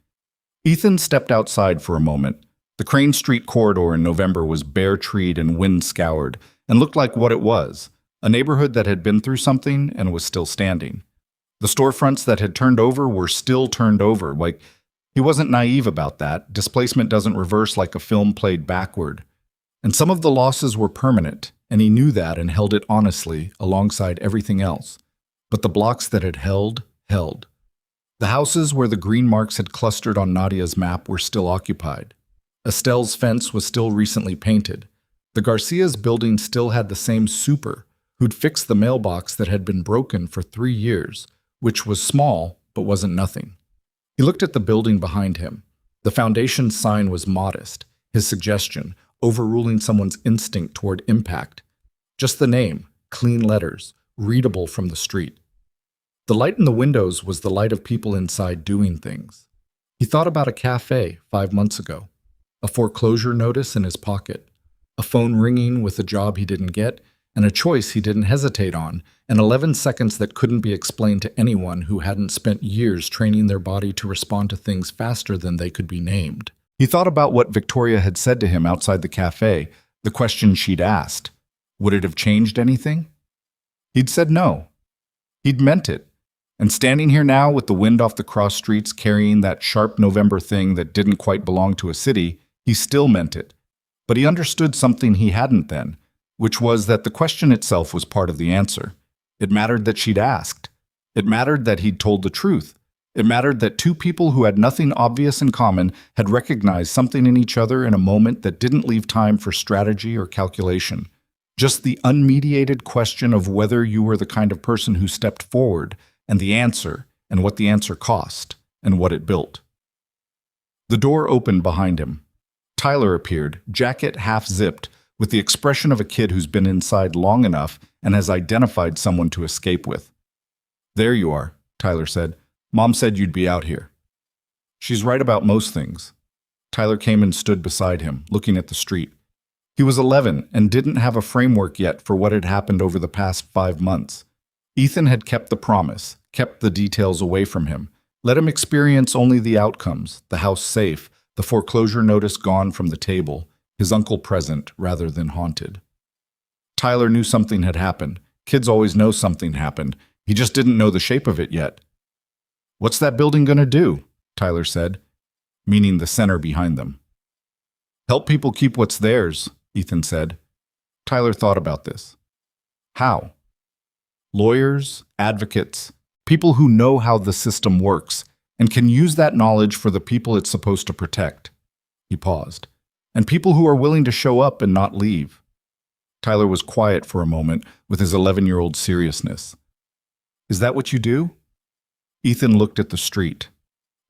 Ethan stepped outside for a moment. The Crane Street corridor in November was bare-treed and wind-scoured, and looked like what it was, a neighborhood that had been through something and was still standing. The storefronts that had turned over were still turned over. Like, he wasn't naive about that. Displacement doesn't reverse like a film played backward. And some of the losses were permanent, and he knew that and held it honestly alongside everything else. But the blocks that had held. The houses where the green marks had clustered on Nadia's map were still occupied. Estelle's fence was still recently painted. The Garcia's building still had the same super, who'd fixed the mailbox that had been broken for 3 years, which was small but wasn't nothing. He looked at the building behind him. The foundation sign was modest, his suggestion, overruling someone's instinct toward impact. Just the name, clean letters, readable from the street. The light in the windows was the light of people inside doing things. He thought about a café 5 months ago, a foreclosure notice in his pocket, a phone ringing with a job he didn't get, and a choice he didn't hesitate on, and 11 seconds that couldn't be explained to anyone who hadn't spent years training their body to respond to things faster than they could be named. He thought about what Victoria had said to him outside the café, the question she'd asked. Would it have changed anything? He'd said no. He'd meant it. And standing here now with the wind off the cross streets carrying that sharp November thing that didn't quite belong to a city, he still meant it. But he understood something he hadn't then, which was that the question itself was part of the answer. It mattered that she'd asked. It mattered that he'd told the truth. It mattered that two people who had nothing obvious in common had recognized something in each other in a moment that didn't leave time for strategy or calculation. Just the unmediated question of whether you were the kind of person who stepped forward, and the answer, and what the answer cost, and what it built. The door opened behind him. Tyler appeared, jacket half-zipped, with the expression of a kid who's been inside long enough and has identified someone to escape with. There you are, Tyler said. Mom said you'd be out here. She's right about most things. Tyler came and stood beside him, looking at the street. He was 11 and didn't have a framework yet for what had happened over the past 5 months. Ethan had kept the promise, kept the details away from him, let him experience only the outcomes, the house safe, the foreclosure notice gone from the table, his uncle present rather than haunted. Tyler knew something had happened. Kids always know something happened. He just didn't know the shape of it yet. What's that building going to do? Tyler said, meaning the center behind them. Help people keep what's theirs, Ethan said. Tyler thought about this. How? Lawyers, advocates, people who know how the system works and can use that knowledge for the people it's supposed to protect. He paused. And people who are willing to show up and not leave. Tyler was quiet for a moment with his 11-year-old seriousness. Is that what you do? Ethan looked at the street,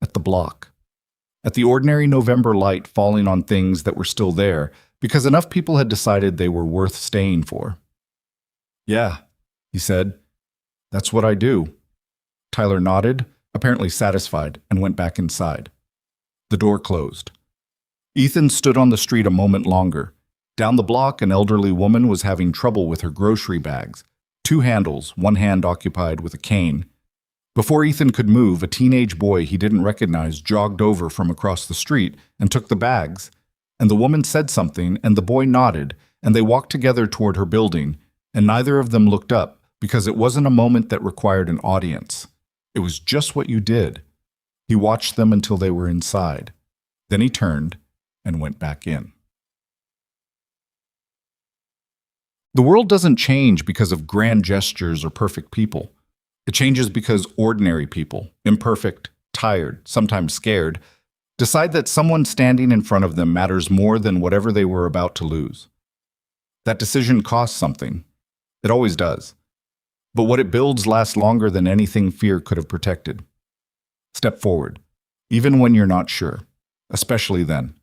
at the block, at the ordinary November light falling on things that were still there because enough people had decided they were worth staying for. Yeah, he said. That's what I do. Tyler nodded, apparently satisfied, and went back inside. The door closed. Ethan stood on the street a moment longer. Down the block, an elderly woman was having trouble with her grocery bags. 2 handles, one hand occupied with a cane. Before Ethan could move, a teenage boy he didn't recognize jogged over from across the street and took the bags. And the woman said something, and the boy nodded, and they walked together toward her building, and neither of them looked up because it wasn't a moment that required an audience. It was just what you did. He watched them until they were inside. Then he turned and went back in. The world doesn't change because of grand gestures or perfect people. It changes because ordinary people, imperfect, tired, sometimes scared, decide that someone standing in front of them matters more than whatever they were about to lose. That decision costs something. It always does. But what it builds lasts longer than anything fear could have protected. Step forward, even when you're not sure, especially then.